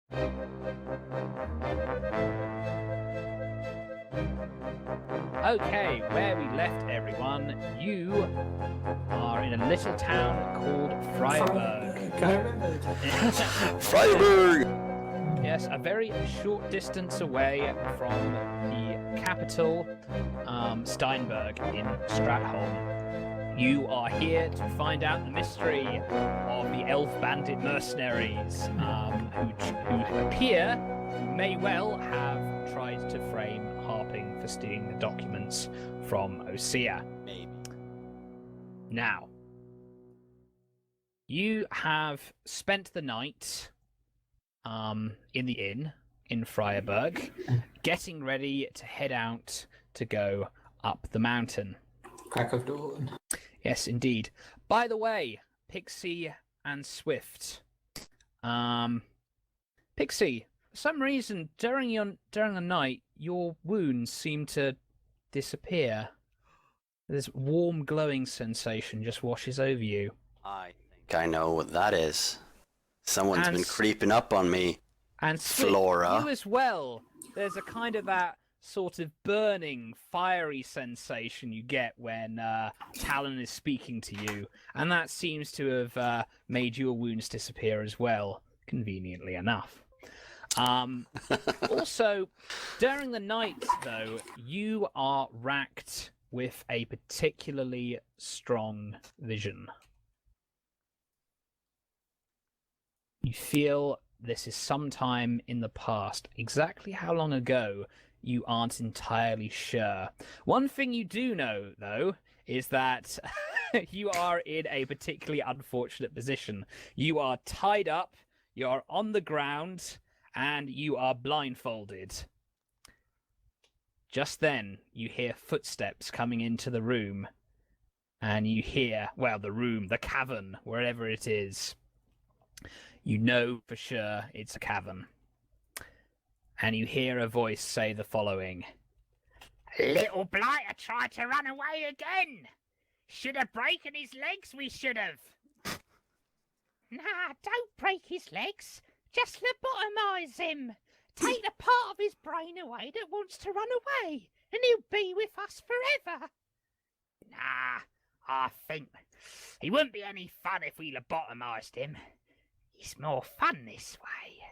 Okay, where we left everyone, you are in a little town called Freiburg. I remember. Freiburg! Yes, a very short distance away from the capital, Steinberg in Stratholm. You are here to find out the mystery of the elf bandit mercenaries who appear, who may well have tried to frame Harping for stealing the documents from Osea. Maybe. Now, you have spent the night in the inn in Freiburg, getting ready to head out to go up the mountain. Crack of dawn. Yes, indeed. By the way, Pixie and Swift. Pixie, for some reason during the night, your wounds seem to disappear. This warm, glowing sensation just washes over you. I think I know what that is. Someone's And been creeping up on me. And Swift, Flora. you as well. There's a kind of that sort of burning, fiery sensation you get when Talon is speaking to you, and that seems to have made your wounds disappear as well, conveniently enough. Also, during the night, though, you are racked with a particularly strong vision. You feel this is sometime in the past. Exactly how long ago, you aren't entirely sure. One thing you do know, though, is that you are in a particularly unfortunate position. You are tied up, you are on the ground, and you are blindfolded. Just then, you hear footsteps coming into the room, and you hear, well, the cavern, wherever it is. You know for sure it's a cavern. And you hear a voice say the following. Little blighter tried to run away again. Should have broken his legs, we should have. Nah, don't break his legs. Just lobotomise him. Take the part of his brain away that wants to run away, and he'll be with us forever. Nah, I think he wouldn't be any fun if we lobotomised him. He's more fun this way.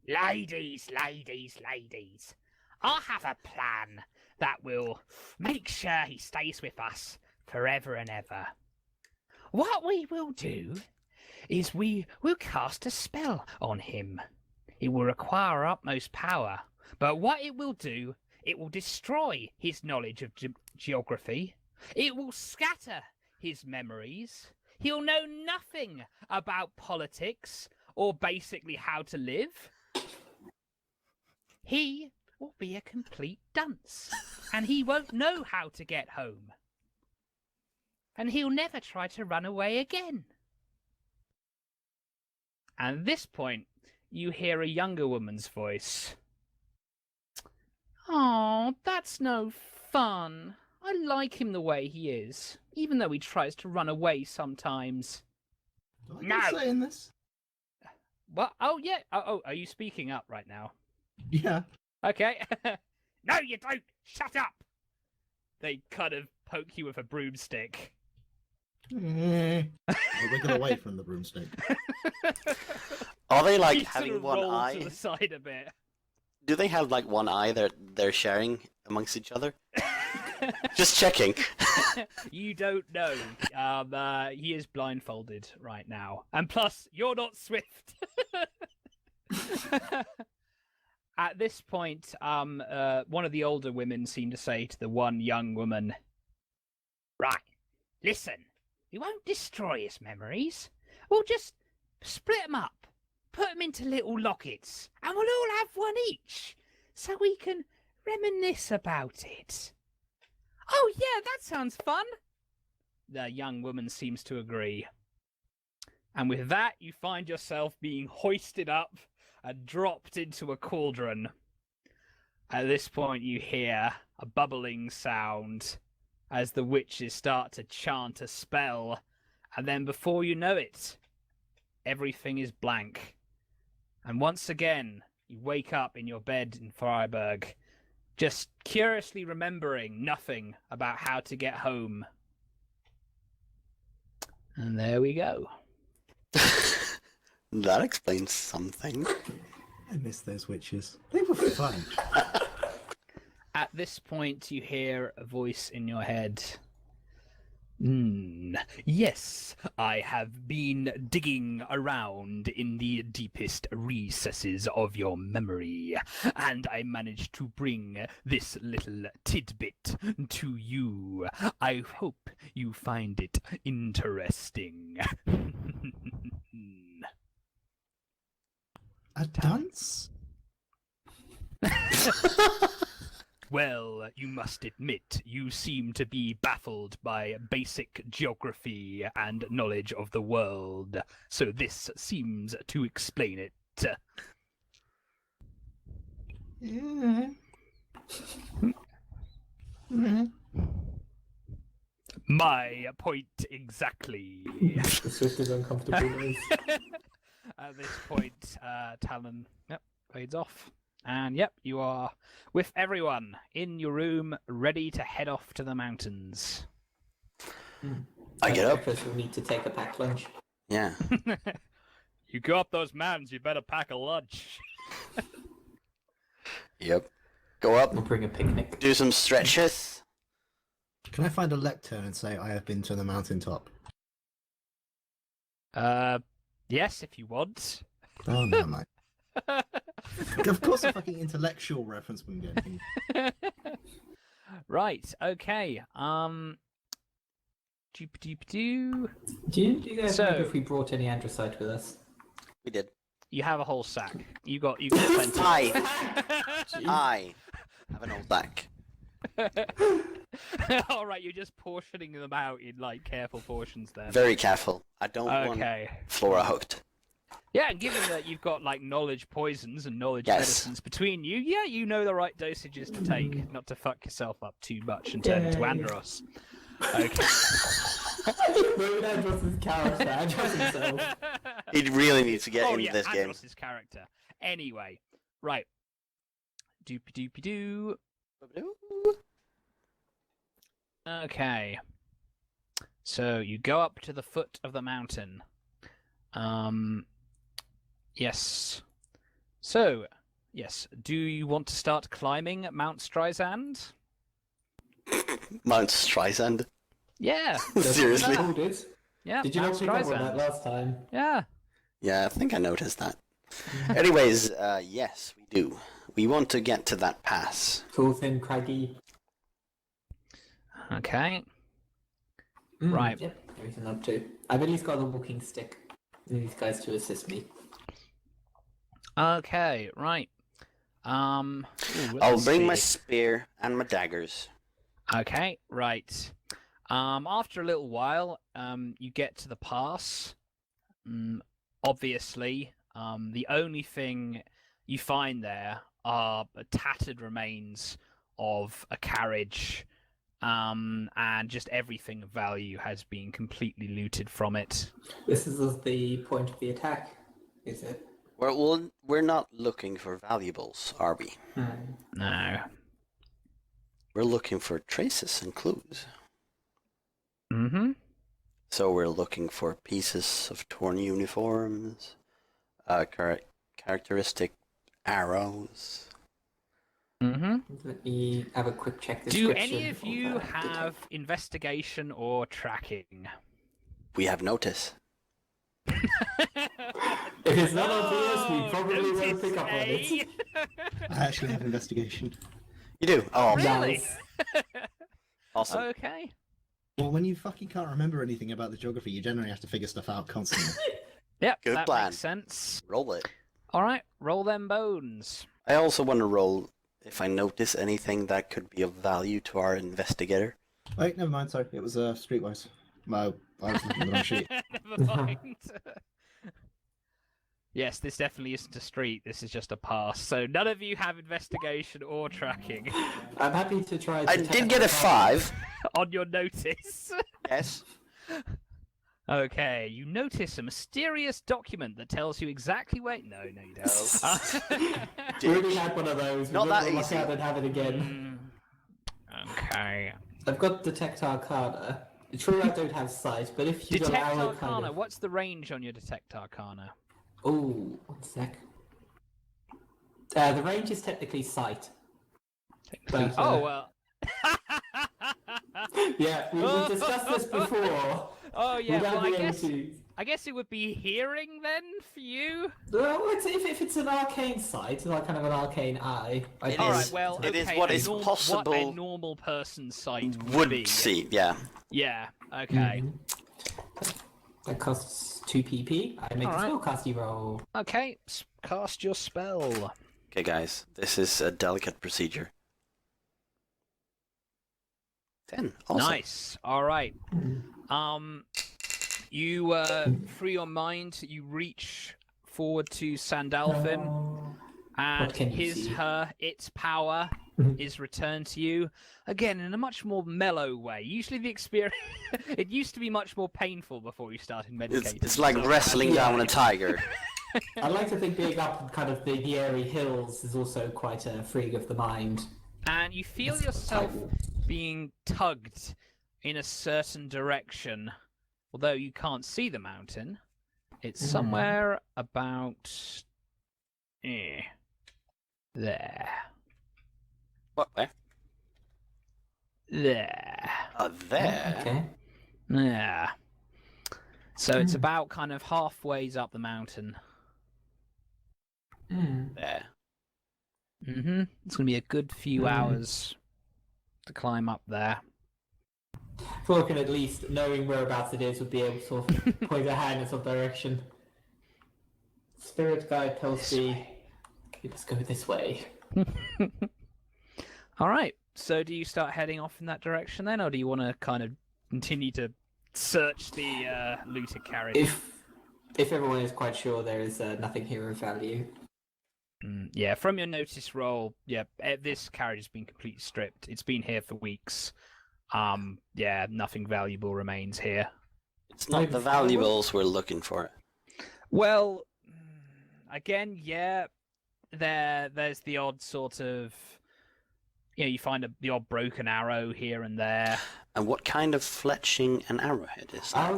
Ladies, ladies, ladies, I have a plan that will make sure he stays with us forever and ever. What we will do is we will cast a spell on him. It will require our utmost power, but what it will do, it will destroy his knowledge of geography. It will scatter his memories. He'll know nothing about politics or basically how to live. He will be a complete dunce, and he won't know how to get home. And he'll never try to run away again. And at this point, you hear a younger woman's voice. Oh, that's no fun. I like him the way he is, even though he tries to run away sometimes. Do I get say in this? What? Oh, yeah. Oh, are you speaking up right now? Yeah. Okay. No, you don't. Shut up. They kind of poke you with a broomstick. I wiggle away from the broomstick. Are they like You having sort of one roll eye? to the side a bit. Do they have like one eye they're sharing amongst each other? Just checking. You don't know. He is blindfolded right now, and plus, you're not Swift. At this point, one of the older women seemed to say to the one young woman, "Right, listen. We won't destroy his memories. We'll just split them up, put them into little lockets, and we'll all have one each, so we can reminisce about it." Oh, yeah, that sounds fun. The young woman seems to agree. And with that, you find yourself being hoisted up and dropped into a cauldron. At this point, you hear a bubbling sound as the witches start to chant a spell. And then before you know it, everything is blank. And once again, you wake up in your bed in Freiburg, just curiously remembering nothing about how to get home. And there we go. That explains something. I miss those witches. They were fun. At this point, you hear a voice in your head. Yes, I have been digging around in the deepest recesses of your memory, and I managed to bring this little tidbit to you. I hope you find it interesting. A dunce? Well, you must admit, you seem to be baffled by basic geography and knowledge of the world, so this seems to explain it. Yeah. My point exactly. The swift uncomfortable noise. At this point, Talon fades off. And yep, you are with everyone in your room, ready to head off to the mountains. I get up. Breakfast, we need to take a packed lunch. Yeah. You go up those mountains, you better pack a lunch. Yep. Go up, We'll bring a picnic. do some stretches. Can I find a lectern and say I have been to the mountaintop? Yes, if you want. Oh, no, mate. Of course, a fucking intellectual reference when getting. Right, okay. Do you guys So- remember if we brought any andesite with us? We did. You have a whole sack. You got plenty. I have an old sack. All right, you're just portioning them out in like careful portions then. Very careful. I don't want Okay. Flora hooked. Yeah, and given that you've got like knowledge poisons and knowledge Yes. medicines between you, yeah, you know the right dosages to take, not to fuck yourself up too much and turn into Yay. Andros. Okay. Ruin Andros' character, Andros himself. He really needs to get into yeah, this game. Andros' character. Anyway, right. Doopy doopy doo. Okay. So you go up to the foot of the mountain. Yes. So, yes. Do you want to start climbing Mount Streisand? Mount Streisand. Yeah. Seriously? Called it. Yeah. Did you Mount not pick up on that Streisand. last time? Yeah. Yeah, I think I noticed that. Anyways, yes, we do. We want to get to that pass. Cool, thin, craggy. Okay. Right. Yep, everything up to. I've at least got a walking stick. I need these guys to assist me. Okay. Right. Ooh, I'll let's bring my see. spear and my daggers. Okay, right. After a little while, you get to the pass. Obviously, the only thing you find there are tattered remains of a carriage, and just everything of value has been completely looted from it. This is the point of the attack, is it? We're not looking for valuables, are we? No. We're looking for traces and clues. Mm-hmm. So we're looking for pieces of torn uniforms, characteristic arrows. Mm-hmm. Let me have a quick check. Do description any of you that have investigation or tracking? We have notice. If it's not obvious, we probably won't notice, pick up on eh? it. I actually have investigation. You do? Oh, Really? awesome. Okay. Well, when you fucking can't remember anything about the geography, you generally have to figure stuff out constantly. Yep, Good that plan. makes sense. Roll it. All right, roll them bones. I also want to roll if I notice anything that could be of value to our investigator. Wait, never mind. Sorry, it was streetwise. Well, I was looking at the wrong sheet. Never mind. Yes, this definitely isn't a street. This is just a pass. So none of you have investigation or tracking I'm happy to try. I to did get a 5. on your notice. Yes. Okay, you notice a mysterious document that tells you exactly where. No, you don't. We already had one of those. Not We that got lucky easy. out and have it again. Okay. I've got Detect Arcana. True, I don't have sight, but if you Detect allow Arcana. kind of... What's the range on your Detect Arcana? Oh, 1 sec. The range is technically sight. But, Oh well. Yeah, we discussed this before. Oh yeah. Without Well, I being able guess to... it would be hearing then for you. Well, if it's an arcane sight, like kind of an arcane eye... I It think All is- right. Well, it is okay, what a is what a possible normal person's sight Would be. see, yeah. Yeah. Okay. That costs 2 PP. I make a Alright. spellcasting roll. Okay. Cast your spell. Okay, guys, this is a delicate procedure. 10. Awesome. Nice. All right. You through your mind, you reach forward to Sandalphon, and What can you see? its power is returned to you again in a much more mellow way. Usually, the experience it used to be much more painful before you started meditating. It's like so- wrestling down a tiger. I like to think being up in kind of the airy hills is also quite a freeing of the mind. And you feel That's yourself quite- being tugged in a certain direction, although you can't see the mountain. It's somewhere about there. What, where? There. Oh, there. Okay. Yeah. So it's about kind of halfways up the mountain. There. It's gonna be a good few hours to climb up there. Falcon, at least knowing whereabouts it is, would be able to sort of point a hand in some direction. Spirit guide tells me you must go this way. All right. So do you start heading off in that direction then, or do you want to kind of continue to search the looted carriage? If everyone is quite sure there is nothing here of value. Yeah, from your notice roll, yeah, this carriage has been completely stripped. It's been here for weeks. Yeah, nothing valuable remains here. It's not the valuables we're looking for. Well, again, yeah, there's the odd sort of, you find the odd broken arrow here and there. And what kind of fletching an arrowhead is that? Oh,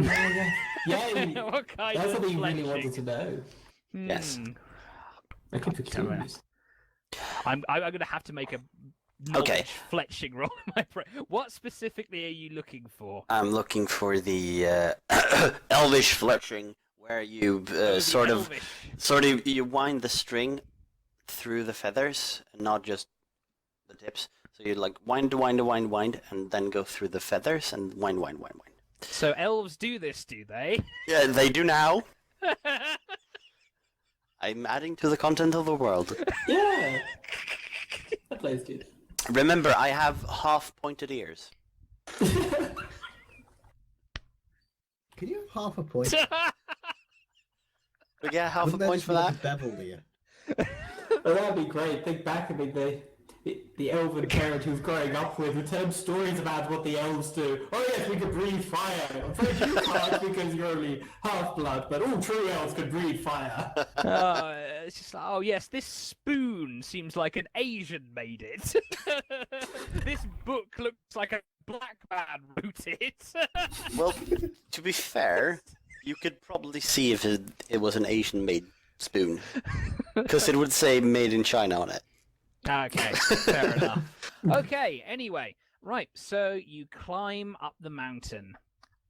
yeah. What kind That's of something you really fletching? wanted to know. Yes. I could be Damn it. curious. I'm gonna have to make a knowledge Okay. fletching roll in my brain. What specifically are you looking for? I'm looking for the elvish fletching, where you The sort of elvish. you wind the string through the feathers, and not just the tips. So you like wind, and then go through the feathers and wind. So elves do this, do they? Yeah, they do now. I'm adding to the content of the world. Yeah. That plays good. Remember, I have half-pointed ears. Can you have half a point? We get half Wouldn't a point just for be like that. a bevel ear? Well, that'd be great. Think back, I mean, the elven parent who's growing up with would tell him stories about what the elves do. Oh yes, we can breathe fire. I'm afraid you can't because you're only half-blood, but all true elves can breathe fire. It's just like, oh yes, this spoon seems like an Asian made it. This book looks like a black man wrote it. Well, to be fair, you could probably see if it was an Asian-made spoon, because it would say "Made in China" on it. Okay, fair enough. Okay, anyway, right, so you climb up the mountain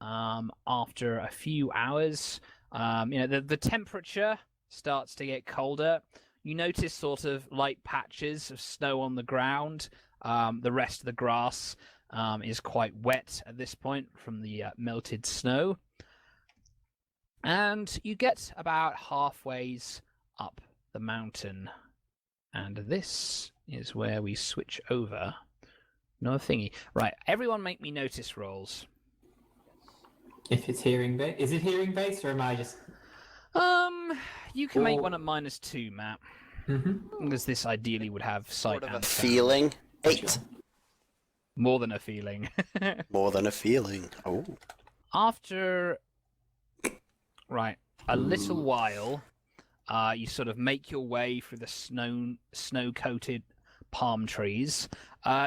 after a few hours. The temperature starts to get colder. You notice sort of light patches of snow on the ground. The rest of the grass is quite wet at this point from the melted snow. And you get about halfways up the mountain. And this is where we switch over. No thingy. Right, everyone make me notice rolls. If it's hearing based, is it hearing based or am I just? You can make Or- one at -2, Matt. Mm-hmm. Because this ideally would have sight Sort of a and sound. feeling. 8. More than a feeling. More than a feeling. Oh. After Right. A little while, you sort of make your way through the snow-coated palm trees.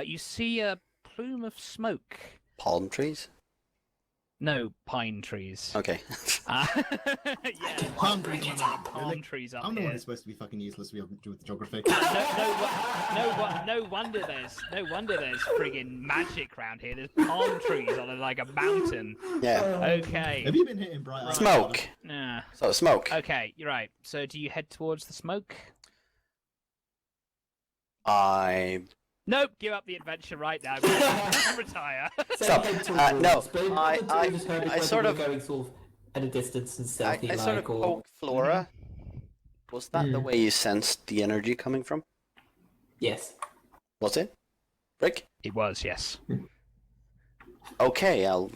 You see a plume of smoke. Palm trees? No, pine trees. Okay. Yeah, Palm trees. palm trees up I'm the one here. who's supposed to be fucking useless with geography. No wonder there's friggin' magic round here. There's palm trees on like a mountain. Yeah. Okay. Have you been hitting bright eyes? Smoke. Nah. So, smoke. Okay, you're right. So do you head towards the smoke? Nope, give up the adventure right now. Retire. Stop. No, I sort of- going sort of at a distance and I stealthy sort of poke Flora. Was that the way you sensed the energy coming from? Yes. Was it? Rick? It was, yes. Okay, well,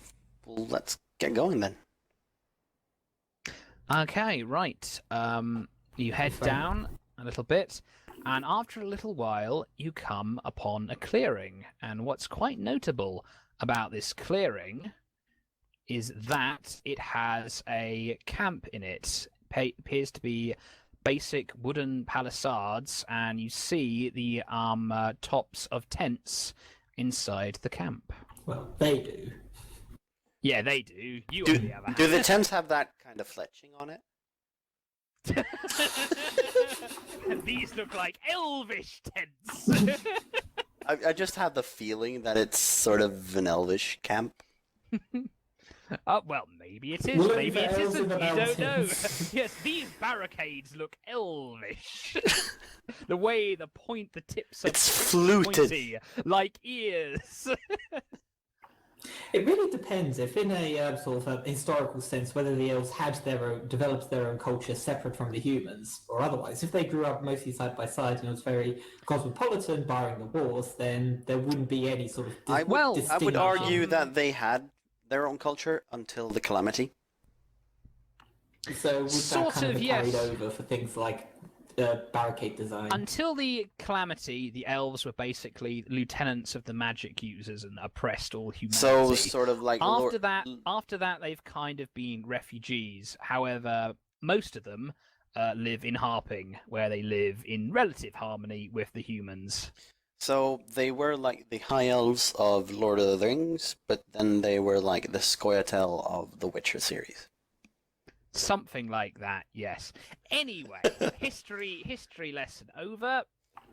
let's get going then. Okay, right. You head Fine. down a little bit, and after a little while, you come upon a clearing. And what's quite notable about this clearing is that it has a camp in it. Appears to be basic wooden palisades, and you see the tops of tents inside the camp. Well, they do. Yeah, they do. You on the other Do the tents have that kind of fletching on it? hand. These look like elvish tents. I just have the feeling that it's sort of an elvish camp. Oh, well, maybe it is, We're looking maybe for it elves isn't, in you the don't know. mountains. Yes, these barricades look elvish. The way the tips are It's fluted. pointy, like ears. It really depends. If in a sort of a historical sense, whether the elves had developed their own culture separate from the humans, or otherwise, if they grew up mostly side by side and it was very cosmopolitan, barring the wars, then there wouldn't be any sort of I would distinction. argue that they had their own culture until the calamity. So would Sort that kind of, of yes. carried over for things like barricade design? Until the calamity, the elves were basically lieutenants of the magic users and oppressed all humanity. So sort of like After that, they've kind of been refugees. However, most of them live in Harping, where they live in relative harmony with the humans. So they were like the high elves of Lord of the Rings, but then they were like the Scoia'tael of the Witcher series. Something like that, yes. Anyway, history lesson over.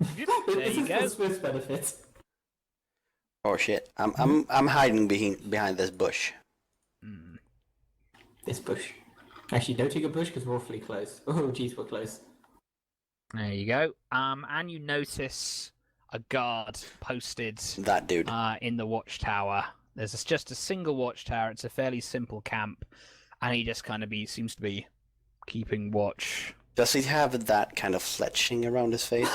There This you is go. for Swiss benefit. Oh shit! I'm hiding behind this bush. Mm. This bush. Actually, don't take a bush because we're awfully close. Oh, geez, we're close. There you go. And you notice a guard posted That dude. in the watchtower. There's just a single watchtower. It's a fairly simple camp, and he just kind of seems to be keeping watch. Does he have that kind of fletching around his face?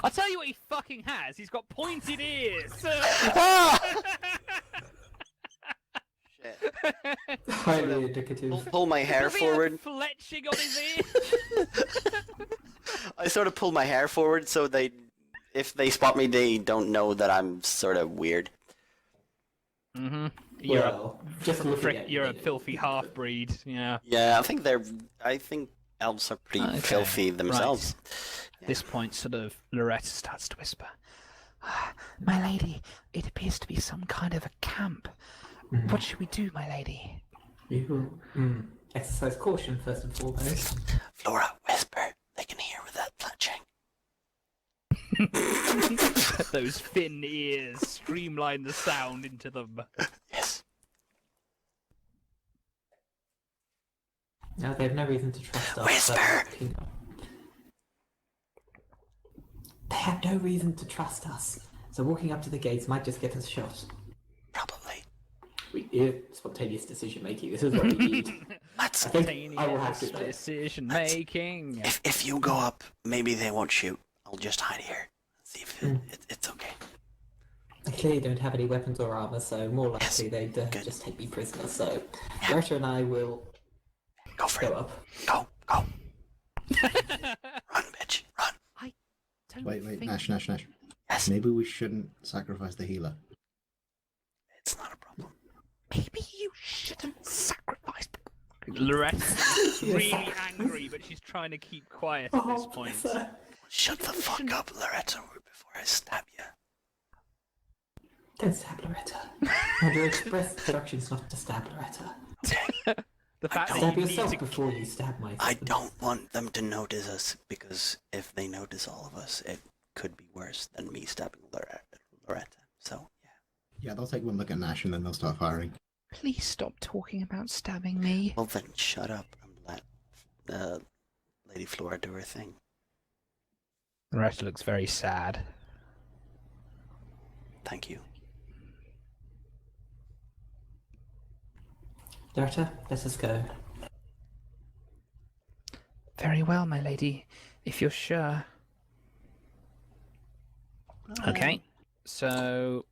I'll tell you what he fucking has. He's got pointed ears. Ah! Shit. Highly indicative. Pull my hair Does he have forward. fletching on his ears. I sort of pull my hair forward so if they spot me, they don't know that I'm sort of weird. Mm-hmm. Well, just looking at You're you, a filthy half-breed. Yeah. Yeah, I think elves are pretty Okay, filthy themselves. At this point, sort of, Loretta starts to whisper, "My lady, it appears to be some kind of a camp. What should we do, my lady?" You exercise caution first and foremost. Flora, whisper. They can hear with that fletching. Those thin ears streamline the sound into them. Yes. No, they have no reason to trust us. Whisper! They have no reason to trust us. So walking up to the gates might just get us shot. Probably. Spontaneous decision making. This is what we need. Let's. I think I will have to. Decision making. If you go up, maybe they won't shoot. I'll just hide here. See if it's okay. I clearly don't have any weapons or armor, so more likely Yes, they'd good. just take me prisoner. So, Greta and I will Go for go it. up. Go. Run, bitch. Run. Don't Wait, think... Nash. Yes. Maybe we shouldn't sacrifice the healer. It's not a problem. Maybe you shouldn't sacrifice Loretta's really angry, but she's trying to keep quiet at this point. Shut the fuck up, Loretta, before I stab you. Don't stab Loretta. I do express instructions not to stab Loretta. The fact that Stab you need yourself to before you stab my I husband. don't want them to notice us, because if they notice all of us, it could be worse than me stabbing Loretta. So, yeah. Yeah, they'll take one look at Nash and then they'll start firing. Please stop talking about stabbing me. Well then, shut up and let Lady Flora do her thing. Loretta looks very sad. Thank you. Loretta, let us go. Very well, my lady, if you're sure. Okay, so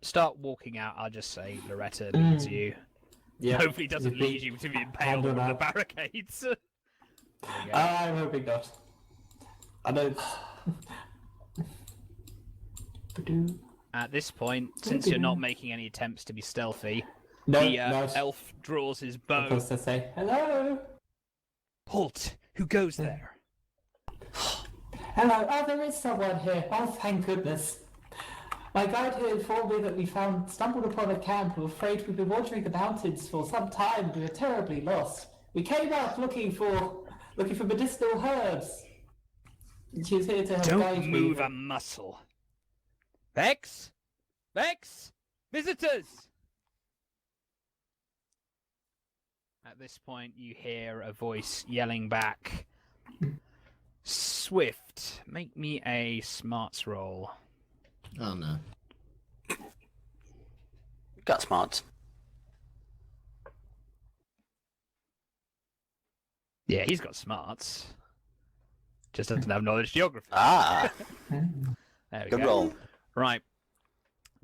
start walking out. I'll just say Loretta leads you. Yeah. Hopefully doesn't lead you to be impaled on the barricades. There we go. I'm hoping not. I know. At this point, since you're not making any attempts to be stealthy, No, the no. elf draws his bow. Supposed to say hello. Halt! Who goes there? Hello. Oh, there is someone here. Oh, thank goodness. My guide here informed me that we stumbled upon a camp. We're afraid we've been wandering the mountains for some time. We were terribly lost. We came out looking for medicinal herbs. And she was here to help guide Don't me. move a muscle. Vex? Vex? Visitors! At this point, you hear a voice yelling back. Swift, make me a smarts roll. Oh no. Got smarts. Yeah, he's got smarts. Just doesn't have knowledge geography. Ah, There we good go. roll. Right.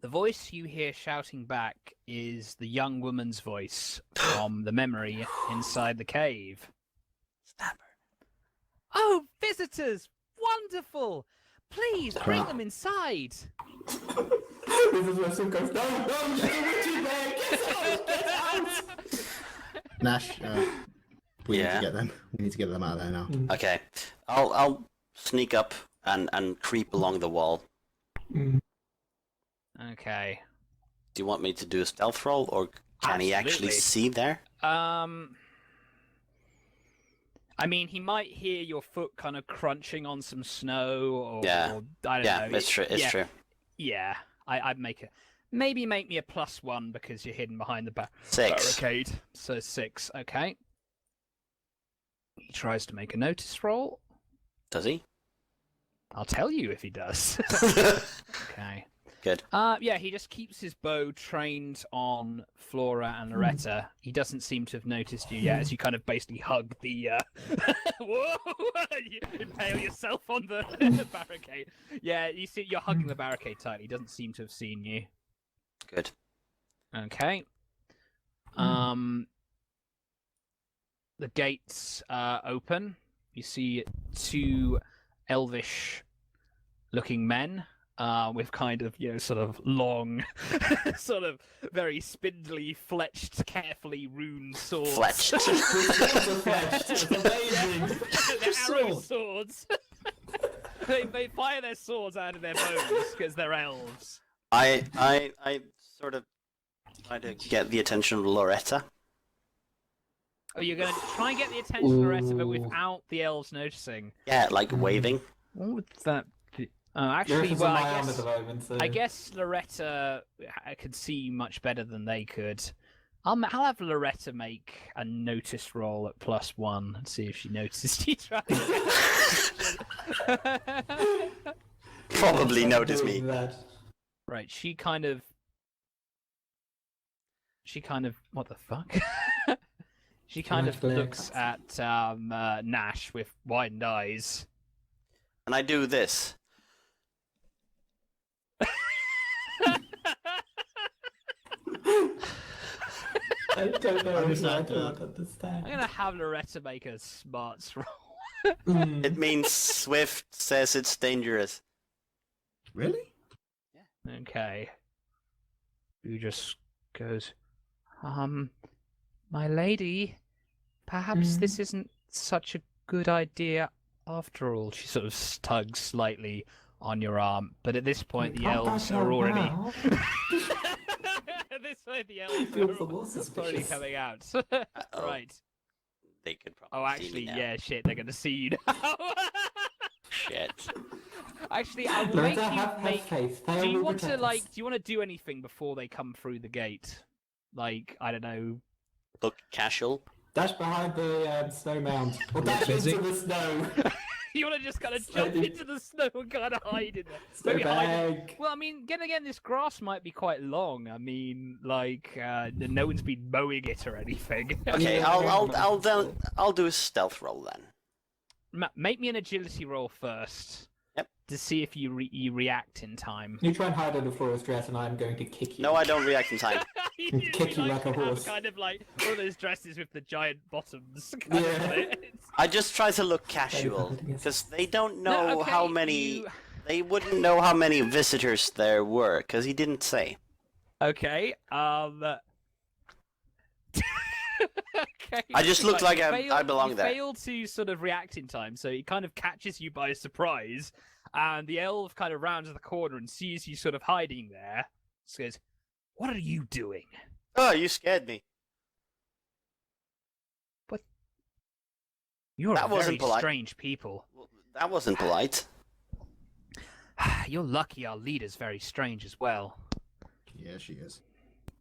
The voice you hear shouting back is the young woman's voice from the memory inside the cave. Stab her. Oh, visitors! Wonderful! Please bring Crap. them inside. This is where Sim goes. No, she's a witchy bear. Get out! Nash, we need Yeah? to get them. We need to get them out of there now. Okay, I'll sneak up and creep along the wall. Okay. Do you want me to do a stealth roll, or can he actually Absolutely. see there? I mean, he might hear your foot kind of crunching on some snow, or Yeah. or, I don't Yeah, know. it's true. It's yeah, true. Yeah, I'd make it. Maybe make me a +1 because you're hidden behind the 6. barricade. So 6. Okay. He tries to make a notice roll. Does he? I'll tell you if he does. Okay. Good. Yeah, he just keeps his bow trained on Flora and Loretta. He doesn't seem to have noticed you yet, as you kind of basically hug the. Whoa! You impale yourself on the barricade. Yeah, you see, you're hugging the barricade tight. He doesn't seem to have seen you. Good. Okay. The gates open. You see 2 elvish-looking men. With kind of, sort of long, sort of very spindly, fletched, carefully runed swords. Fletched. It's amazing. They're arrow swords. they fire their swords out of their bows because they're elves. I sort of try to get the attention of Loretta. Oh, you're going to try and get the attention of Loretta, but without the elves noticing. Yeah, like waving. What would that be? Oh, actually, Loretta's well, on my I arm at guess... the moment, so... I guess Loretta could see much better than they could. I'll have Loretta make a notice roll at +1 and see if she noticed you trying to Probably notice me. That. Right, she kind of... What the fuck? She kind of looks at Nash with widened eyes. And I do this. I don't know if I Understand, don't understand. I'm gonna have Loretta make a smarts roll. It means Swift says it's dangerous. Really? Okay. Who just goes, my lady, perhaps this isn't such a good idea after all. She sort of tugs slightly on your arm, but at this point the elves are already. At this point the elves Feels the are more already suspicious. coming out. Uh-oh. Right. They could probably Oh, see actually, me now. yeah, shit, they're gonna see you now. Shit. Actually, I will Loretta, make you have make. faith. Do Thaeon you will want to protect us. do you want to do anything before they come through the gate? Like, I don't know. Look casual. Dash behind the snow mound. Or Yeah, dash busy. into the snow. You want to just kind of So jump do- into the snow and kind of hide in there. Snow Maybe hide in- bag. Well, I mean, again, this grass might be quite long. I mean, like, no one's been mowing it or anything. Okay, Yeah, I'll do a stealth roll then. Make me an agility roll first. Yep. To see if you react in time. You try and hide under Flora's dress, and I'm going to kick you. No, I don't react in time. Kick you like a have horse. Kind of like one of those dresses with the giant bottoms. Kind Yeah. of it. I just try to look casual because they don't know No, okay, how many. you- They wouldn't know how many visitors there were because he didn't say. Okay. Okay. I just looked like I belong you there. failed to sort of react in time, so he kind of catches you by surprise, and the elf kind of rounds the corner and sees you sort of hiding there. Says, "What are you doing?" Oh, you scared me. You're That a very wasn't polite. strange people. Well, that wasn't polite. You're lucky our leader's very strange as well. Yeah, she is.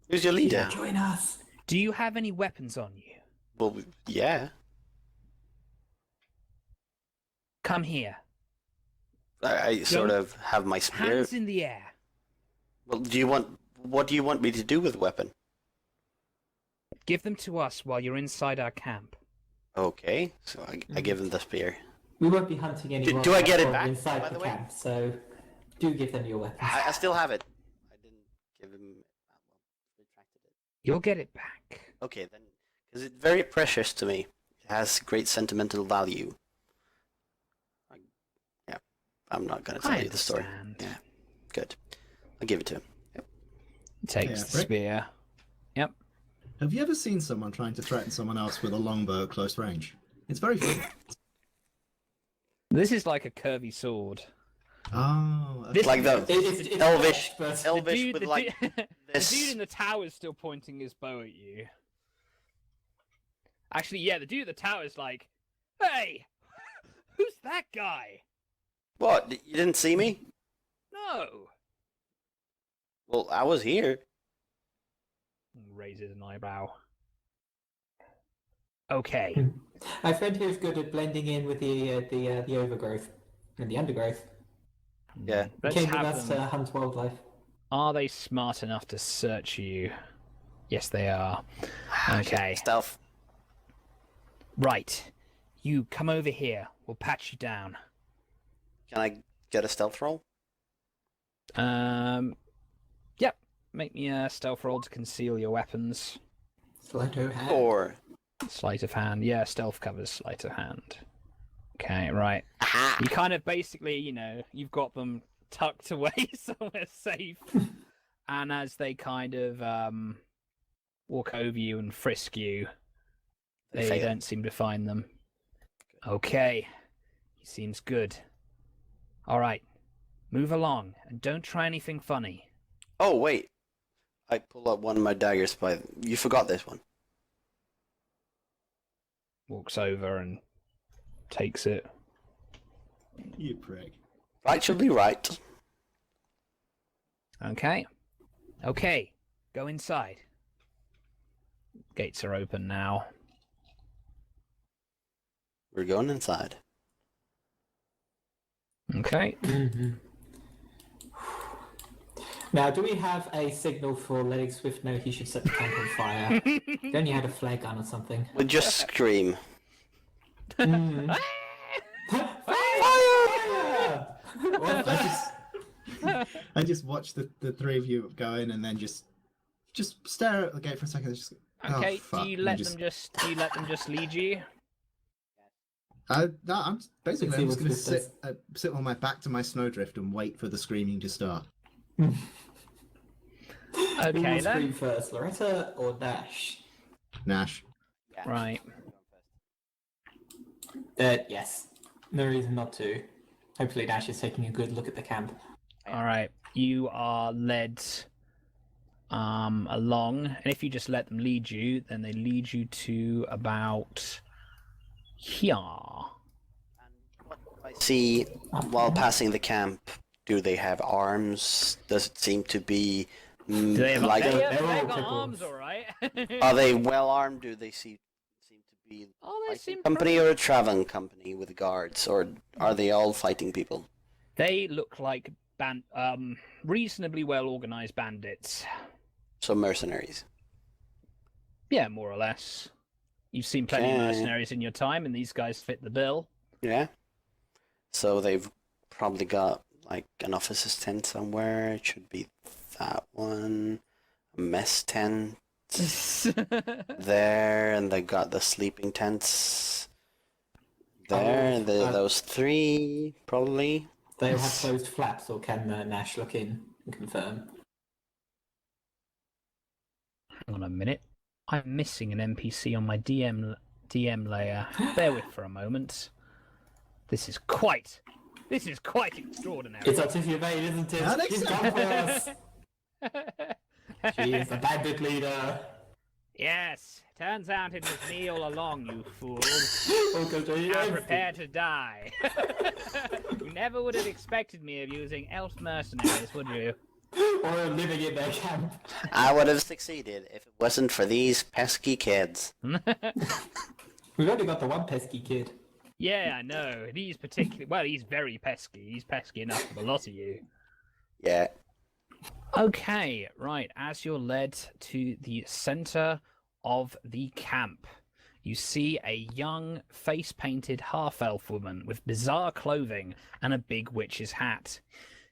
Who's your leader? Join us. Do you have any weapons on you? Well, yeah. Come here. I sort Don't- of have my spear. Hands in the air. Well, what do you want me to do with the weapon? Give them to us while you're inside our camp. Okay, so I give him the spear. We won't be hunting anyone do I get it from back, inside by the the way? camp, so do give them your weapons. I still have it. I didn't give him. Retracted it. You'll get it back. Okay, then, because it's very precious to me. It has great sentimental value. Yeah, I'm not gonna tell I you the story. understand. Yeah, good. I'll give it to him. Yep. Takes Yeah, the Rick? spear. Yep. Have you ever seen someone trying to threaten someone else with a longbow at close range? It's very fun. This is like a curvy sword. Oh, This- Like the It's elvish, but- elvish dude, with the, like dude, the this. dude in the tower is still pointing his bow at you. Actually, yeah, the dude at the tower is like, "Hey, who's that guy?" What? You didn't see me? No. Well, I was here. Raises an eyebrow. Okay. My friend here is good at blending in with the overgrowth and the undergrowth. Yeah. Let's Came with have us them. to hunt wildlife. Are they smart enough to search you? Yes, they are. Okay. Stealth. Right. You come over here. We'll patch you down. Can I get a stealth roll? Yep. Make me a stealth roll to conceal your weapons. Sleight of hand. Or Sleight of hand. Yeah, stealth covers sleight of hand. Okay, right. aha. You kind of basically, you've got them tucked away somewhere safe. And as they kind of walk over you and frisk you, they fail. don't seem to find them. Okay. He seems good. All right. Move along and don't try anything funny. Oh wait, I pull up one of my daggers. You forgot this one. Walks over and takes it. you prick. Right should be right. Okay. Okay. Go inside. Gates are open now. We're going inside. Okay. Mhm. Now, do we have a signal for letting Swift know he should set the camp on fire? Then you had a flare gun or something. We just scream. Mm. Fire! Well, I just watch the three of you go in and then just stare at the gate for a second. And just, Okay. oh, fuck. Do you and let just, them just lead you? No, I'm basically See I'm just what going to Swift sit on my back to my snowdrift and wait for the screaming to start. Who Okay will then. scream first, Loretta or Dash? Nash. Yeah. Right. Yes. No reason not to. Hopefully Dash is taking a good look at the camp. All right, you are led along, and if you just let them lead you, then they lead you to about here. What do I see while passing the camp? Do they have arms? Does it seem to be Do they have, like? they they're have, all they've got cripples. arms, all right. Are they well armed? Do they seem to be Oh, they fighting seem company pretty- or a traveling company with guards, or are they all fighting people? They look like reasonably well organized bandits. So mercenaries. Yeah, more or less. You've seen plenty of Okay. mercenaries in your time, and these guys fit the bill. Yeah. So they've probably got like an officer's tent somewhere. It should be that one. A mess tent there, and they got the sleeping tents there. And those three probably. They all have closed flaps, or can Nash look in and confirm? Hang on a minute. I'm missing an NPC on my DM layer. Bear with for a moment. This is quite extraordinary. It's Articia Vane, isn't it? Alex? She's come for us! She is the bandit leader! Yes, turns out it was me all along, you fool. Oh, God, Now prepare to die. You never would have expected me of using elf mercenaries, would you? Or living in their camp. I would have succeeded if it wasn't for these pesky kids. We've only got the one pesky kid. Yeah, I know. He's particularly well. He's very pesky. He's pesky enough for the lot of you. Yeah. Okay, right. As you're led to the center of the camp, you see a young, face-painted half-elf woman with bizarre clothing and a big witch's hat.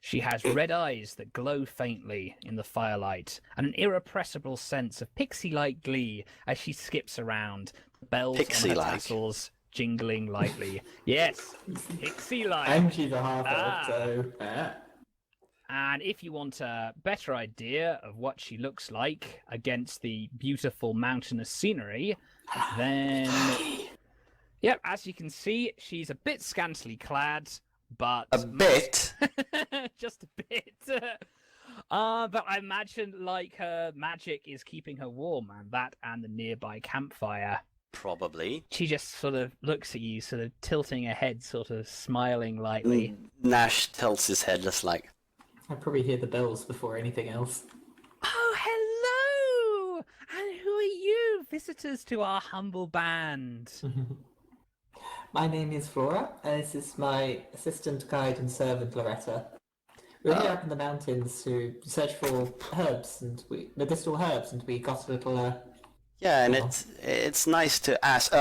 She has red eyes that glow faintly in the firelight, and an irrepressible sense of pixie-like glee as she skips around, the bells on her Pixie-like? tassels jingling lightly. Yes, pixie-like. And she's a half elf, Ah. so. And if you want a better idea of what she looks like against the beautiful mountainous scenery, then... Yep, as you can see, she's a bit scantily clad, but... A bit? Just a bit. But I imagine, like, her magic is keeping her warm, and that and the nearby campfire. Probably. She just sort of looks at you, sort of tilting her head, sort of smiling lightly. Nash tilts his head just like, I probably hear the bells before anything else. Oh, hello! And who are you, visitors to our humble band? My name is Flora, and this is my assistant, guide, and servant, Loretta. We're here up in the mountains to search for herbs, and medicinal herbs, and we got a little, yeah, and Oh. it's nice to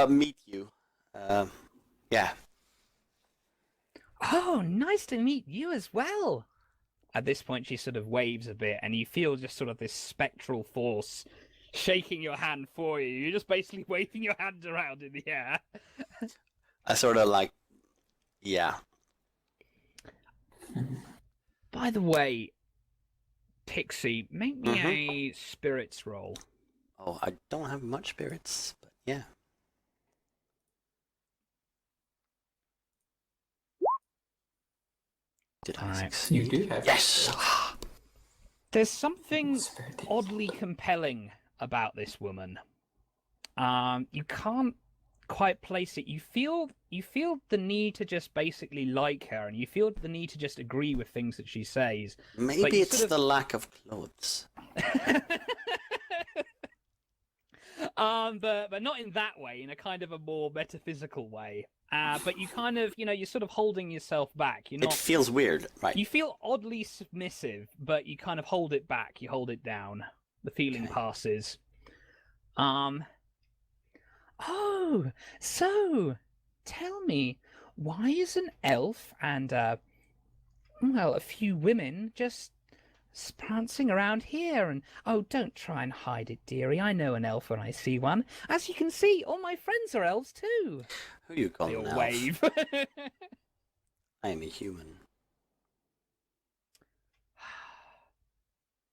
meet you. Yeah. Oh, nice to meet you as well. At this point, she sort of waves a bit, and you feel just sort of this spectral force shaking your hand for you. You're just basically waving your hand around in the air. I sort of like, yeah. By the way, Pixie, make me a spirits roll. Oh, I don't have much spirits, but yeah. Did I Alright. succeed? you do have. Yes! There's something Spirit. oddly compelling about this woman. You can't quite place it. You feel the need to just basically like her, and you feel the need to just agree with things that she says. Maybe you it's sort of- the lack of clothes. But not in that way, in a kind of a more metaphysical way. But you kind of, you're sort of holding yourself back. You're It not. feels weird, right? You feel oddly submissive, but you kind of hold it back. You hold it down. The feeling Okay. passes. Oh, so tell me, why is an elf and well, a few women just prancing around here? And oh, don't try and hide it, dearie. I know an elf when I see one. As you can see, all my friends are elves too. Who you call They an all elf? wave. I am a human.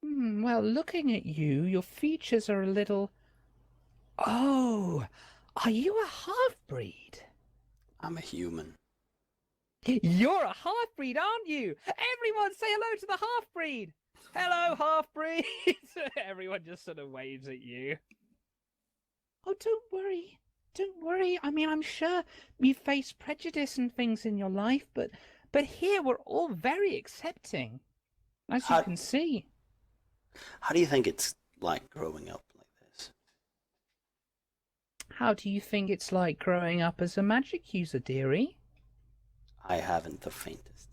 Well, looking at you, your features are a little. Oh, are you a half-breed? I'm a human. You're a half-breed, aren't you? Everyone say hello to the half-breed! Hello, half-breed! Everyone just sort of waves at you. Oh, don't worry. Don't worry. I mean, I'm sure you face prejudice and things in your life, but here we're all very accepting, as you How- can see. How do you think it's like growing up like this? How do you think it's like growing up as a magic user, dearie? I haven't the faintest.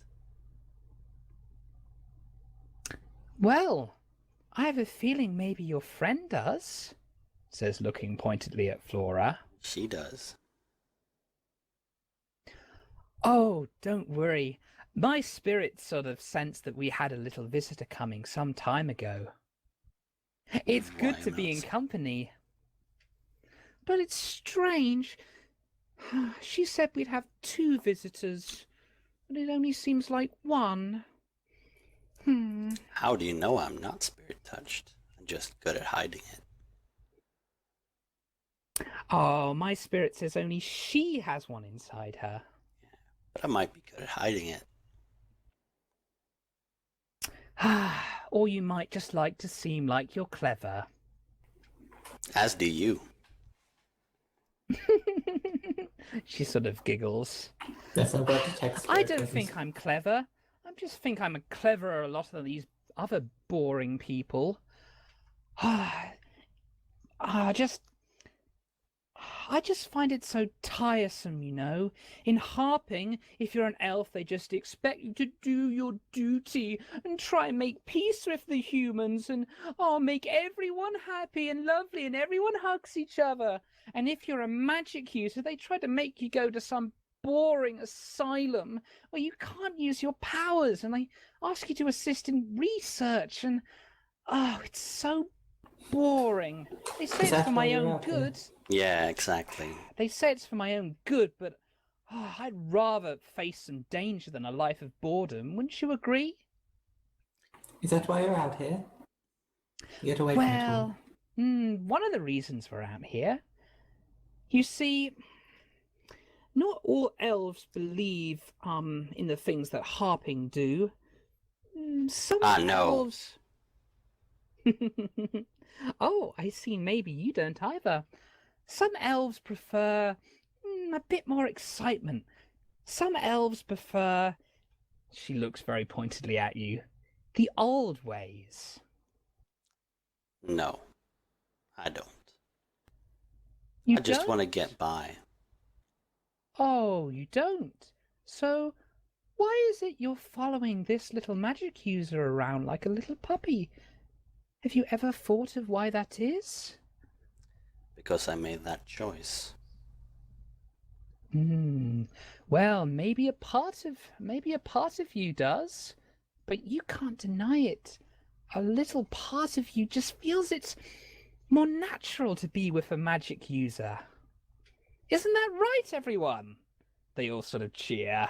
Well, I have a feeling maybe your friend does, says looking pointedly at Flora. She does. Oh, don't worry. My spirit sort of sensed that we had a little visitor coming some time ago. It's Why good to be in not? company. But it's strange. She said we'd have 2 visitors, but it only seems like 1. How do you know I'm not spirit touched? I'm just good at hiding it. Oh, my spirit says only she has 1 inside her. But I might be good at hiding it. Or you might just like to seem like you're clever. As do you. She sort of giggles. Yes, I'm going to text. I don't think I'm clever. I just think I'm cleverer a lot of these other boring people. I just find it so tiresome, you know. In harping, if you're an elf, they just expect you to do your duty and try and make peace with the humans and, make everyone happy and lovely and everyone hugs each other. And if you're a magic user, they try to make you go to some boring asylum where you can't use your powers and they ask you to assist in research and, it's so boring. They say it's for my own good. Yeah, exactly. They say it's for my own good, but I'd rather face some danger than a life of boredom. Wouldn't you agree? Is that why you're out here? You get away from it all. Well, one of the reasons we're out here. You see, not all elves believe in the things that harping do. Some No. elves. Oh, I see. Maybe you don't either. Some elves prefer a bit more excitement. Some elves prefer, she looks very pointedly at you, the old ways. No, I don't. You I just don't? want to get by. Oh, you don't? So, why is it you're following this little magic user around like a little puppy? Have you ever thought of why that is? Because I made that choice. Well, maybe a part of you does, but you can't deny it. A little part of you just feels it's more natural to be with a magic user. Isn't that right, everyone? They all sort of cheer.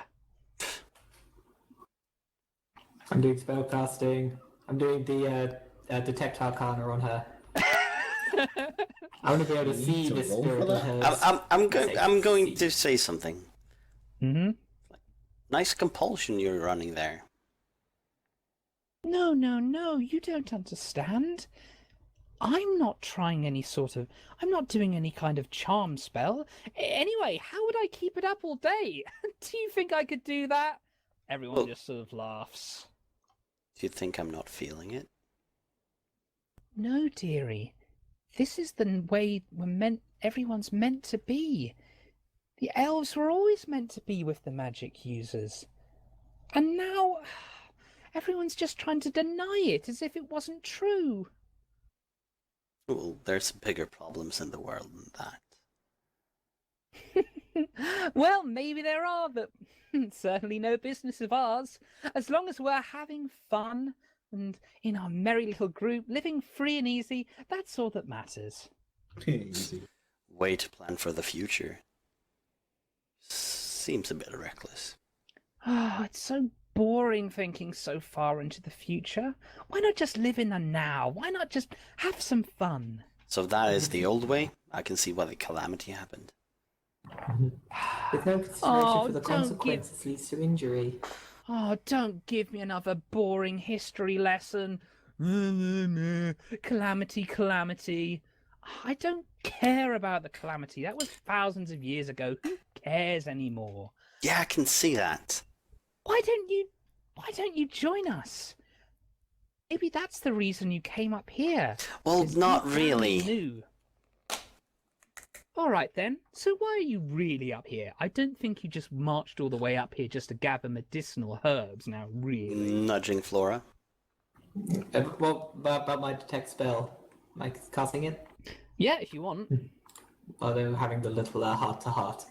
I'm doing spellcasting. I'm doing the detect arcana on her. I want to be able to You see need to the roll spirit for in that? her. I'm going to say something. Mm-hmm. Nice compulsion you're running there. No, you don't understand. I'm not doing any kind of charm spell. Anyway, how would I keep it up all day? Do you think I could do that? Everyone Well- just sort of laughs. Do you think I'm not feeling it? No, dearie. This is the way everyone's meant to be. The elves were always meant to be with the magic users. And now everyone's just trying to deny it as if it wasn't true. Well, there's bigger problems in the world than that. Well, maybe there are, but certainly no business of ours. As long as we're having fun and in our merry little group, living free and easy, that's all that matters. Easy. Way to plan for the future. Seems a bit reckless. Oh, it's so boring thinking so far into the future. Why not just live in the now? Why not just have some fun? So if that is the old way, I can see why the calamity happened. With no consideration Oh, for the don't consequences leads to injury. Oh, don't give me another boring history lesson. Calamity, calamity. I don't care about the calamity. That was thousands of years ago. Who cares anymore? Yeah, I can see that. Why don't you join us? Maybe that's the reason you came up here. Well, 'Cause not deep down you really. knew. All right then. So why are you really up here? I don't think you just marched all the way up here just to gather medicinal herbs. Now, really. Nudging Flora. What about my detect spell? Am I casting it? Yeah, if you want. Although having the little heart to heart.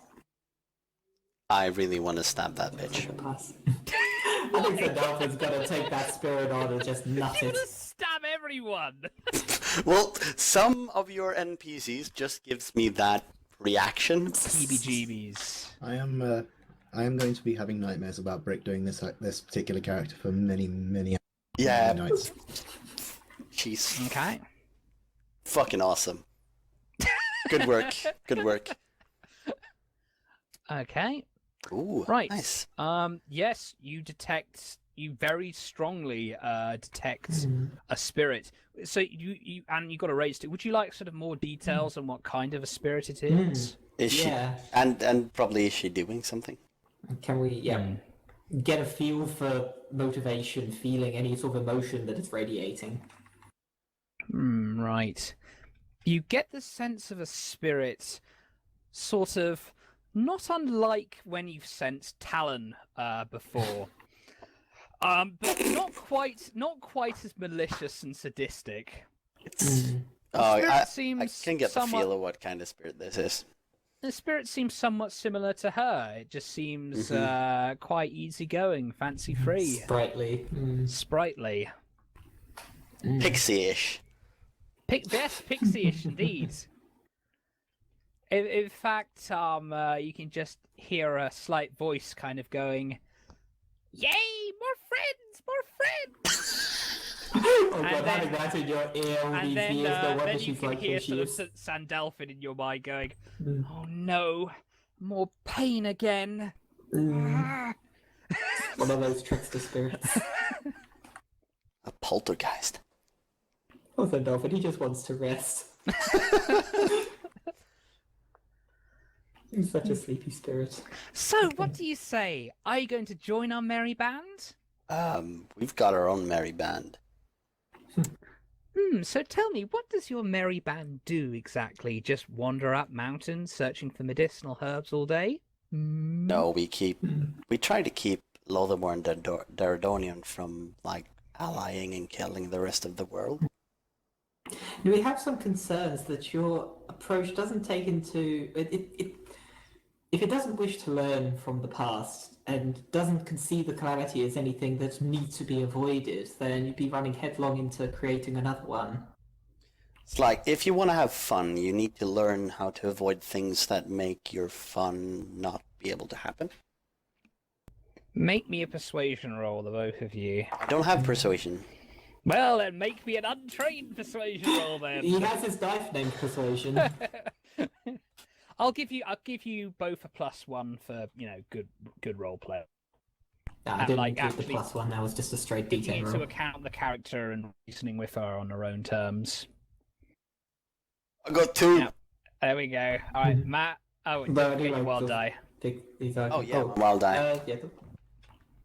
I really want to stab that bitch. Pass. I think the dolphin's gonna take that spirit on and just nut You're it. gonna stab everyone. Well, some of your NPCs just gives me that reaction. Heebie-jeebies. I am going to be having nightmares about Brick doing this particular character for many Yeah, nights. she's Okay. fucking awesome. Good work. Good work. Okay. Ooh, Right. nice. Yes, you very strongly detect a spirit. So you got to raise it. Would you like sort of more details on what kind of a spirit it is? Is she? Yeah. And probably is she doing something? Can we, get a feel for motivation, feeling, any sort of emotion that it's radiating? Right. You get the sense of a spirit, sort of, not unlike when you've sensed Talon before. But not quite as malicious and sadistic. It's. Oh, spirit I seems can get the somewhat- feel of what kind of spirit this is. The spirit seems somewhat similar to her. It just seems quite easygoing, fancy-free, Sprightly. sprightly. Pixie-ish. Yes, pixie-ish indeed. In fact, you can just hear a slight voice kind of going, "Yay, more friends!" Oh god, And having then- that in your ear all And these then, years, no wonder then you she's can like hear who she sort of is. Sandalphon in your mind going, Mm. "Oh no, more pain again." Ah. One of those trickster spirits. A poltergeist. Oh, the dolphin, he just wants to rest. He's such a sleepy spirit. So, what do you say? Are you going to join our merry band? We've got our own merry band. So tell me, what does your merry band do exactly? Just wander up mountains searching for medicinal herbs all day? No, we try to keep Lothamore and Daradonian from, like, allying and killing the rest of the world. We have some concerns that your approach doesn't take into if it doesn't wish to learn from the past and doesn't conceive the calamity as anything that needs to be avoided, then you'd be running headlong into creating another one. It's like, if you want to have fun, you need to learn how to avoid things that make your fun not be able to happen. Make me a persuasion roll, the both of you. I don't have persuasion. Well, then make me an untrained persuasion roll then. He has his knife named Persuasion. I'll give you both a +1 for good role play. I didn't like, include actually- the +1, that was just a straight Taking detail into roll. account the character and reasoning with her on her own terms. I got 2. Yeah. There we go. All right, Matt. Oh, But don't forget anyway, your wild so- die. These are Oh, yeah, wild die.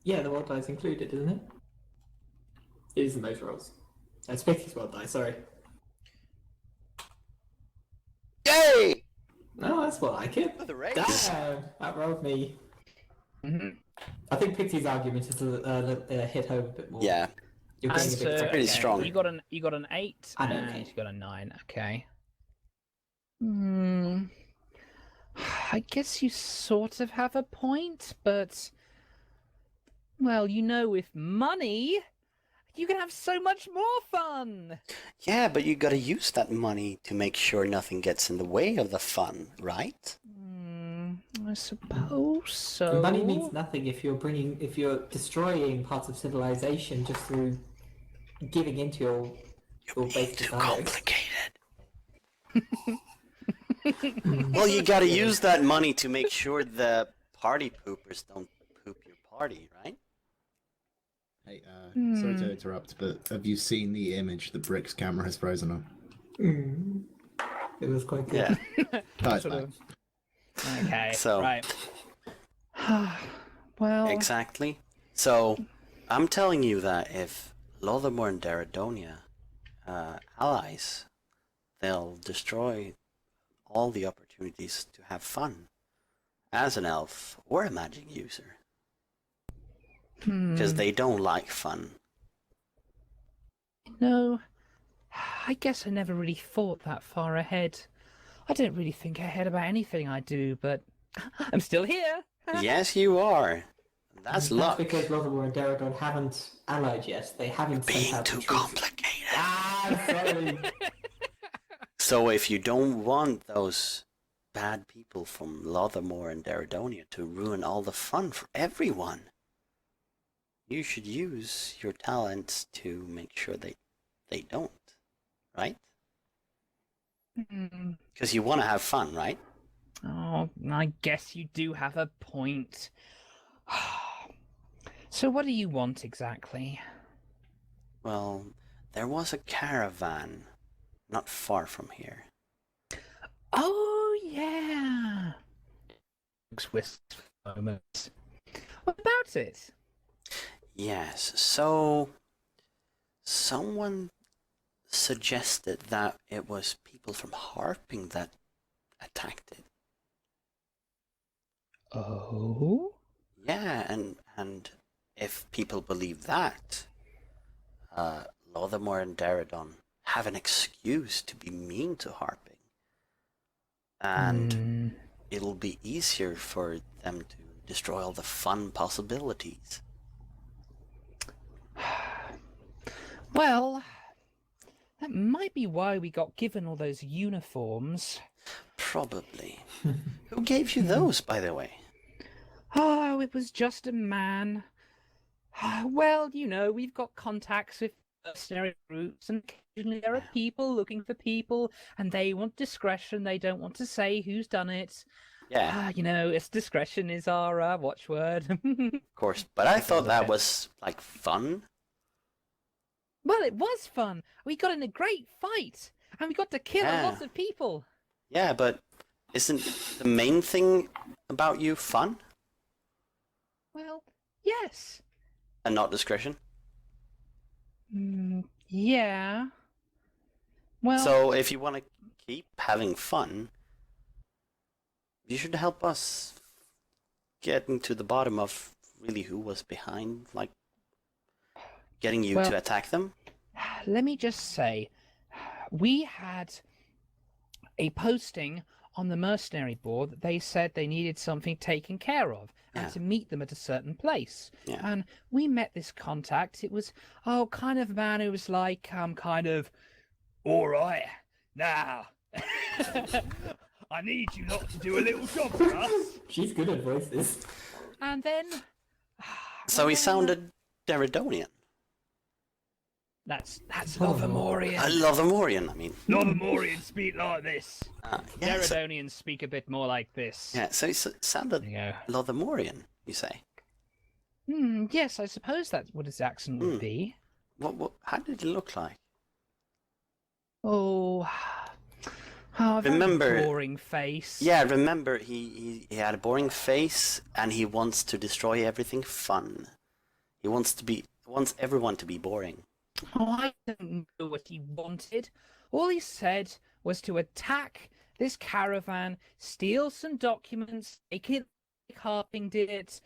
Yeah, the wild die is included, isn't it? It is in those rolls. It's Pixie's wild die, sorry. Yay! No, that's what I like it. For the race. Damn, that rolled me. Mhm. I think Pixie's argument is hit home a bit more. Yeah. You're And getting a so, bit pretty okay, strong. You got an 8. I know, and okay. you got a 9. Okay. I guess you sort of have a point, but well, with money, you can have so much more fun. Yeah, but you gotta use that money to make sure nothing gets in the way of the fun, right? I suppose so. Money means nothing if you're destroying parts of civilization just through giving into your base Too desires. complicated. Well, you gotta use that money to make sure the party poopers don't poop your party, right? Hey, sorry to interrupt, but have you seen the image that Brick's camera has frozen on? It was quite good. Yeah. Oh, it's Sort fine. of. Okay. So- Right. Well. Exactly. So, I'm telling you that if Lothamore and Daradonia allies, they'll destroy all the opportunities to have fun as an elf or a magic user. Because they don't like fun. No, I guess I never really thought that far ahead. I don't really think ahead about anything I do, but I'm still here. Yes, you are. That's luck. because Rothermore and Daragon haven't allied yet. They haven't sent Being out the too troops. complicated. Ah, sorry. So if you don't want those bad people from Lothamore and Daradonia to ruin all the fun for everyone, you should use your talents to make sure they don't, right? Hmm. Because you want to have fun, right? Oh, I guess you do have a point. So what do you want exactly? Well, there was a caravan not far from here. Oh, yeah. Swiss moments. What about it? Yes, so someone suggested that it was people from Harping that attacked it. Oh? Yeah, and if people believe that, Lothamore and Daradon have an excuse to be mean to Harping. And it'll be easier for them to destroy all the fun possibilities. Well, that might be why we got given all those uniforms. Probably. Who gave you those, by the way? Oh, it was just a man. Well, you know, we've got contacts with mercenary groups, and occasionally there are people looking for people, and they want discretion. They don't want to say who's done it. Yeah, You know, it's discretion is our watchword. of course. But I thought that was, like, fun. Well, it was fun. We got in a great fight, and we got to kill a lot of people. Yeah, but isn't the main thing about you fun Well, yes. and not discretion? Yeah. Well, So if you want to keep having fun, you should help us getting to the bottom of really who was behind, like, getting you Well- to attack them. let me just say, we had a posting on the mercenary board that they said they needed something taken care of and Yeah. to meet them at a certain place. Yeah. And we met this contact. It was, kind of a man who was like, kind of, all right, now, I need you lot to do a little job for us. She's good at voices. And then... So he well, sounded Daradonian. That's Lothamorian. Lothamorian, I mean. Lothamorians speak like this. Yeah, so, Daradonians speak a bit more like this. yeah, so he sounded There you Lothamorian, you say. go. Yes, I suppose that's what his accent would be. How did he look like? Oh, a very Remember- boring face. Yeah, remember, he had a boring face, and he wants to destroy everything fun. He wants everyone to be boring. Oh, I don't know what he wanted. All he said was to attack this caravan, steal some documents, make it like Harping did it.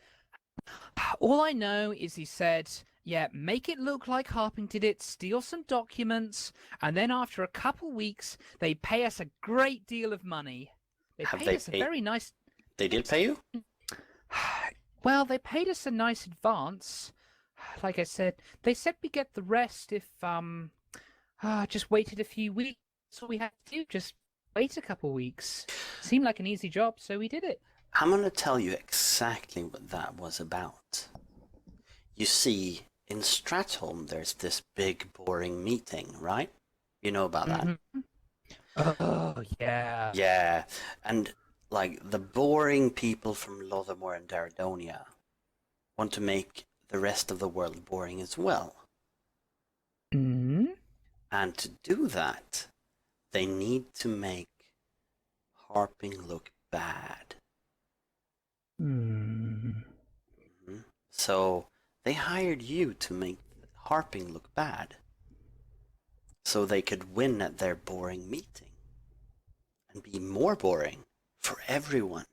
All I know is he said, yeah, make it look like Harping did it, steal some documents, and then after a couple weeks, they pay us a great deal of money. They Have paid they us a paid- very nice... They did pay you? Well, they paid us a nice advance. Like I said, they said we get the rest if, just waited a few weeks. That's all we had to do, just wait a couple weeks. Seemed like an easy job, so we did it. I'm gonna tell you exactly what that was about. You see, in Stratholm, there's this big, boring meeting, right? You know about that. Mhm. Oh, yeah. Yeah, and like the boring people from Lothamore and Daradonia want to make the rest of the world boring as well. Hmm? And to do that, they need to make harping look bad. Hmm. Mhm. So they hired you to make harping look bad. So they could win at their boring meeting. And be more boring for everyone.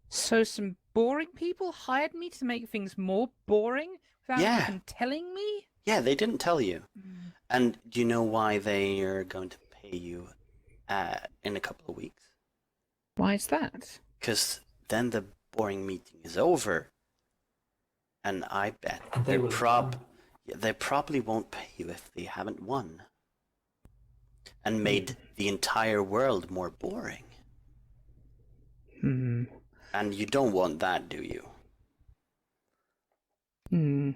So some boring people hired me to make things more boring without Yeah. even telling me? Yeah, they didn't tell you. Mm. And do you know why they are going to pay you in a couple of weeks? Why is that? Because then the boring meeting is over. And I bet And they will have won. they probably won't pay you if they haven't won. And made the entire world more boring. Hmm. And you don't want that, do you? Hmm.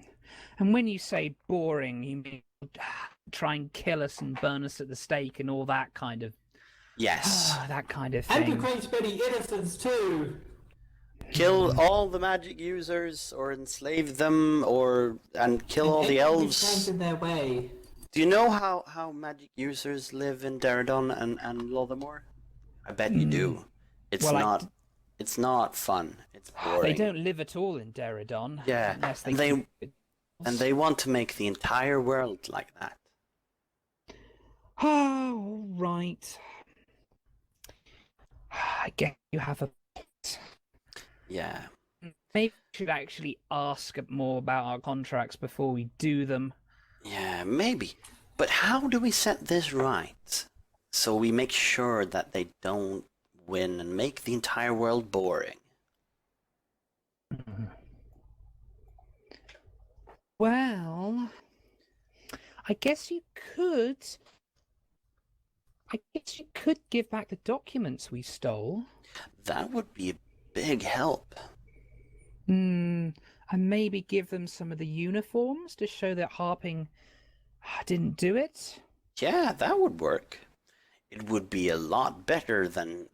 And when you say boring, you mean try and kill us and burn us at the stake and all that kind of Yes. that kind of And to thing. quench many innocents too. Kill all the magic users, or enslave them, and kill all the Anyone who elves. stands in their way. Do you know how magic users live in Daradon and Lothamore? I bet you do. It's Well, it's not fun. It's boring. They don't live at all in Deradon. Yeah, Unless and they want to make the entire world like that. Oh, all right. I guess you have a point. Yeah. Maybe we should actually ask more about our contracts before we do them. Yeah, maybe. But how do we set this right? So we make sure that they don't win and make the entire world boring. Well, I guess you could. I guess you could give back the documents we stole. That would be a big help. And maybe give them some of the uniforms to show that harping didn't do it. Yeah, that would work. It would be a lot better than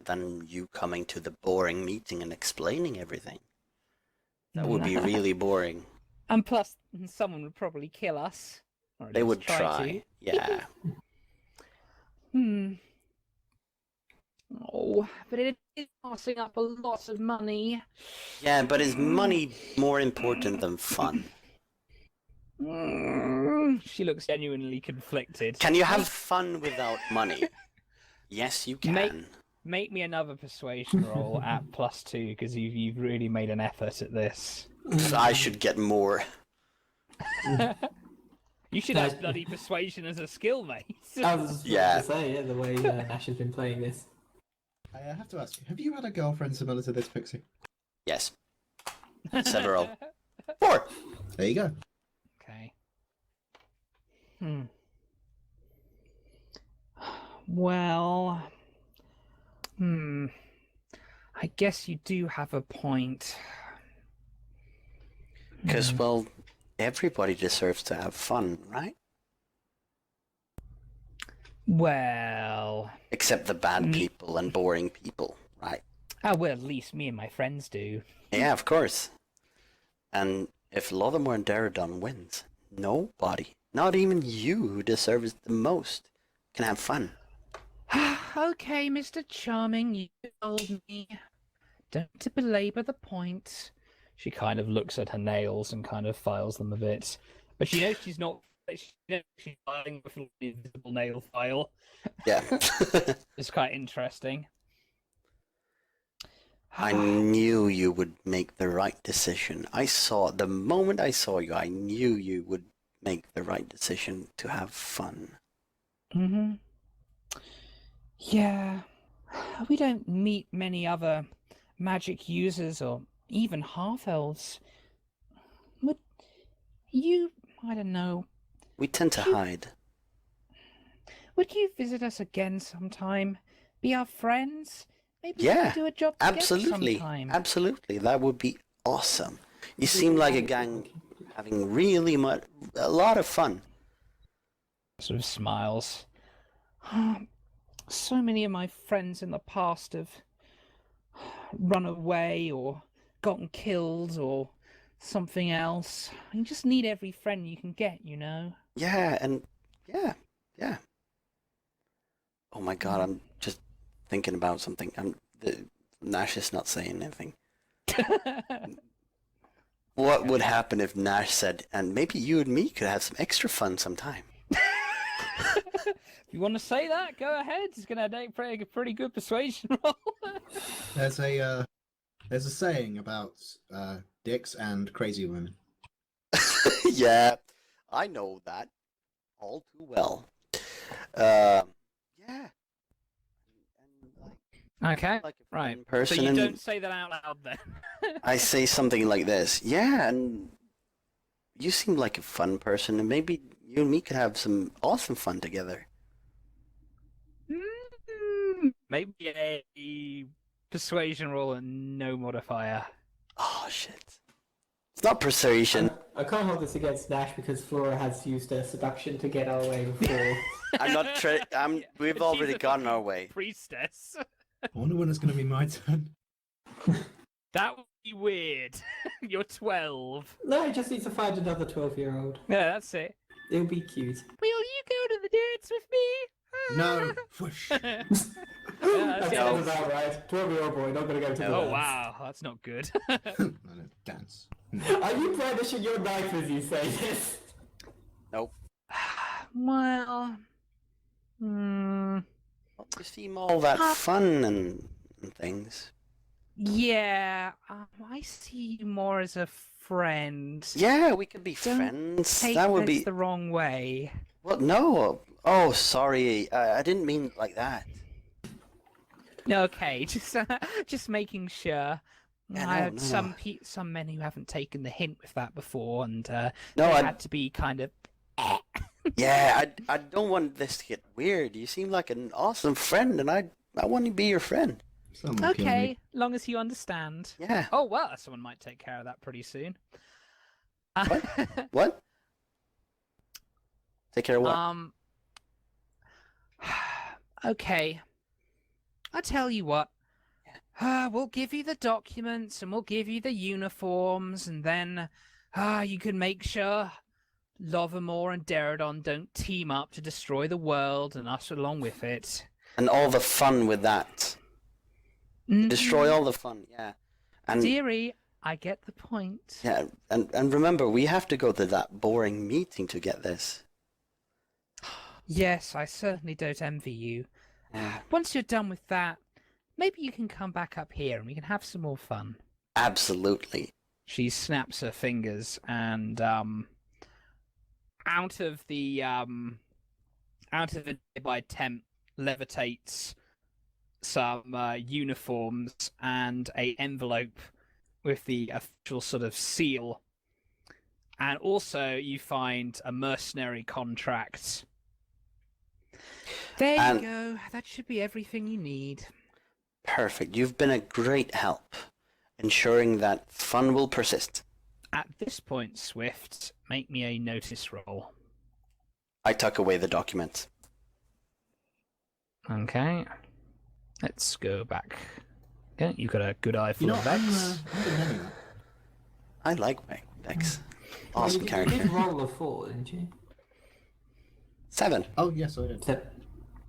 you coming to the boring meeting and explaining everything. That would be really boring. And plus, someone would probably kill us. Or at They least would try try. to. Yeah. Oh, but it is passing up a lot of money. Yeah, but is money more important than fun? She looks genuinely conflicted. Can you have fun without money? Yes, you can. Make me another persuasion roll at +2 because you've really made an effort at this. I should get more. You should have bloody persuasion as a skill, mate. I was just about to say, yeah, the way Nash has been playing this. I have to ask you, have you had a girlfriend similar to this, Pixie? Yes. Several. 4. There you go. Okay. Well, I guess you do have a point. Because, well, everybody deserves to have fun, right? Well, Except the bad people and boring people, right? well, at least me and my friends do. Yeah, of course. And if Lothamore and Daradon wins, nobody, not even you who deserve it the most, can have fun. Okay, Mr. Charming, you told me. Don't to belabor the point. She kind of looks at her nails and kind of files them a bit. But she knows she's not... She knows she's filing with an invisible nail file. Yeah. It's quite interesting. I knew you would make the right decision. The moment I saw you, I knew you would make the right decision to have fun. Mm-hmm. Yeah. We don't meet many other magic users or even half-elves. Would you... I don't know. We tend to hide. Would you visit us again sometime? Be our friends? Maybe we Yeah, could do a job together absolutely. sometime. Absolutely. That would be awesome. You seem like a gang having really a lot of fun. Sort of smiles. So many of my friends in the past have run away or gotten killed or something else. You just need every friend you can get, you know? Yeah, and yeah. Oh my god, I'm just thinking about something. Nash is not saying anything. What would happen if Nash said, and maybe you and me could have some extra fun sometime? If you want to say that, go ahead. It's going to take a pretty good persuasion roll. There's a saying about dicks and crazy women. Yeah, I know that all too well. Yeah. And, Okay, like a right. fun person, So you and don't say that out loud then. I say something like this. Yeah, and you seem like a fun person, and maybe you and me could have some awesome fun together. Maybe a persuasion roll and no modifier. Oh shit! It's not persuasion. I can't hold this against Nash because Flora has used her seduction to get our way before. I'm not. We've She's already a gone our fucking way. Priestess. I wonder when it's going to be my turn. That would be weird. You're 12. No, he just needs to find another 12-year-old. Yeah, that's it. It'll be cute. Will you go to the dance with me? No. Whoosh. Yeah, That that's sounds about right. 12-year-old boy, not gonna go to the Oh dance. wow, that's not good. I don't dance. Are you brandishing your knife as you say this? Nope. Well, You seem all that fun and things. yeah, I see you more as a friend. Yeah, we could be Don't friends. Take That would this be. the wrong way. What? No. Oh, sorry. I didn't mean it like that. Okay, just making sure. Yeah, I no, had no. some men who haven't taken the hint with that before, and No, they I. had to be kind of. Yeah, I don't want this to get weird. You seem like an awesome friend, and I want to be your friend. Someone kill Okay, me. long as you understand. Yeah. Oh well, someone might take care of that pretty soon. What? Take care of what? Okay. I tell you what. We'll give you the documents and we'll give you the uniforms, and then you can make sure Lovermore and Deridon don't team up to destroy the world and us along with it. And all the fun with that. Destroy all the fun, yeah. And Dearie, I get the point. yeah, and remember, we have to go to that boring meeting to get this. Yes, I certainly don't envy you. Yeah. Once you're done with that, maybe you can come back up here and we can have some more fun. Absolutely. She snaps her fingers and out of the nearby tent levitates some uniforms and a envelope with the official sort of seal. And also you find a mercenary contract. There you go. That should be everything you need. Perfect. You've been a great help, ensuring that fun will persist. At this point, Swift, make me a notice roll. I tuck away the document. Okay. Let's go back. Okay, you've got a good eye for You know, Vex. I'm getting that. I like Vex. Awesome You character. did roll a 4, didn't you? 7. Oh, yes, I did. So,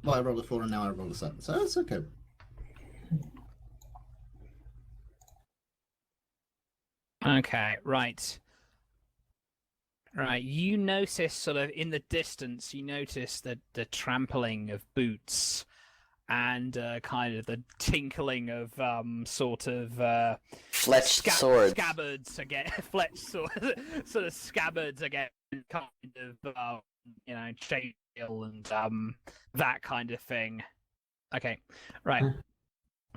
Well, I rolled a 4 and now I rolled a 7, so that's okay. Okay, right. Right, you notice sort of in the distance, you notice the trampling of boots and kind of the tinkling of sort of Fletched swords. scabbards again, fletched sort of scabbards again, kind of chain and that kind of thing. Okay, right.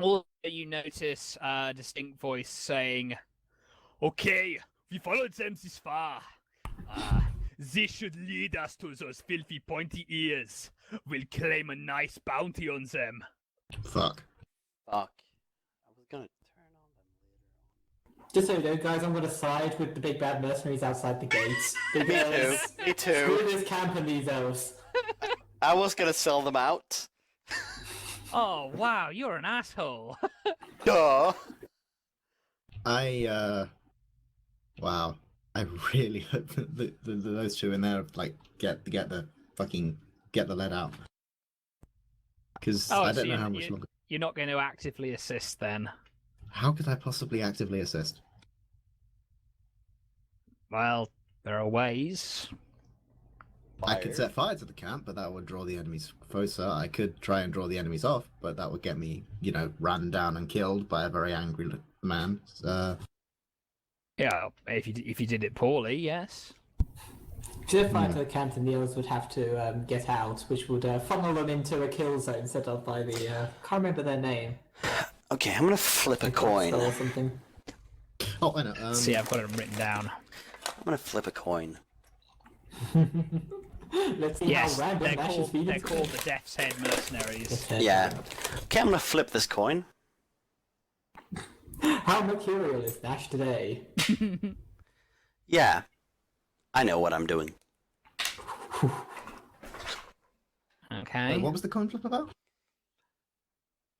Also, you notice a distinct voice saying, "Okay, we followed them this far. This should lead us to those filthy pointy ears. We'll claim a nice bounty on them." Fuck. Fuck. I was gonna turn on them later. just so you know, guys, I'm gonna side with the big bad mercenaries outside the gates. Because Me screw too. this camp and these elves. I was gonna sell them out. Oh wow, you're an asshole. Duh. Wow. I really hope that those two in there like get the lead out. Because Oh, I so don't know how much longer. you're not going to actively assist then? How could I possibly actively assist? Well, there are ways. I could set fire to the camp, but that would draw the enemies closer. I could try and draw the enemies off, but that would get me, run down and killed by a very angry man. Yeah, if you did it poorly, yes. Set fire to the camp, and the elves would have to get out, which would funnel them into a kill zone set up by the can't remember their name. Okay, I'm gonna flip a coin. Or something. Oh, I know. See, I've got it written down. I'm gonna flip a coin. Let's see Yes, how random Nash's feet they're is. called the Death's Head Mercenaries. Yeah. Okay, I'm gonna flip this coin. How mercurial is Nash today? Yeah. I know what I'm doing. Okay. What was the conflict about?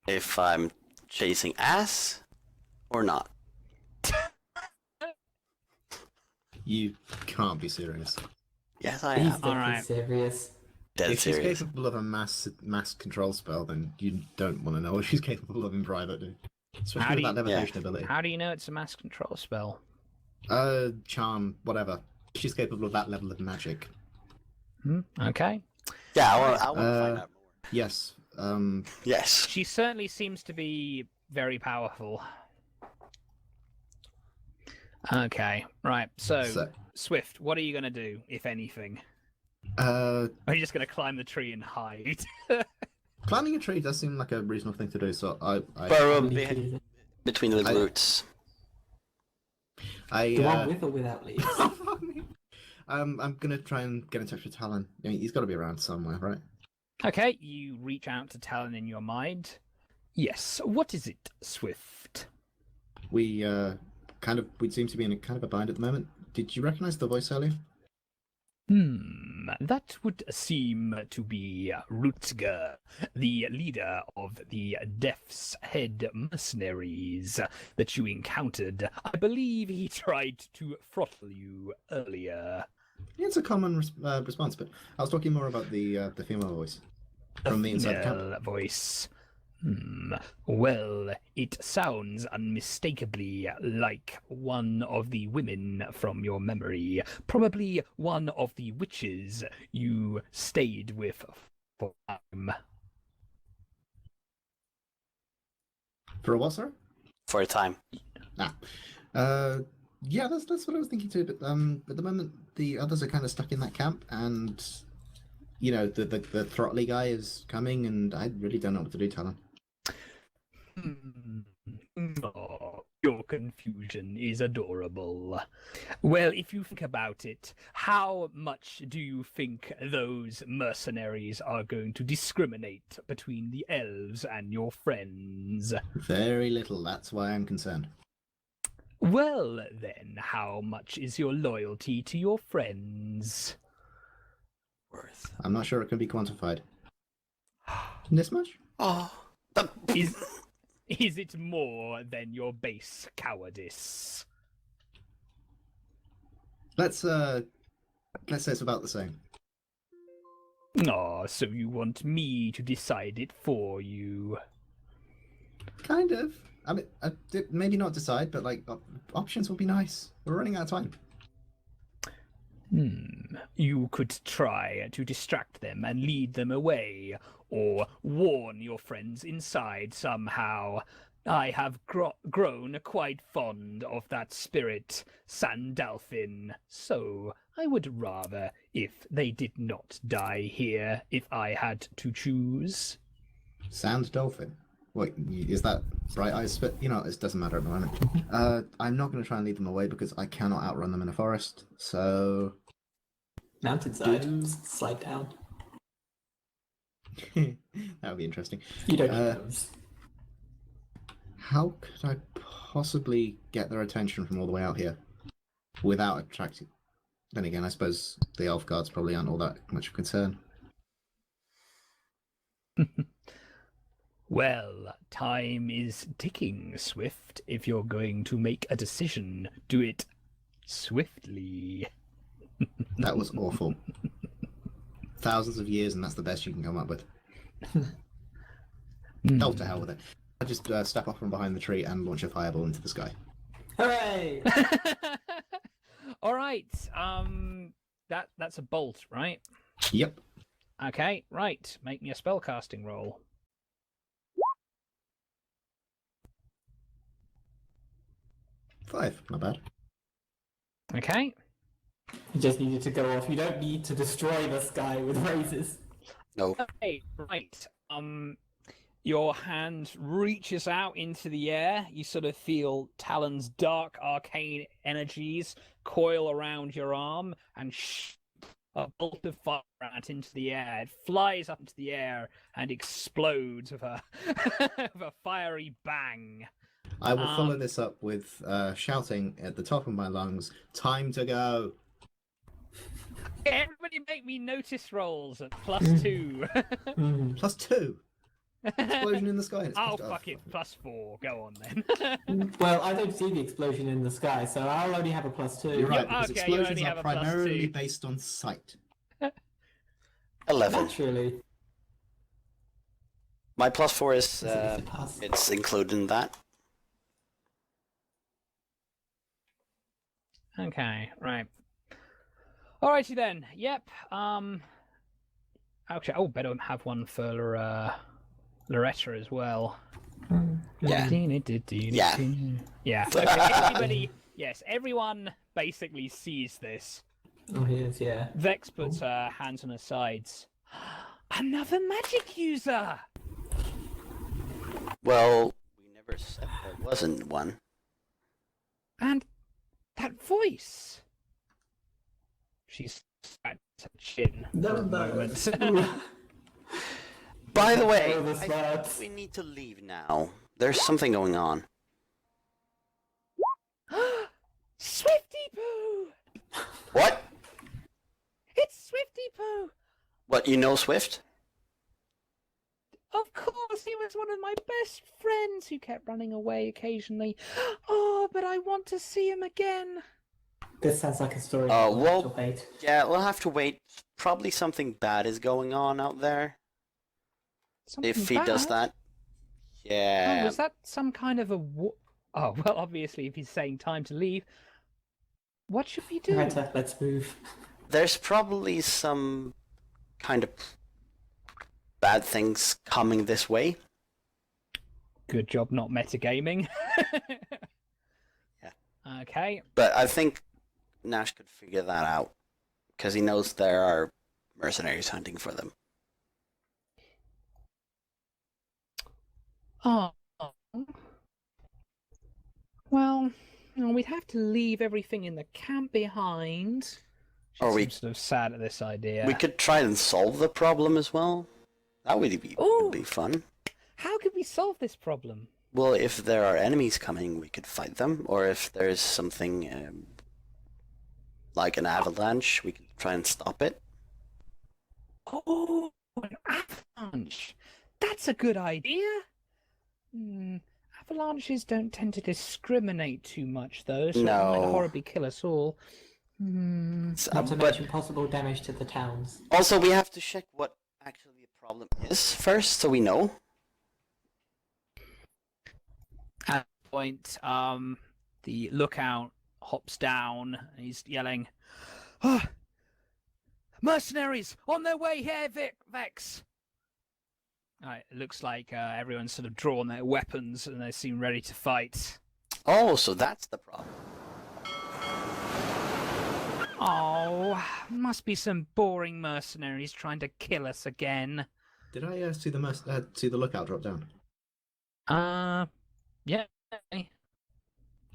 If I'm chasing ass or not. You can't be serious. Yes, I He's am. definitely Alright. serious. Dead If she's serious. capable of a mass control spell, then you don't want to know what she's capable of in private, do you? Especially How with do that you- levitation ability. How do you know it's a mass control spell? Charm, whatever. She's capable of that level of magic. Okay. Yeah, I want to find out more. Yes. Yes. She certainly seems to be very powerful. Okay, right. So, Swift, what are you going to do, if anything? Uh, Are you just going to climb the tree and hide? climbing a tree does seem like a reasonable thing to do, so Burrow The between the I- roots. one with or without leaves? I'm gonna try and get in touch with Talon. I mean, he's got to be around somewhere, right? Okay, you reach out to Talon in your mind. Yes, what is it, Swift? We seem to be in a kind of a bind at the moment. Did you recognize the voice earlier? That would seem to be Rutger, the leader of the Death's Head mercenaries that you encountered. I believe he tried to throttle you earlier. Yeah, it's a common response, but I was talking more about the female voice from the inside the camp. Female voice. Well, it sounds unmistakably like one of the women from your memory. Probably one of the witches you stayed with for time. For a what, sir? For a time. Yeah, that's what I was thinking too. But at the moment, the others are kind of stuck in that camp, and the throttly guy is coming, and I really don't know what to do, Talon. Oh, your confusion is adorable. Well, if you think about it, how much do you think those mercenaries are going to discriminate between the elves and your friends? Very little. That's why I'm concerned. Well, then, how much is your loyalty to your friends? Worth. I'm not sure it can be quantified. This much? Oh. Is it more than your base cowardice? Let's say it's about the same. Oh, so you want me to decide it for you? Kind of. I mean, maybe not decide, but like options would be nice. We're running out of time. You could try to distract them and lead them away, or warn your friends inside somehow. I have grown quite fond of that spirit, Sandalphon, so I would rather if they did not die here, if I had to choose. Sand dolphin. Wait, is that bright eyes spit? It doesn't matter at the moment. I'm not going to try and lead them away because I cannot outrun them in a forest. So Mountainside. Slide down. that would be interesting. You don't need those. How could I possibly get their attention from all the way out here without attracting? Then again, I suppose the elf guards probably aren't all that much of a concern. Well, time is ticking, Swift. If you're going to make a decision, do it swiftly. That was awful. Thousands of years, and that's the best you can come up with. Oh, to hell with it. I just step up from behind the tree and launch a fireball into the sky. Hooray! All right. That's a bolt, right? Yep. Okay, right. Make me a spellcasting roll. 5, not bad. Okay. You just needed to go off. You don't need to destroy the sky with razors. No. Okay, right. Your hand reaches out into the air. You sort of feel Talon's dark arcane energies coil around your arm and a bolt of fire out into the air. It flies up into the air and explodes with a, with a fiery bang. I will follow this up with shouting at the top of my lungs, "Time to go!" Everybody make me notice rolls at +2. +2. Explosion in the sky. Oh, fuck it. +4. Go on, then. Well, I don't see the explosion in the sky, so I'll only have a +2. You're right, because okay, you explosions only have are a primarily +2. based on sight. 11. Naturally. My +4 is, It's a pass. it's included in that. Okay, right. Alrighty then. Yep. Actually, oh, better have one for Loretta as well. Yeah. Yeah. Yeah. Okay, everybody. Yes, everyone basically sees this. Oh, he is, yeah. Vex puts her hands on her sides. Another magic user. Well, we never said there wasn't one. And that voice. She's scratched her chin for a moment. By the way, Oh, the I think slats. we need to leave now. There's something going on. Swifty Poo! What? It's Swifty Poo! What, you know Swift? Of course, he was one of my best friends who kept running away occasionally. Oh, but I want to see him again. This sounds like a story. Well- we'll have to wait. Yeah, we'll have to wait. Probably something bad is going on out there. Something If he does bad? that. Yeah. Oh, was that some kind of a... Oh, well, obviously, if he's saying time to leave, what should we do? Right, let's move. There's probably some kind of bad things coming this way. Good job not metagaming. Yeah. Okay. But I think Nash could figure that out. Because he knows there are mercenaries hunting for them. Oh. Well, we'd have to leave everything in the camp behind. She Or we- seems sort of sad at this idea. We could try and solve the problem as well. That would Ooh. be fun. How could we solve this problem? Well, if there are enemies coming, we could fight them. Or if there's something like an avalanche, we could try and stop it. Oh, an avalanche. That's a good idea. Avalanches don't tend to discriminate too much, though, so it might No. horribly kill us all. Not to But mention possible damage to the towns. also, we have to check what actually the problem is first, so we know. At that point, the lookout hops down and he's yelling, "Ah! Mercenaries on their way here, Vex!" It looks like everyone's sort of drawn their weapons and they seem ready to fight. Oh, so that's the problem. Oh, must be some boring mercenaries trying to kill us again. Did I see the lookout drop down? Yeah.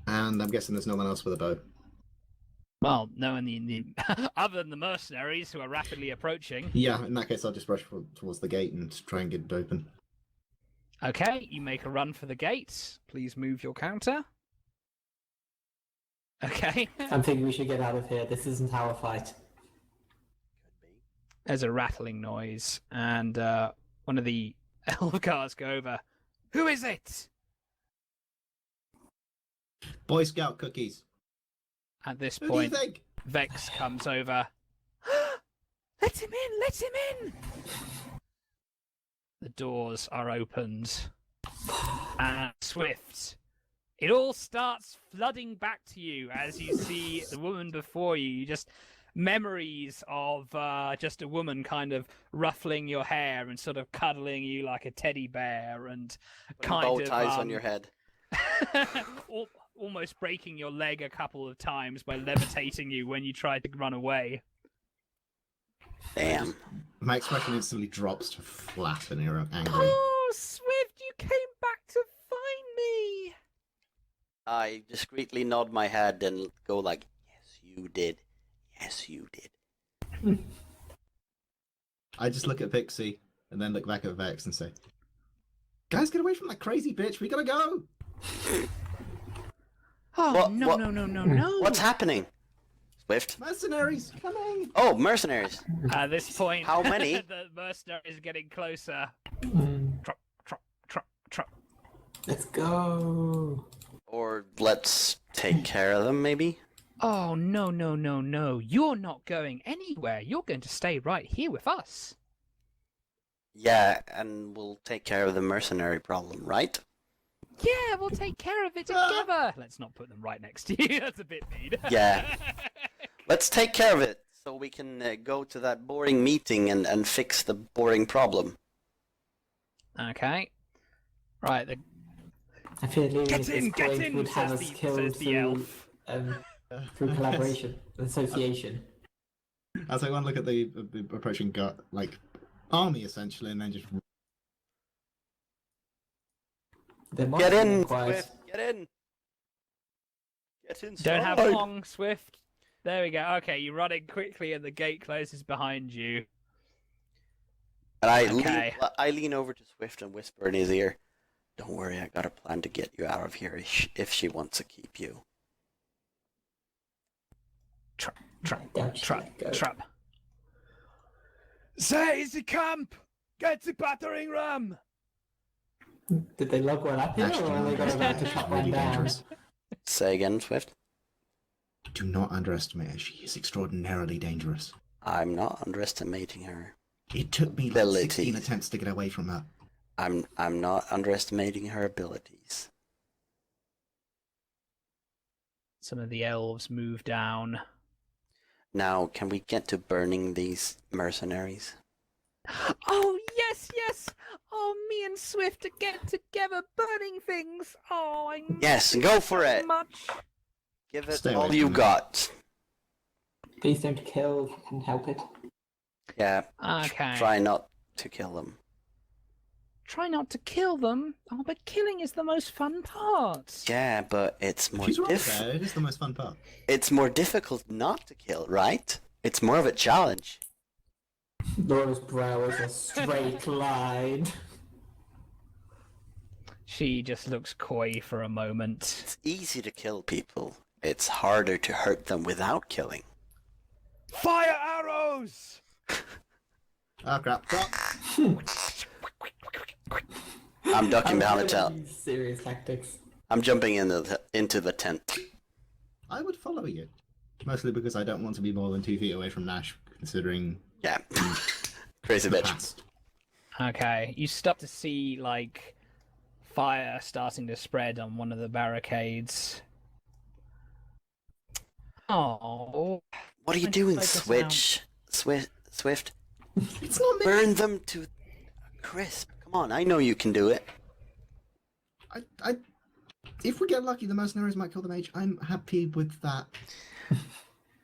And I'm guessing there's no one else with a bow. Well, no, in the other than the mercenaries who are rapidly approaching. Yeah, in that case, I'll just rush towards the gate and try and get it open. Okay, you make a run for the gates. Please move your counter. Okay. I'm thinking we should get out of here. This isn't our fight. There's a rattling noise, and one of the Elfgars go over. Who is it? Boy Scout cookies. At this Who do you point, think? Vex comes over. Let him in! Let him in! The doors are opened. And Swift. It all starts flooding back to you as you see the woman before you. Just memories of just a woman kind of ruffling your hair and sort of cuddling you like a teddy bear and kind bow of ties on your head. almost breaking your leg a couple of times by levitating you when you tried to run away. Damn. My expression instantly drops to flat and angry. Oh, Swift, you came back to find me! I discreetly nod my head and go like, yes, you did. Yes, you did. I just look at Pixie and then look back at Vex and say, guys, get away from that crazy bitch. We gotta go. Oh, What- no, what- no, no, no, no. What's happening? Swift? Mercenaries coming. Oh, mercenaries. At this point, How many? the mercenary is getting closer. Trot, trot, trot, trot. Let's go. Or let's take care of them, maybe? Oh, no, no, no, no. You're not going anywhere. You're going to stay right here with us. Yeah, and we'll take care of the mercenary problem, right? Yeah, we'll take care of it together. Let's not put them right next to you. That's a bit mean. Yeah. Let's take care of it so we can go to that boring meeting and fix the boring problem. Okay. Right. I feel Lily Get at this in, get point in, would have says us the killed through, elf. through collaboration, association. As I want to look at the approaching army essentially, and then just There might Get be in, required- Swift! Get in! Get inside! Don't have long, Swift. There we go. Okay, you're running quickly and the gate closes behind you. And Okay. I lean over to Swift and whisper in his ear, "Don't worry, I got a plan to get you out of here if she wants to keep you." Trap, trap, Don't you trap, let go. trap. Seize the camp! Get the battering ram! Did they log one up here, Actually, or are they going to cut one really down? dangerous. Say again, Swift. Do not underestimate her. She is extraordinarily dangerous. I'm not underestimating her. It took me like Abilities. 16 attempts to get away from her. I'm not underestimating her abilities. Some of the elves move down. Now, can we get to burning these mercenaries? Oh, yes, yes! Oh, me and Swift to get together burning things! Oh, I miss Yes, it go for so it! much! Give it Stay all away you from me. got. Please don't kill if you can help it. Yeah, Okay. try not to kill them. Try not to kill them. Oh, but killing is the most fun part. Yeah, but it's more She's right there. It is the most fun part. It's more difficult not to kill, right? It's more of a challenge. Laura's brow is a straight line. She just looks coy for a moment. It's easy to kill people. It's harder to hurt them without killing. Fire arrows! Oh crap. Stop. I'm ducking behind the These tent. Serious tactics. I'm jumping into the tent. I would follow you. Mostly because I don't want to be more than 2 feet away from Nash, considering Yeah. Crazy the bitch. past. Okay, you start to see, like, fire starting to spread on one of the barricades. Oh. What are you I doing, focus Switch? Swift? It's not me. Burn them to a crisp. Come on, I know you can do it. If we get lucky, the mercenaries might kill the mage. I'm happy with that.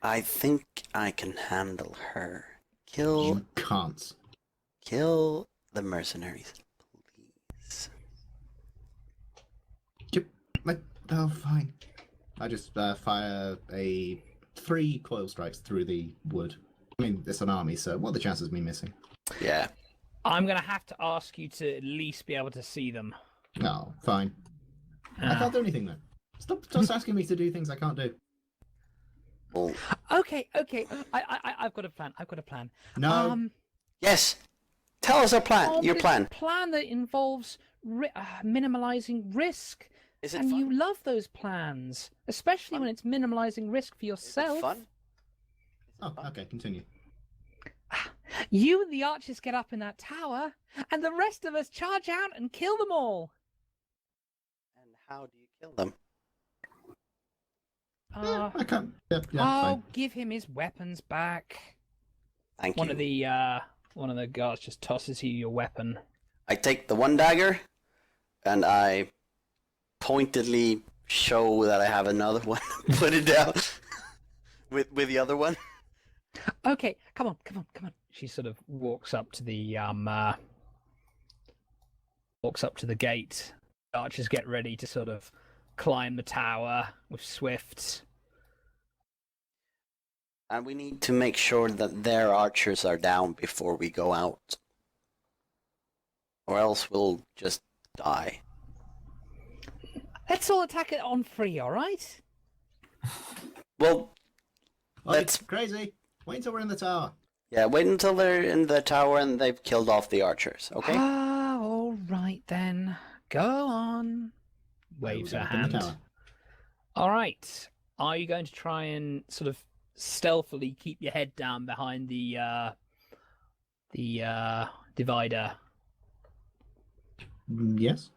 I think I can handle her. Kill You can't. the mercenaries, please. Oh, fine. I just fire 3 coil strikes through the wood. I mean, it's an army, so what are the chances of me missing? Yeah. I'm gonna have to ask you to at least be able to see them. No, fine. I Ah. can't do anything then. Stop just asking me to do things I can't do. Well, Okay. I've got a plan. No. Um, yes. Tell us our plan. Oh, Your but plan. It's a plan that involves minimalizing risk. Is it And fun? you love those plans, especially when it's minimalizing risk for Is it yourself. fun? Is it Oh, fun? okay, continue. You and the archers get up in that tower, and the rest of us charge out and kill them all. And how do you kill them? I can't. Yeah, I'll fine. give him his weapons back. Thank One you. of the guards just tosses you your weapon. I take the one dagger, and I pointedly show that I have another one. Put it down with the other one. Okay, come on. She sort of walks up to the gate. The archers get ready to sort of climb the tower with Swift. And we need to make sure that their archers are down before we go out. Or else we'll just die. Let's all attack it on free, all right? Well, Oh, Let's- it's crazy. Wait until we're in the tower. yeah, wait until they're in the tower and they've killed off the archers, okay? Ah, all right then. Go on. Waves We'll her get up in the hand. tower. All right. Are you going to try and sort of stealthily keep your head down behind the divider? Yes.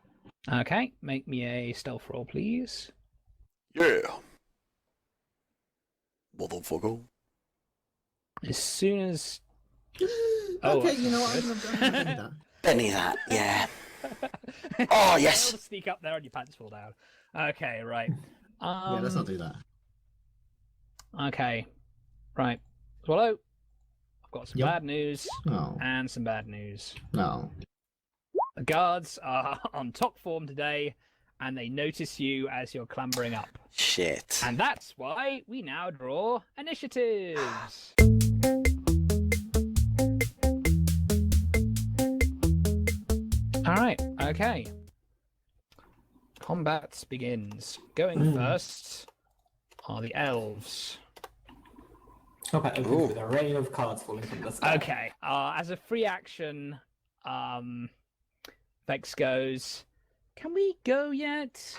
Okay, make me a stealth roll, please. Yeah. Motherfucker. As soon as Okay, you know what? I'm gonna do that. Benny that, yeah. Oh, yes! Fail to sneak up there and your pants fall down. Okay, right. Yeah, let's not do that. Okay, right. Swallow. I've got some Yep. bad news Oh, and some bad news. no. The guards are on top form today, and they notice you as you're clambering up. Shit. And that's why we now draw initiatives. All right, okay. Combat begins. Going first are the elves. Okay, opens Ooh. with a rain of cards falling from the sky. Okay, as a free action, Vex goes, can we go yet?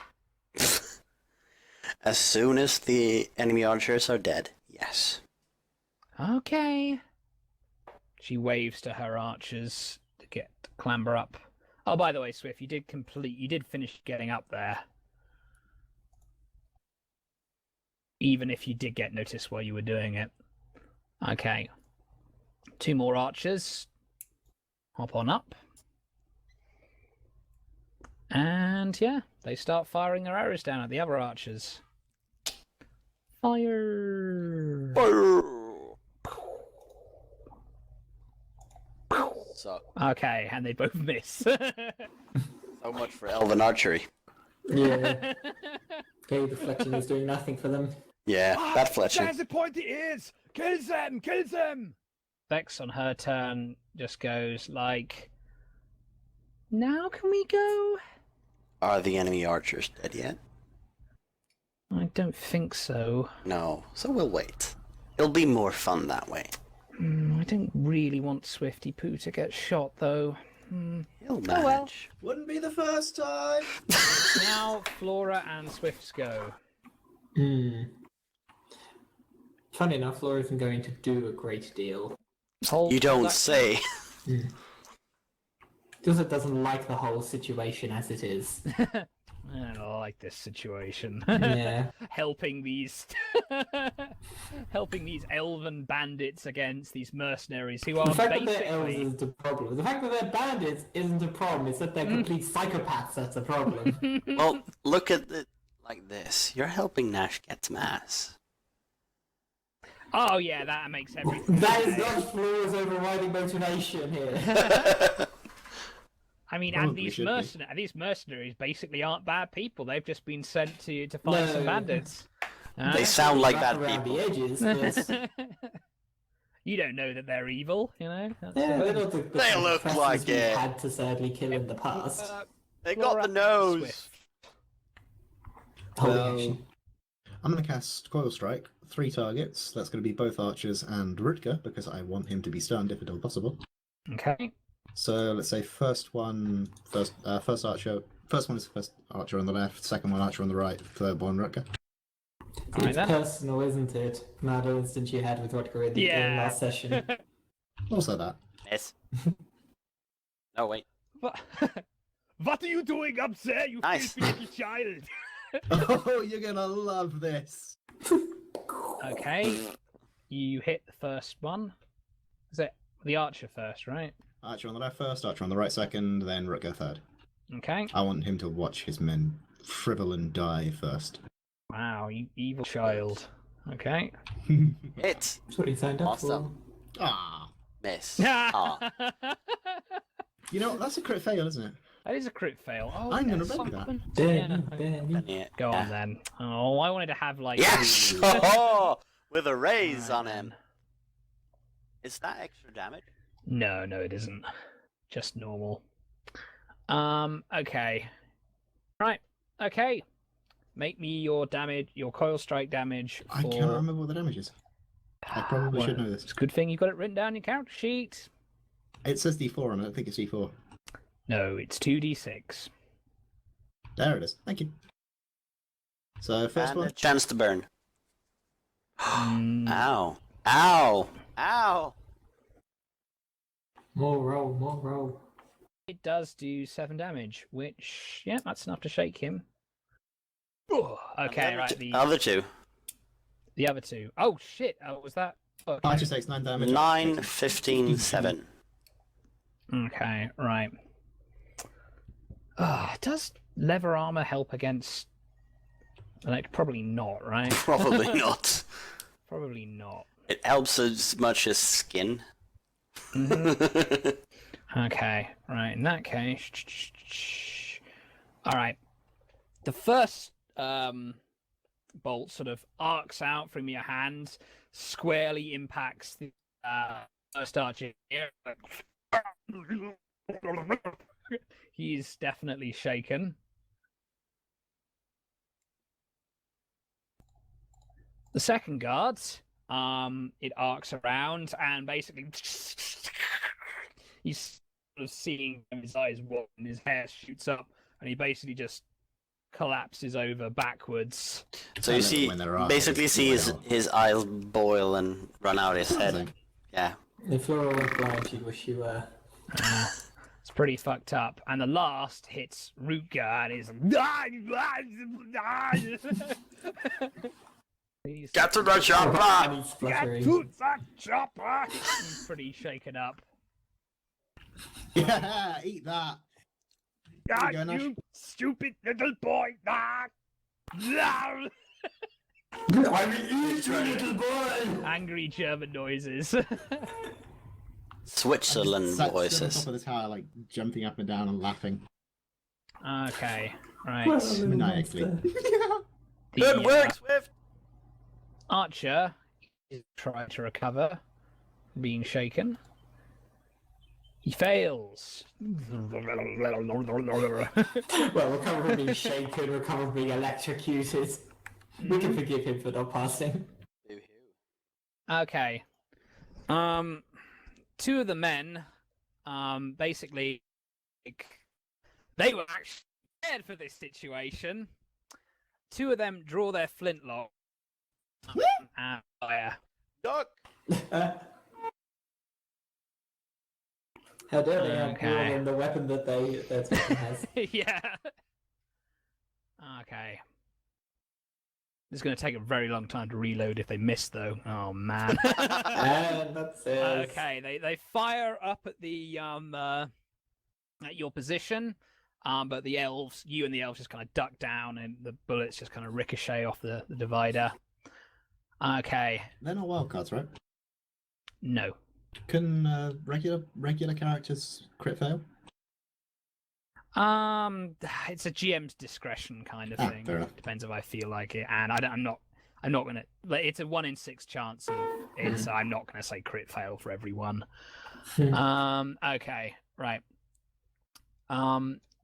As soon as the enemy archers are dead, yes. Okay. She waves to her archers to clamber up. Oh, by the way, Swift, you did finish getting up there. Even if you did get noticed while you were doing it. Okay. 2 more archers. Hop on up. And yeah, they start firing their arrows down at the other archers. Fire! So, Okay, and they both miss. so much for elven archery. Yeah. Okay, the fletching is doing nothing for them. Yeah, that fletching. There's the pointy ears! Kills them! Kills them! Vex on her turn just goes like, now can we go? Are the enemy archers dead yet? I don't think so. No, so we'll wait. It'll be more fun that way. I don't really want Swifty Poo to get shot though. He'll well. manage. Wouldn't be the first time. Now Flora and Swifts go. Funny enough, Laura isn't going to do a great deal. You don't say. Just doesn't like the whole situation as it is. I don't like this situation. Yeah. helping these elven bandits against these mercenaries who are The fact that they're elves basically isn't a problem. The fact that they're bandits isn't a problem. It's that they're complete psychopaths that's a problem. Well, look at it like this. You're helping Nash get some ass. Oh yeah, that makes everything. That is okay. not Flora's overriding motivation here. I mean, Probably and should be. these mercenaries basically aren't bad people. They've just been sent to find No. some bandits. They sound like Wrap bad around people. the edges, but... You don't know that they're evil, you know. That's, Yeah, they're not the They look oppressors like we've it. had to sadly kill in the past. They got Flora the nose. Swift. Holy Well, action. I'm going to cast Coil Strike. 3 targets. That's going to be both archers and Rutger, because I want him to be stunned if at all possible. Okay. So let's say first archer. First one is the first archer on the left. Second one archer on the right. Third one Rutger. All right, It's then. personal, isn't it? Mad instance you had with Rutger in the last session. Also that. Miss. No, wait. What are you doing up there, you Nice. filthy little child? Oh, you're gonna love this. Okay, you hit the first one. Is it the archer first, right? Archer on the left first, archer on the right second, then Rutger third. Okay. I want him to watch his men shrivel and die first. Wow, you evil child. Okay. Hit. That's what he signed up Awesome. Ah, Miss. that Ah. you know that's a crit fail, isn't it? is a crit fail. Oh, I'm gonna yes, bet that. for. Yeah. Benny. Go on then. Oh, I wanted to have like. Yes! Oh, with a raise on him. Is that extra damage? No, it isn't. Just normal. Okay. Right. Okay. Make me your damage, your coil strike damage. I for... cannot remember what the damage is. I probably should know this. It's a good thing you got it written down in your character sheet. It says D4 on it. I think it's D4. No, it's 2d6. There it is. Thank you. So first And one. a chance to burn. Mm, Ow. Ow. Ow. More roll. it does do 7 damage, which, yeah, that's enough to shake him. Oh, okay, And right. then The Other two. other two. Oh, shit. Oh, was that? Okay. Archer takes 9 damage. 9, 15, 7. Okay, right. Does leather armor help against... Like, probably not, right? Probably not. Probably not. It helps as much as skin. Mhm. Okay, right. In that case, all right. The first bolt sort of arcs out from your hand, squarely impacts the first archer. He's definitely shaken. The second guard, it arcs around and basically he's sort of seeing his eyes widen, and his hair shoots up, and he basically just collapses over backwards. So you see, When they're up, basically it's see boil. his eyes boil and run out his head. Amazing. Yeah. If Laura went blind, she'd wish you were. It's pretty fucked up. And the last hits Rutger, and he's Get to the chopper! And he's Get spluttering. to the chopper! He's pretty shaken up. Yeah, eat that. Ah, go, Nash. you stupid little boy! Ah! Ah! I will eat you, little boy! Angry German noises. Switzerland Sat voices. on top of the tower, like jumping up and down and laughing Okay, right. Well, little maniacally. monster. The, Good work, Swift! Archer is trying to recover, being shaken. He fails. Well, recover from being shaken, recover from being electrocuted. We can forgive him for not passing. Okay. Two of the men, basically, they were actually prepared for this situation. Two of them draw their flintlock and fire. Duck! How dare they have Okay. more than the weapon that their team has. Yeah. Okay. It's going to take a very long time to reload if they miss, though. Oh man. And that's it. Okay, they fire up at the at your position, but the elves, you and the elves, just kind of duck down, and the bullets just kind of ricochet off the divider. Okay, They're not wildcards, right? no. Can regular characters crit fail? It's a GM's discretion kind of Ah, thing. fair enough. Depends if I feel like it, and I'm not gonna. Like, it's a 1 in 6 chance of it, so I'm not gonna say crit fail for everyone. Okay, right.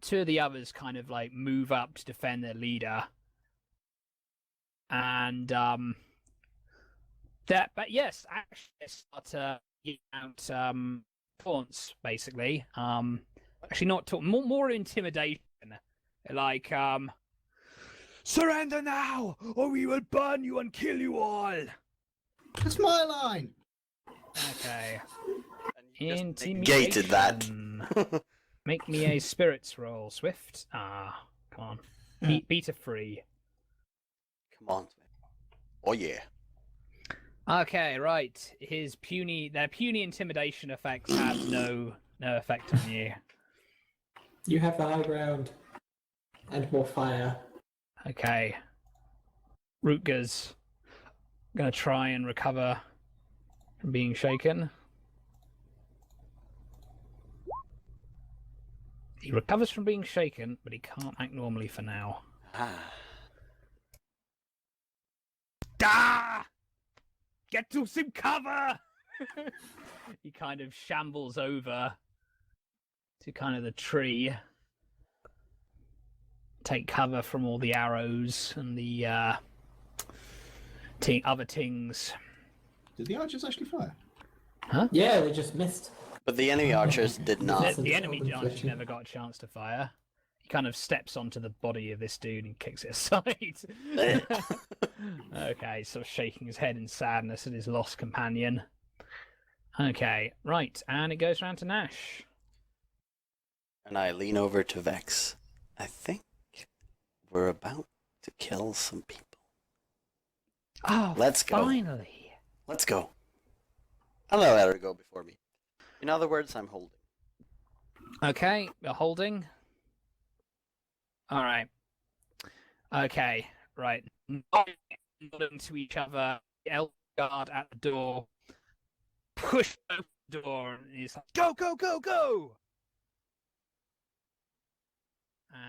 Two of the others kind of like move up to defend their leader, and but yes, actually, they start to get out taunts, basically. Actually, not taunt, more intimidation. Like, surrender now, or we will burn you and kill you all. That's my line. Okay. Just Intimidation. negated that. Make me a spirits roll, Swift. Come on. Beta free. Come on. Oh yeah. Okay, right. Their puny intimidation effects have no effect on you. You have the high ground. And more fire. Okay. Rutger's gonna try and recover from being shaken. He recovers from being shaken, but he can't act normally for now. Ah! Get to some cover! He kind of shambles over to kind of the tree. Take cover from all the arrows and the other things. Did the archers actually fire? Huh? Yeah, they just missed. But the enemy archers did not. The enemy archer never got a chance to fire. He kind of steps onto the body of this dude and kicks it aside. Okay, sort of shaking his head in sadness at his lost companion. Okay, right, and it goes round to Nash. And I lean over to Vex. I think we're about to kill some people. Oh, Let's go. Finally. Let's go. I'll let her go before me. In other words, I'm holding. Okay, you're holding. All right. Okay, right. Nodding to each other. Elf guard at the door. Push open the door, and he's like, "Go, go, go, go!"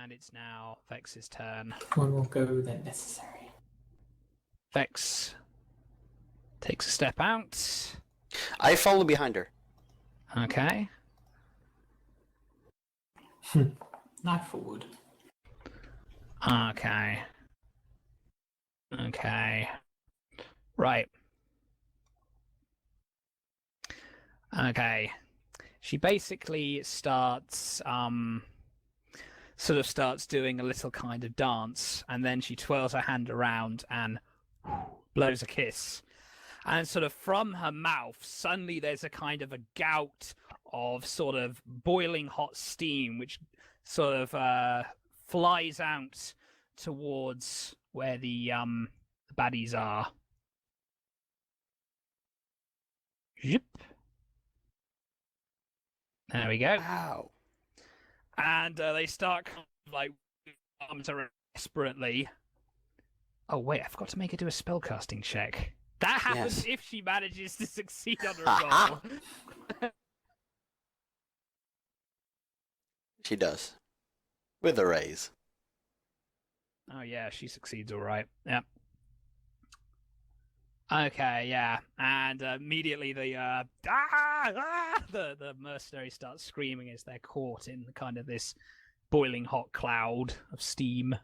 And it's now Vex's turn. One more go than necessary. Vex takes a step out. I follow behind her. Okay. Knife forward. Okay. Okay. Right. Okay. She basically starts starts doing a little kind of dance, and then she twirls her hand around and blows a kiss. And sort of from her mouth, suddenly there's a kind of a gout of sort of boiling hot steam, which sort of flies out towards where the baddies are. Yep. There we go. Wow. And they start kind of like arms around desperately. Oh wait, I forgot to make her do a spellcasting check. That happens if she manages to succeed on her roll. She does. With a raise. Oh yeah, she succeeds all right. Yep. Okay, yeah, and immediately the mercenaries start screaming as they're caught in kind of this boiling hot cloud of steam.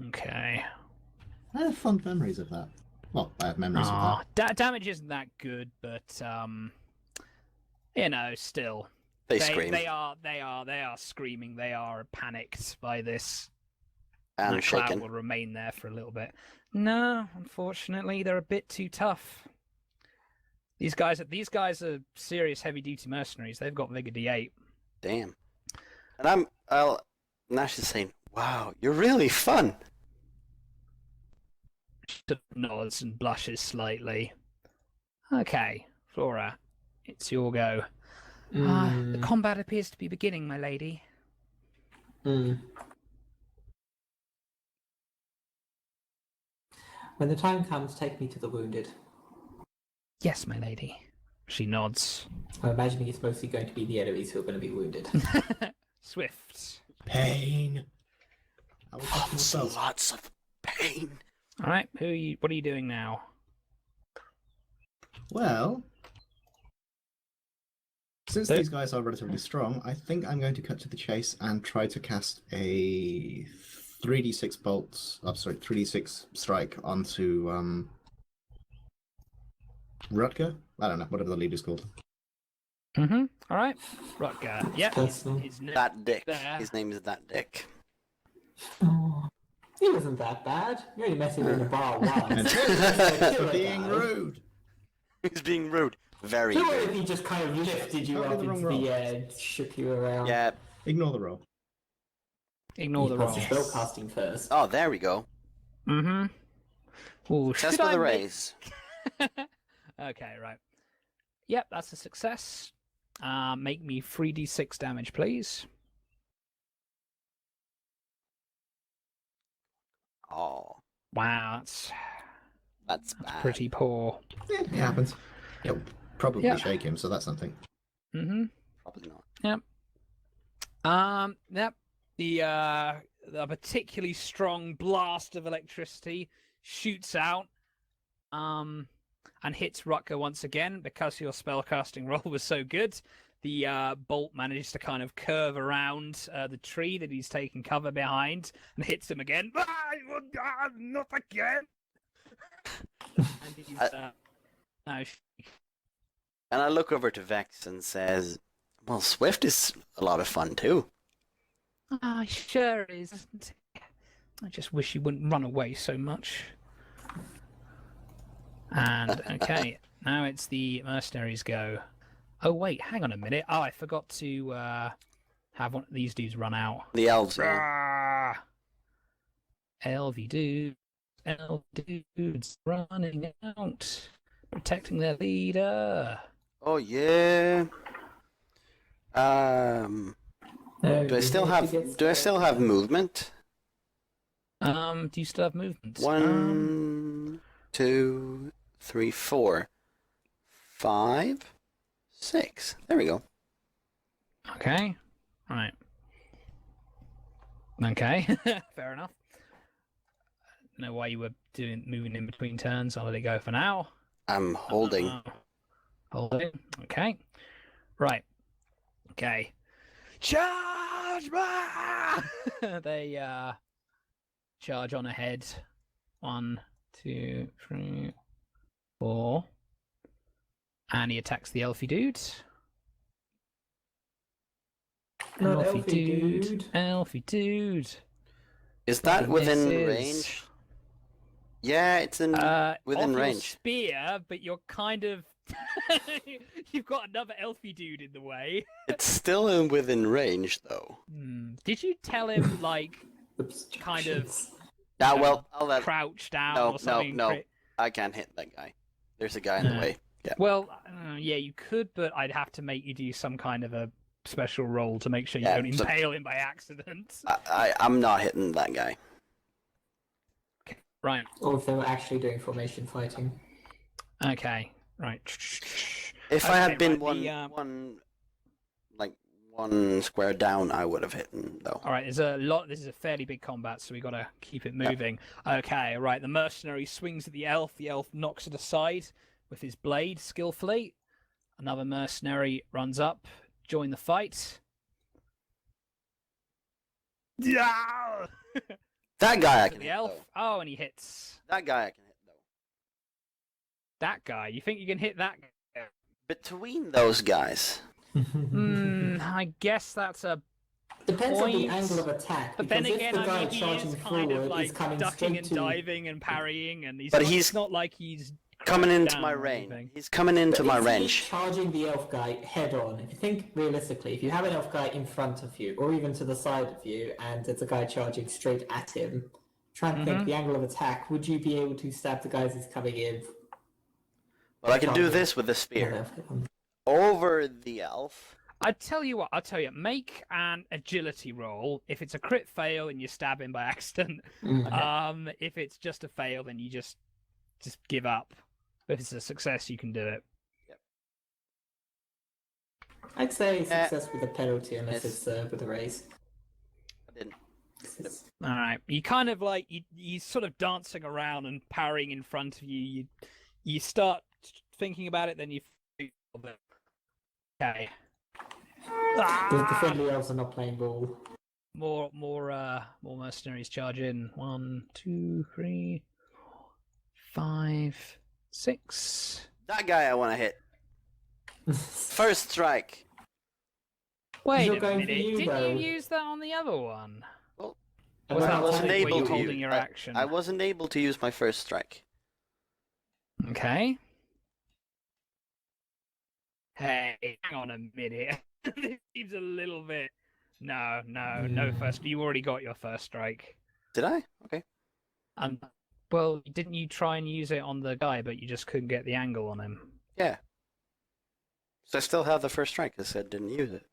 Okay. I have fond memories of that. Well, I have memories of that. Damage isn't that good, but still. They scream. They are screaming. They are panicked by this. And that cloud shaken. will remain there for a little bit. No, unfortunately, they're a bit too tough. These guys are serious heavy-duty mercenaries. They've got Vigor D8. Damn. And Nash is saying, "Wow, you're really fun." She nods and blushes slightly. Okay, Flora, it's your go. The combat appears to be beginning, my lady. When the time comes, take me to the wounded. Yes, my lady. She nods. I'm imagining it's mostly going to be the enemies who are going to be wounded. Swift. Pain. Lots of pain. All right, what are you doing now? Well, since these guys are relatively strong, I think I'm going to cut to the chase and try to cast a 3d6 strike onto Rutger? I don't know, whatever the leader's called. Mm-hmm. All right. Rutger. Yep. Personal. His name That dick. there. His name is that dick. Oh, he wasn't that bad. You only met him in the bar And once. for being rude. He's being rude. Very Who if rude. he just kind of lifted you Probably up the wrong into roll. the air, shook you around? Yeah. Ignore the roll. Ignore the He roll. passed the spellcasting first. Oh, there we go. Mm-hmm. Oh, Success should with I a make- raise. Okay, right. Yep, that's a success. Make me 3d6 damage, please. Oh, Wow, that's that's bad. pretty poor. It happens. It'll probably Yeah. shake him, so that's something. Mm-hmm. Probably not. Yep. The particularly strong blast of electricity shoots out, and hits Rutger once again because your spellcasting roll was so good. The bolt manages to kind of curve around the tree that he's taking cover behind and hits him again. Not again! And he's, no, And I look over to Vex and says, well, Swift is a lot of fun too. sure is. Isn't it? I just wish he wouldn't run away so much. And okay, now it's the mercenaries go. Oh wait, hang on a minute. Oh, I forgot to have one of these dudes run out. The elves. Rah! LV dudes running out, protecting their leader. Oh yeah. Do I still have movement? Do you still have movement? 1, 2, 3, 4, 5, 6. There we go. Okay. Right. Okay. Fair enough. I don't know why you were moving in between turns. I'll let it go for now. I'm holding. Holding. Okay. Right. Okay. Charge! They charge on ahead. 1, 2, 3, 4. And he attacks the elfie dude. Not Elfie elfie dude. Elfie dude. Is that within Misses. range? Yeah, it's in within off your range. spear, but you're kind of you've got another elfie dude in the way. It's still in within range though. Did you tell him like kind of Yeah, well, I'll let. crouch down No, or something? no. I can't hit that guy. There's a guy in the No. way. Yeah. Well, yeah, you could, but I'd have to make you do some kind of a special roll to make sure you Yeah, don't so- impale him by accident. I'm not hitting that guy. Right. Or if they were actually doing formation fighting. Okay. Right. If I Okay, had been right, one square down, I would have hit him though. All right, there's a lot. This is a fairly big combat, so we got to keep it moving. Okay, right. The mercenary swings at the elf. The elf knocks it aside with his blade skillfully. Another mercenary runs up, join the fight. Yeah. That guy I can The hit elf. though. Oh, and he hits That guy I can hit though. that guy. You think you can hit that guy? Between those guys. I guess that's a. Depends on the Point. angle of attack. But then because again, if the guy I mean, he charging is kind forward of is like coming ducking straight and to diving and parrying, and But it's he's not like he's Coming crouched into down my or range. anything. He's coming into But my if he's range. charging the elf guy head on. If you think realistically, if you have an elf guy in front of you, or even to the side of you, and it's a guy charging straight at him, try and think the angle of attack. Would you be able to stab the guys who's coming in? Well, I can do this with the spear. Over the elf. I'll tell you, make an agility roll. If it's a crit fail, then you stab him by accident. If it's just a fail, then you just give up. If it's a success, you can do it. I'd say success with a penalty unless Yes. it's with a raise. I didn't. All right. You kind of like you sort of dancing around and parrying in front of you. You start thinking about it, then you feel that okay. The friendly elves are not playing ball. More mercenaries charge in. 1, 2, 3, 4, 5, 6. That guy I want to hit. First strike. Wait not a going for minute. you, Didn't though. you use that on the other one? Well, And Was we're that I not wasn't technically able you to holding use- your action? I wasn't able to use my first strike. Okay. Hey, hang on a minute. This seems a little bit. No first. You already got your first strike. Did I? Okay. Well, didn't you try and use it on the guy, but you just couldn't get the angle on him? Yeah. So I still have the first strike. I said didn't use it.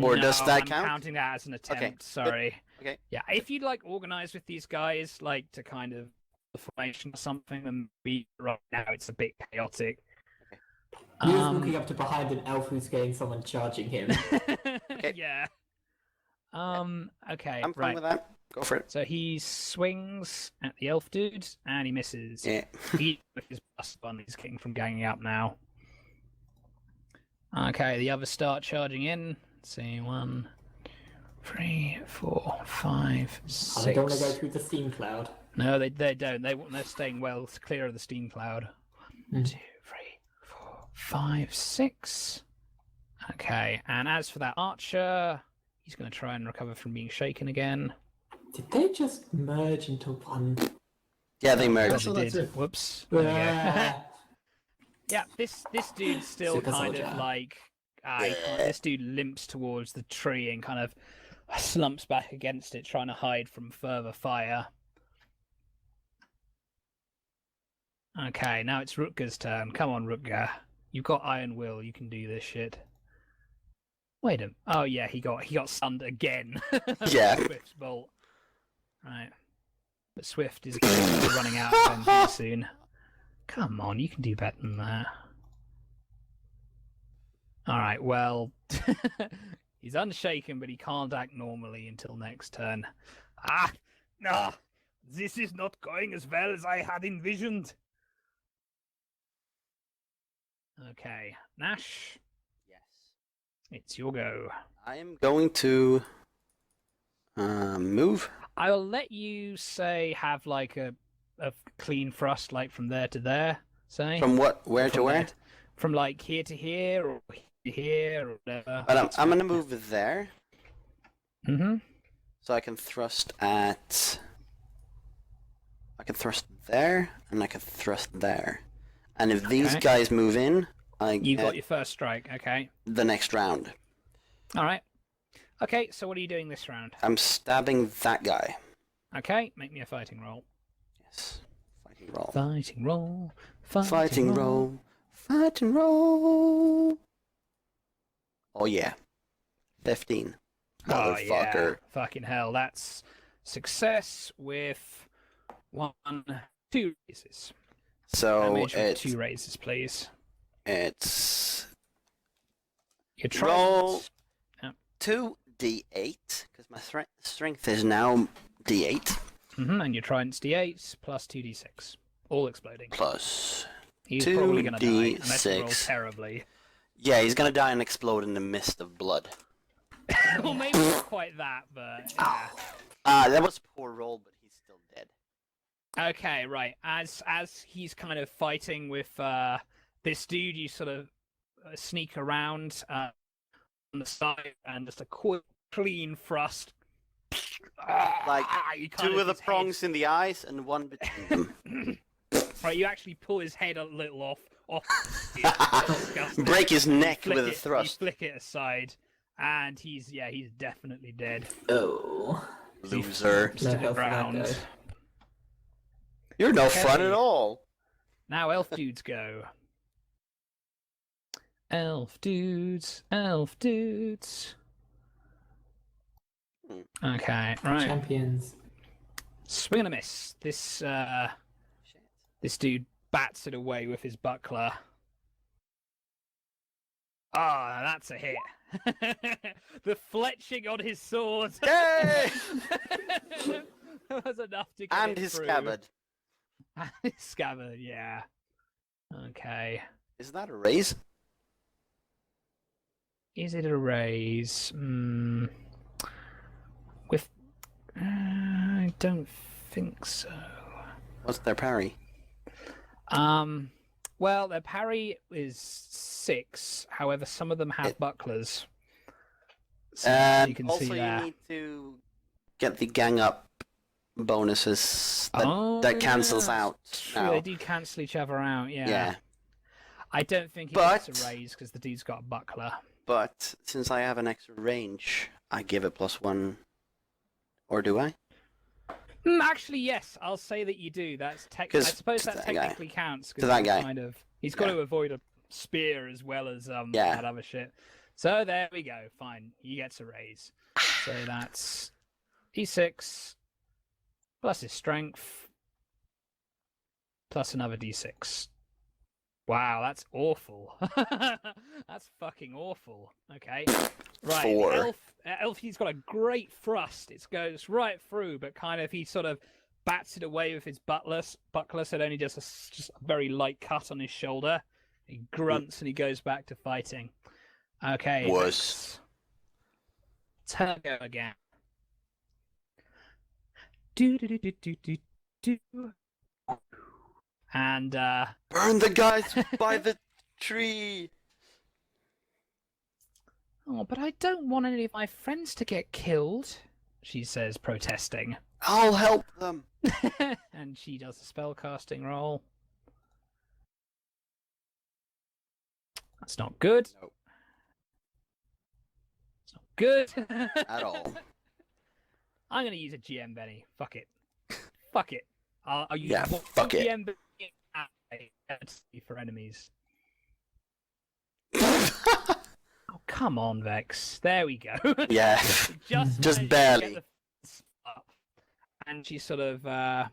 Or No, does that I'm count? counting that as an attempt. Okay, good. Sorry. Okay. Yeah, if you'd like organize with these guys, like to kind of the formation or something, then be right now it's a bit chaotic. He was looking up to behind an elf who's getting someone charging him. Okay. Yeah. Okay. I'm fine right. with that. Go for it. So he swings at the elf dude and he misses. Yeah. He with his plus one, he's getting from ganging up now. Okay, the others start charging in. Let's see, 1, 3, 4, 5, 6. I don't want to go through the steam cloud. No, they don't. They're staying well clear of the steam cloud. 1, 2, 3, 4, 5, 6. Okay, and as for that archer, he's going to try and recover from being shaken again. Did they just merge into one? Yeah, they merged. That's what They that's did. it. Whoops. There we go. Yeah, this dude's still Super kind of soldier. like this dude limps towards the tree and kind of slumps back against it, trying to hide from further fire. Okay, now it's Rutger's turn. Come on, Rutger. You've got Iron Will. You can do this shit. Wait a. Oh yeah, he got stunned again. Yeah. Swift's bolt. Right, but Swift is going to be running out of energy soon. Come on, you can do better than that. Alright, well, he's unshaken, but he can't act normally until next turn. No, this is not going as well as I had envisioned. Okay, Nash, Yes. it's your go. I am going to move. I'll let you, say, have like a clean thrust, like from there to there, say. From what? Where to From where? there from like here to here, or here, or whatever. But I'm gonna move there, Mm-hmm. so I can thrust at. I can thrust there, and I can thrust there. And if these Okay. guys move in, I You get got your first strike, okay. the next round. Alright. Okay, so what are you doing this round? I'm stabbing that guy. Okay, make me a fighting roll. Yes. Fighting roll. Fighting roll. Fighting roll. Fighting roll. Oh yeah. 15. Oh, Motherfucker. yeah. Fucking hell, that's success with 2 raises. So Damage with it's 2 raises, please. Your roll trident. 2d8 because my strength is now d8 And your trident's d8 plus 2d6. All exploding. plus. He's probably going to die unless he 2d6. rolls terribly. Yeah, he's gonna die and explode in the mist of blood. Well, maybe not quite that, but yeah. That was a poor roll, but he's still dead. Okay, right. As he's kind of fighting with this dude, you sort of sneak around on the side and just a quick, clean thrust. Like, You kind Two of the his head- prongs in the eyes and one between them. Right, you actually pull his head a little off. Disgusting. Break his neck Flick with a it- thrust. You flick it aside, and he's definitely dead. Oh. He Loser. flumps to No the health for that ground. guy. You're no fun Okay. at all. Now elf dudes go. Elf dudes, elf dudes. Okay, right. Champions. Swing and a miss. This dude bats it away with his buckler. Ah, that's a hit. The fletching on his sword. Yay! That was enough to get And it his through. scabbard. And his scabbard, yeah. Okay. Is that a raise? Is it a raise? With I don't think so. What's their parry? Well, their parry is 6. However, some of them have bucklers. So And you can also see there. you need to get the gang up bonuses that cancels yeah, out it's true. now. They do cancel each other out. Yeah. Yeah. I don't think he But- gets a raise because the dude's got a buckler. But since I have an extra range, I give it +1. Or do I? Actually, yes, I'll say that you do. That's I 'Cause suppose to that that guy. technically counts. To that guy. Kind of, he's got Yeah. to avoid a spear as well as Yeah. that other shit. So there we go. Fine, he gets a raise. So that's d6 plus his strength plus another d6. Wow, that's awful. That's fucking awful. Okay, right. 4. Elf, he's got a great thrust. It goes right through, but kind of he sort of bats it away with his buckler, so it only does just a very light cut on his shoulder. He grunts and he goes back to fighting. Okay. Wuss. Turn go again. Do do do do do do do. And Burn the guys by the tree! oh, but I don't want any of my friends to get killed, she says, protesting. I'll help them! And she does a spell casting roll. That's not good. Nope. It's not good. At all. I'm going to use a GM Benny. Fuck it. Fuck it. I'll use Yeah, one fuck it. GM Benny for enemies. Oh, come on, Vex. There we go. Yeah. Just Just managed to barely. get the up. And she sort of and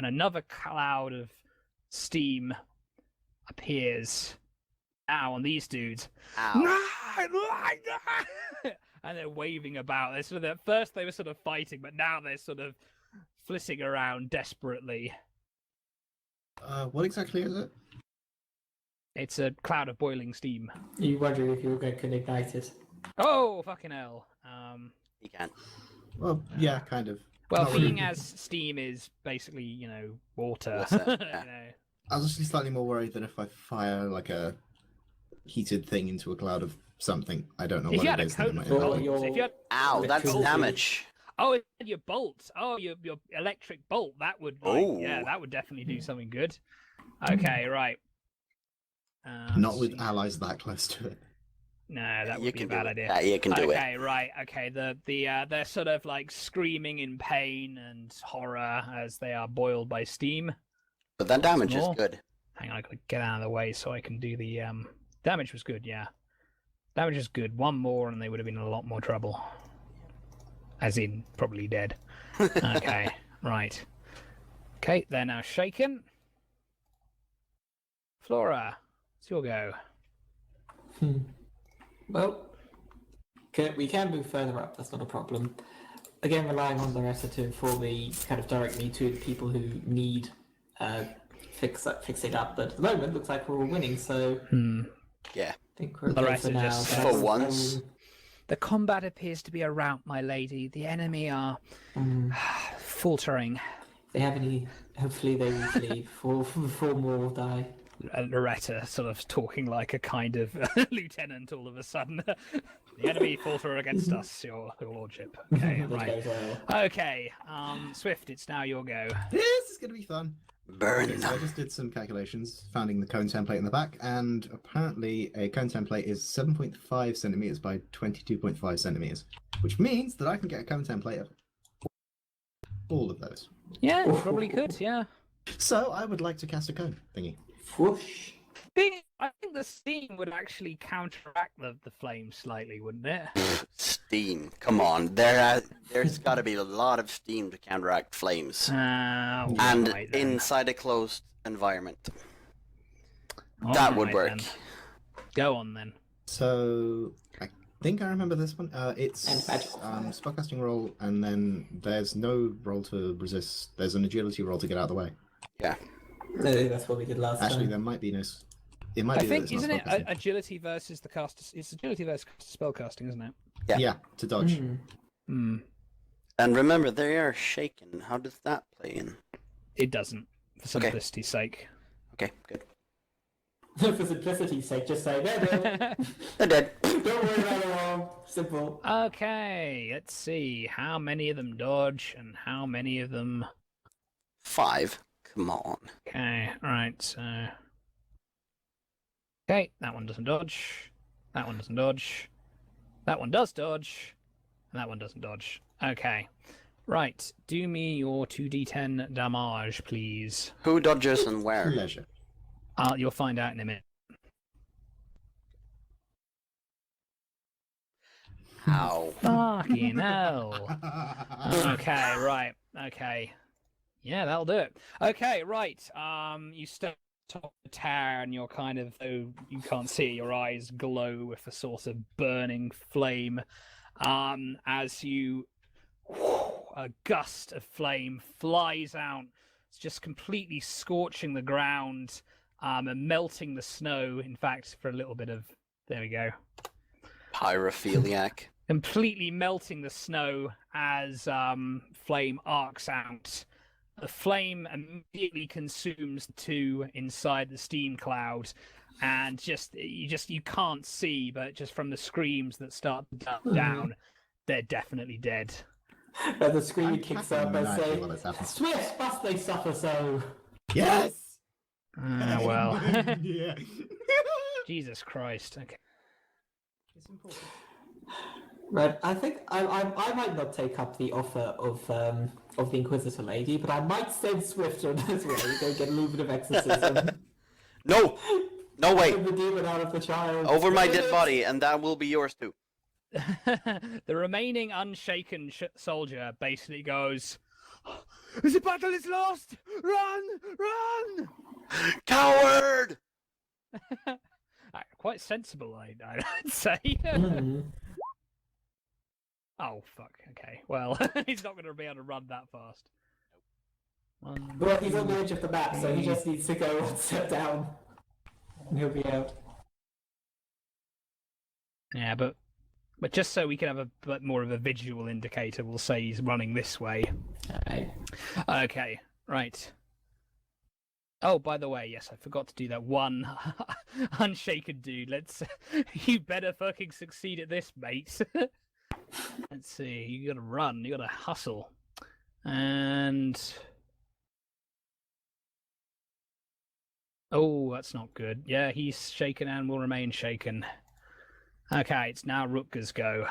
another cloud of steam appears now on these dudes. Ow. And they're waving about. They're sort of at first they were sort of fighting, but now they're sort of flitting around desperately. What exactly is it? It's a cloud of boiling steam. You wondering if you were going to ignite it? Oh fucking hell! You can. Well, yeah, kind of. Well, Not being really. as steam is basically water. Water, yeah. I was actually slightly more worried that if I fire like a heated thing into a cloud of something, I don't know If what you it had a is. then it coat might Well, impact bolt, me. you're- if you had Ow, that's Electricity. damage. your bolt, your electric bolt, that would yeah, Oh. that would definitely do something good. Okay, right. Not let's with see. allies that close to it. No, that You would be a can do bad it. idea. Yeah, you can do it. Okay, right. Okay, they're sort of like screaming in pain and horror as they are boiled by steam. But that damage is More. good. Hang on, I gotta get out of the way so I can do the damage was good, yeah. Damage is good. One more and they would have been in a lot more trouble. As in probably dead. Okay, right. Okay, they're now shaken. Flora, it's your go. Well, we can move further up, that's not a problem. Again, relying on the rest to inform me, kind of direct me to the people who need fixing up. But at the moment, looks like we're all winning, so Yeah. I think we're The okay rest for are now. just- but For once. The combat appears to be a rout, my lady. The enemy are faltering. If they have any, hopefully they will flee before more die. Loretta sort of talking like a kind of lieutenant all of a sudden. The enemy falter against us, your lordship. Okay, That right. goes well. Okay, Swift, it's now your go. This is going to be fun. Burn Okay, so I them. just did some calculations, finding the cone template in the back, and apparently a cone template is 7.5 centimeters by 22.5 centimeters, which means that I can get a cone template of all of those. Yeah, you probably could, yeah. So I would like to cast a cone thingy. Whoosh. I think the steam would actually counteract the flame slightly, wouldn't it? Steam. Come on. There's got to be a lot of steam to counteract flames. And Right then. inside a closed environment. All that would right work. then. Go on then. So I think I remember this one. And It's magical fire. spellcasting roll, and then there's no roll to resist. There's an agility roll to get out of the way. Yeah. No, that's what we did last Actually, time. there might be no. It might I be think, that it's isn't not it spellcasting. agility versus the cast? It's agility versus spellcasting, isn't it? Yeah. Yeah, to dodge. Hmm. Hmm. And remember, they are shaken. How does that play in? It doesn't, for simplicity's sake. Okay, good. For simplicity's sake, just say they're dead. They're dead. Don't worry about it all. Simple. Okay, let's see. How many of them dodge and how many of them... 5. Come on. Okay, right, so... Okay, that one doesn't dodge. That one doesn't dodge. That one does dodge. And that one doesn't dodge. Okay. Right, do me your 2d10 damage, please. Who dodges and where? Pleasure. You'll find out in a minute. How? Fucking hell. Okay, right. Okay. Yeah, that'll do it. Okay, right. You step top of the tower and you're kind of, though you can't see it, your eyes glow with a sort of burning flame. As you... a gust of flame flies out. It's just completely scorching the ground and melting the snow. In fact, for a little bit of... There we go. Pyrophiliac. Completely melting the snow as flame arcs out. The flame immediately consumes the two inside the steam cloud, and you can't see, but just from the screams that start to dump down, they're definitely dead. And the screamer kicks up and exactly what has happened. say, "Swift must they suffer so?" Yes! Well, Yeah. Jesus Christ. Okay. It's important. Right, I think I might not take up the offer of the Inquisitor lady, but I might send Swift on his way, go get a little bit of exorcism. No! No way! Get the demon out of the child. Over my dead body, and that will be yours too. The remaining unshaken soldier basically goes, "The battle is lost! Run! Run!" Coward! Quite sensible, I'd say. Mhm. Oh, fuck. Okay. Well, he's not going to be able to run that fast. One, Well, he's on the edge of the map, so he just needs to go one step down, and he'll be out. Yeah, but just so we can have a bit more of a visual indicator, we'll say he's running this way. Alright. Okay, right. Oh, by the way, yes, I forgot to do that one unshaken dude. You better fucking succeed at this, mate. Let's see, you gotta run, you gotta hustle. And... Oh, that's not good. Yeah, he's shaken and will remain shaken. Okay, it's now Rutger's go.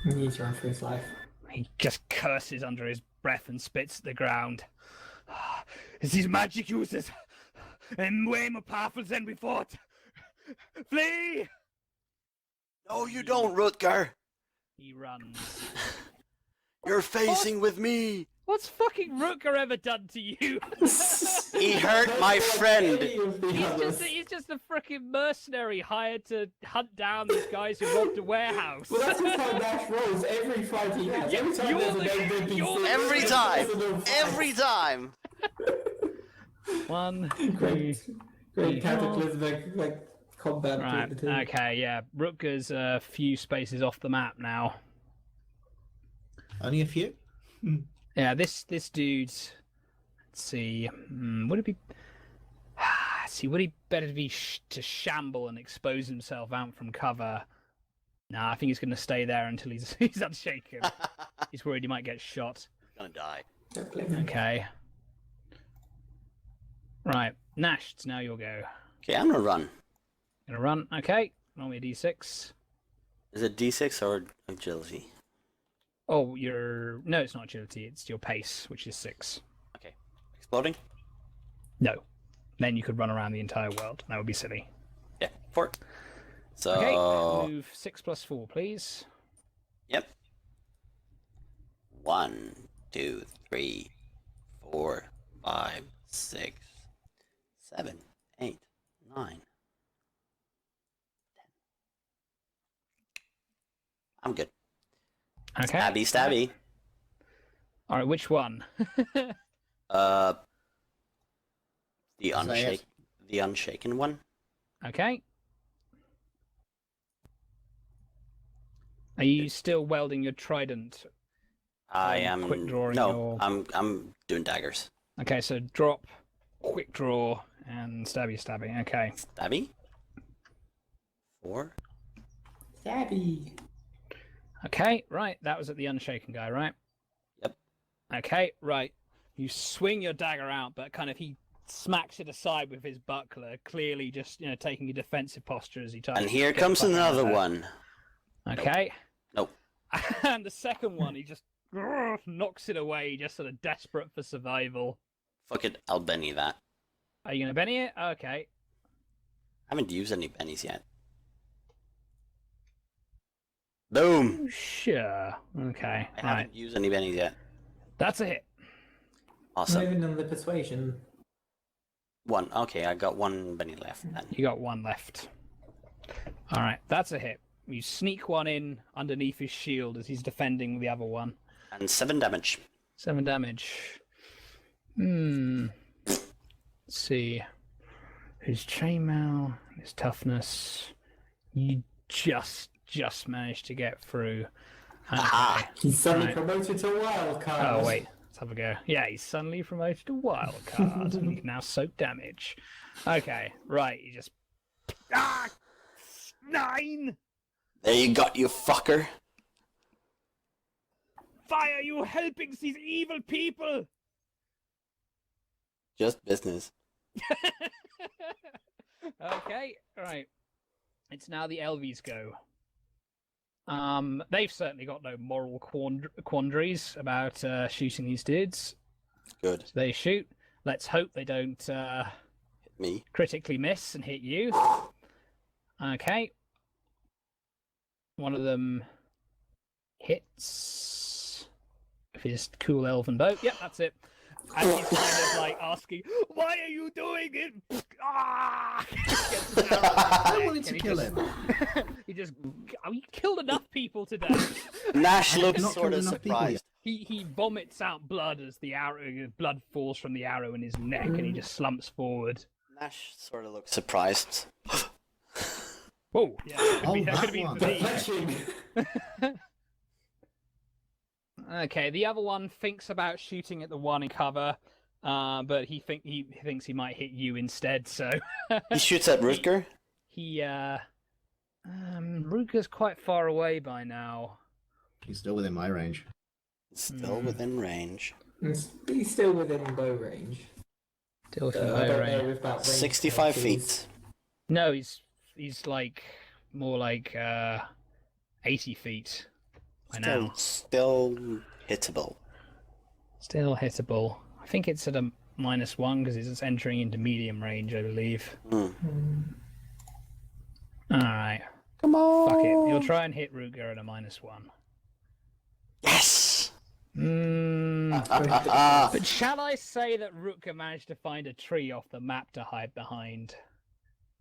He needs to run for his life. He just curses under his breath and spits at the ground. These magic users and way more powerful than we thought. Flee! No, you don't, Rutger! He runs. You're facing with me! What's fucking Rutger ever done to you? He hurt my friend! He's just a freaking mercenary hired to hunt down these guys who robbed a warehouse. Well, that's just how Nash rolls every fight he has. Every time there's an NPC. Every time! Every time! One, Great three, cataclysmic combat right, between the two. okay, yeah. Rutger's a few spaces off the map now. Only a few? Yeah, this dude. Let's see. Would it be? Would he better be to shamble and expose himself out from cover? Nah, I think he's going to stay there until he's unshaken. He's worried he might get shot. Gonna die. Okay. Right, Nash. It's now your go. Okay, I'm gonna run. Gonna run. Okay. Roll me a d6. Is it D6 or agility? Oh, no, it's not agility. It's your pace, which is 6. Okay. Exploding? No. Then you could run around the entire world. That would be silly. Yeah, 4. So... Okay, move 6 plus 4, please. Yep. 1, 2, 3, 4, 5, 6, 7, 8, 9, 10. I'm good. Okay. Stabby, stabby. All right, which one? The Say it. unshaken one. Okay. Are you still welding your trident? I am quick drawing no. your- I'm doing daggers. Okay, so drop quick draw and stabby. Okay. Stabby? 4? Stabby. Okay, right. That was at the unshaken guy, right? Yep. Okay, right. You swing your dagger out, but kind of he smacks it aside with his buckler, clearly just taking a defensive posture as he tries. And to here get comes the fuck out of another there. one. Okay. Nope. And the second one, he just knocks it away, just sort of desperate for survival. Fuck it, I'll Benny that. Are you gonna Benny it? Okay. I haven't used any Bennies yet. Boom! Sure. Okay. I Right. haven't used any Bennies yet. That's a hit. Awesome. Moving on the persuasion. 1. Okay, I got 1 Benny left then. You got one left. All right. That's a hit. You sneak one in underneath his shield as he's defending the other one. And 7 damage. 7 damage. Let's see. His chainmail, his toughness. You just managed to get through. Aha! He's suddenly Right. promoted to wild card. Oh wait, let's have a go. Yeah, he's suddenly promoted to wild card, and he can now soak damage. Okay, right. You just 9. There you got, you fucker! Fire! You helping these evil people! Just business. Okay, right. It's now the Elvies' go. They've certainly got no moral quandaries about shooting these dudes. Good. So they shoot. Let's hope they don't Hit me. critically miss and hit you. Okay. One of them hits with his cool elven bow. Yep, that's it. And he's kind of like asking, "Why are you doing it?" Ah! Gets his arrow in his I neck, wanted to and kill him. He just, he killed enough people today. Nash looks Not sort of killed enough people surprised. He vomits out blood as the arrow, blood falls from the arrow in his neck, and he just slumps forward. Nash sort of looks surprised. Whoa! Yeah, Oh, that could that be one. for me. Deflection. Okay, the other one thinks about shooting at the one in cover, but he thinks he might hit you instead. So He shoots at Rutger. Ruger's quite far away by now. He's still within my range. Still within range. He's still within bow range. Still within I bow don't range. know if that range 65 counts feet. No, he's like more like 80 feet by now. Still hittable. Still hittable. I think it's at a -1 because it's entering into medium range, I believe. Alright. Come on! Fuck it. You'll try and hit Ruger at a -1. Yes! But shall I say that Rutger managed to find a tree off the map to hide behind?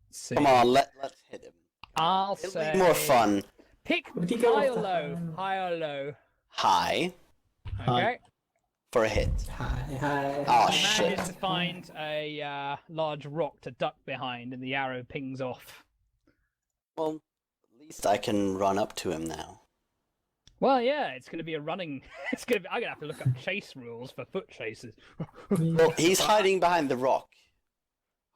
Let's see. Come on, let's hit him. I'll It'll say be more fun. Pick Would he go high off or the low. hand? High or low. High Okay. for a hit. Hi. Oh, He shit. manages to find a large rock to duck behind, and the arrow pings off. Well, at least I can run up to him now. Well, yeah, it's going to be a running. It's going to be. I'm going to have to look up chase rules for foot chases. Well, he's hiding behind the rock.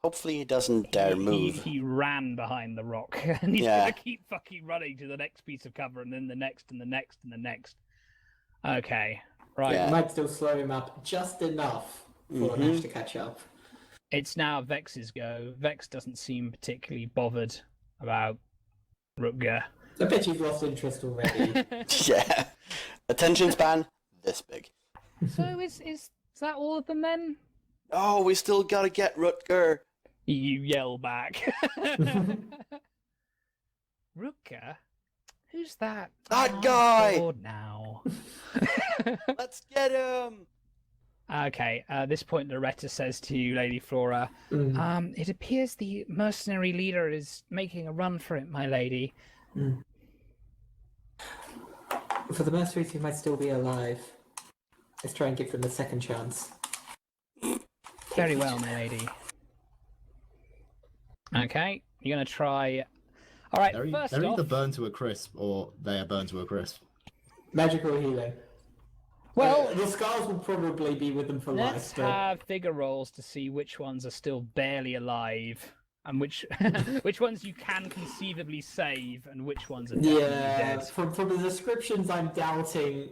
Hopefully he doesn't dare move. He ran behind the rock, and he's Yeah. going to keep fucking running to the next piece of cover, and then the next, and the next, and the next. Okay, right. Yeah. Might still slow him up just enough for Nash to catch up. It's now Vex's go. Vex doesn't seem particularly bothered about Rutger. I bet you've lost interest already. Yeah. Attention span, this big. So is that all of them then? Oh, we still gotta get Rutger. You yell back. Rutger? Who's that? That Oh, guy! Lord, now. Let's get him! Okay, at this point, Loretta says to you, Lady Flora, it appears the mercenary leader is making a run for it, my lady. For the mercenaries who might still be alive, let's try and give them a second chance. Very well, my lady. Okay, you're going to try... Alright, They're, first they're off... either burned to a crisp or they are burned to a crisp. Magical healing. Well, the scars will probably be with them for let's life. But... have figure rolls to see which ones are still barely alive, and which which ones you can conceivably save, and which ones are definitely Yeah, dead. from the descriptions, I'm doubting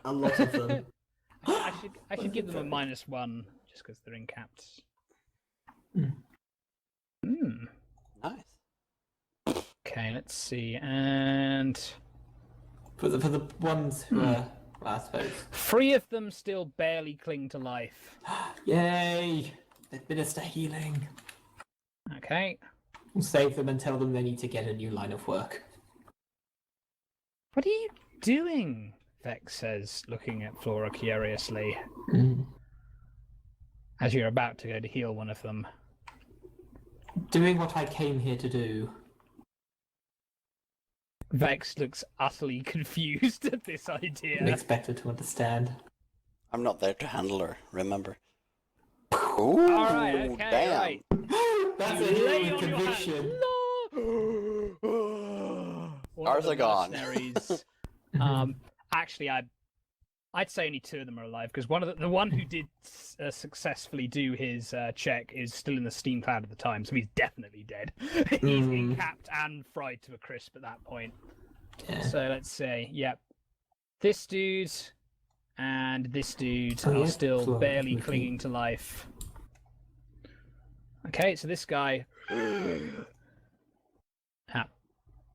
a lot of them. I should give them a -1 just because they're in caps. Hmm. Nice. Okay, let's see. And For the ones who are, well, I suppose. 3 of them still barely cling to life. Yay! Administer healing. Okay. We'll save them and tell them they need to get a new line of work. What are you doing? Vex says, looking at Flora curiously, as you're about to go to heal one of them. Doing what I came here to do. Vex looks utterly confused at this idea. I'm expected to understand. I'm not there to handle her, remember? Ooh, Alright, okay, damn. right. That's You a lay healing on your conviction. hand. One of Ours the are gone. mercenaries, actually, I'd say only 2 of them are alive because the one who did successfully do his check is still in the steam cloud at the time, so he's definitely dead. He's incapped and fried to a crisp at that point. Yeah. So let's say, yep, this dude and this dude Oh, are yeah, still Flora, barely with me. clinging to life. Okay, so this guy,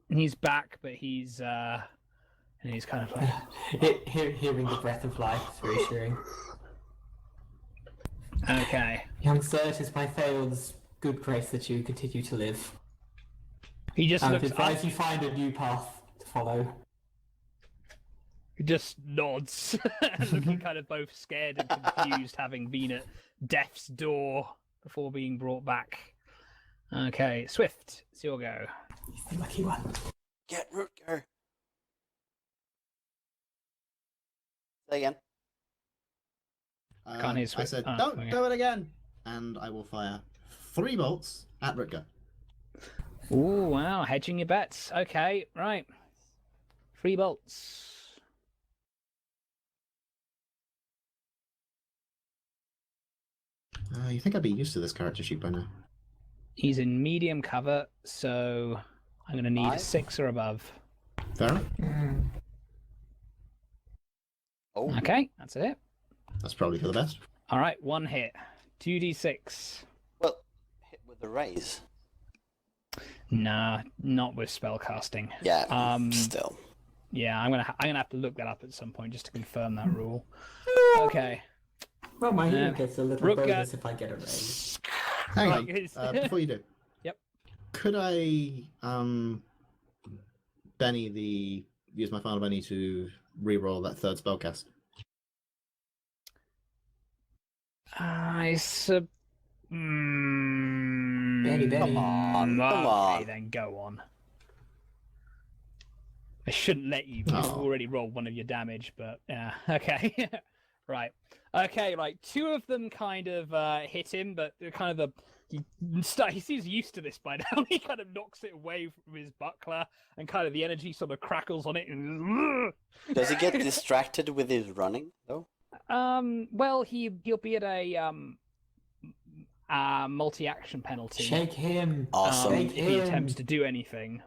he's back, but he's and he's kind of like, Hearing the breath of life is reassuring. okay. Young sir, it is my Thaeon's good grace that you continue to live. He just I would looks advise up, you find a new path to follow. he just nods, looking kind of both scared and confused, having been at death's door before being brought back. Okay, Swift, it's your go. He's the lucky one. Get Rutger. Say again. Can't hear I Swift. said, Oh, don't okay. do it again! And I will fire 3 bolts at Rutger. Ooh, wow, hedging your bets. Okay, right. 3 bolts. You think I'd be used to this character sheet by now? He's in medium cover, so I'm going to need a 5? 6 or above. Fair enough. Oh, Okay, that's it. That's probably for the best. All right, 1 hit. 2d6. well, hit with the raise. Nah, not with spellcasting. Yeah, still. Yeah, I'm gonna have to look that up at some point just to confirm that rule. Okay. Well, my healing gets a little Rutger- bonus if I get a raise. Hang Right, on, it's- before you do. Yep. Could I, use my final Benny to re-roll that 3rd spellcast? I sub. Benny. Come on, Okay, come on. then go on. I shouldn't let you because you've Oh. already rolled one of your damage, but yeah, okay. Right. Okay, right. 2 of them kind of hit him, but they're kind of he seems used to this by now. He kind of knocks it away from his buckler, and kind of the energy sort of crackles on it. And... Does he get distracted with his running, though? Well, he'll be at a multi-action penalty. Shake him. Awesome. If he attempts to do anything.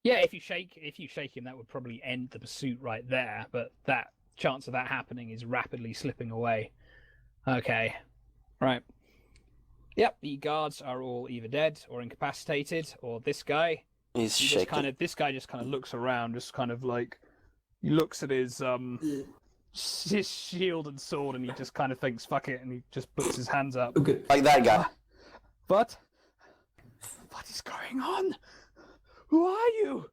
Yeah, if you shake him, that would probably end the pursuit right there. But that chance of that happening is rapidly slipping away. Okay, right. Yep, the guards are all either dead or incapacitated, or this guy. He's He shaking. this guy just kind of looks around, just kind of like he looks at his shield and sword, and he just kind of thinks, "Fuck it," and he just puts his hands up. Okay. Like that guy. But what is going on? Who are you?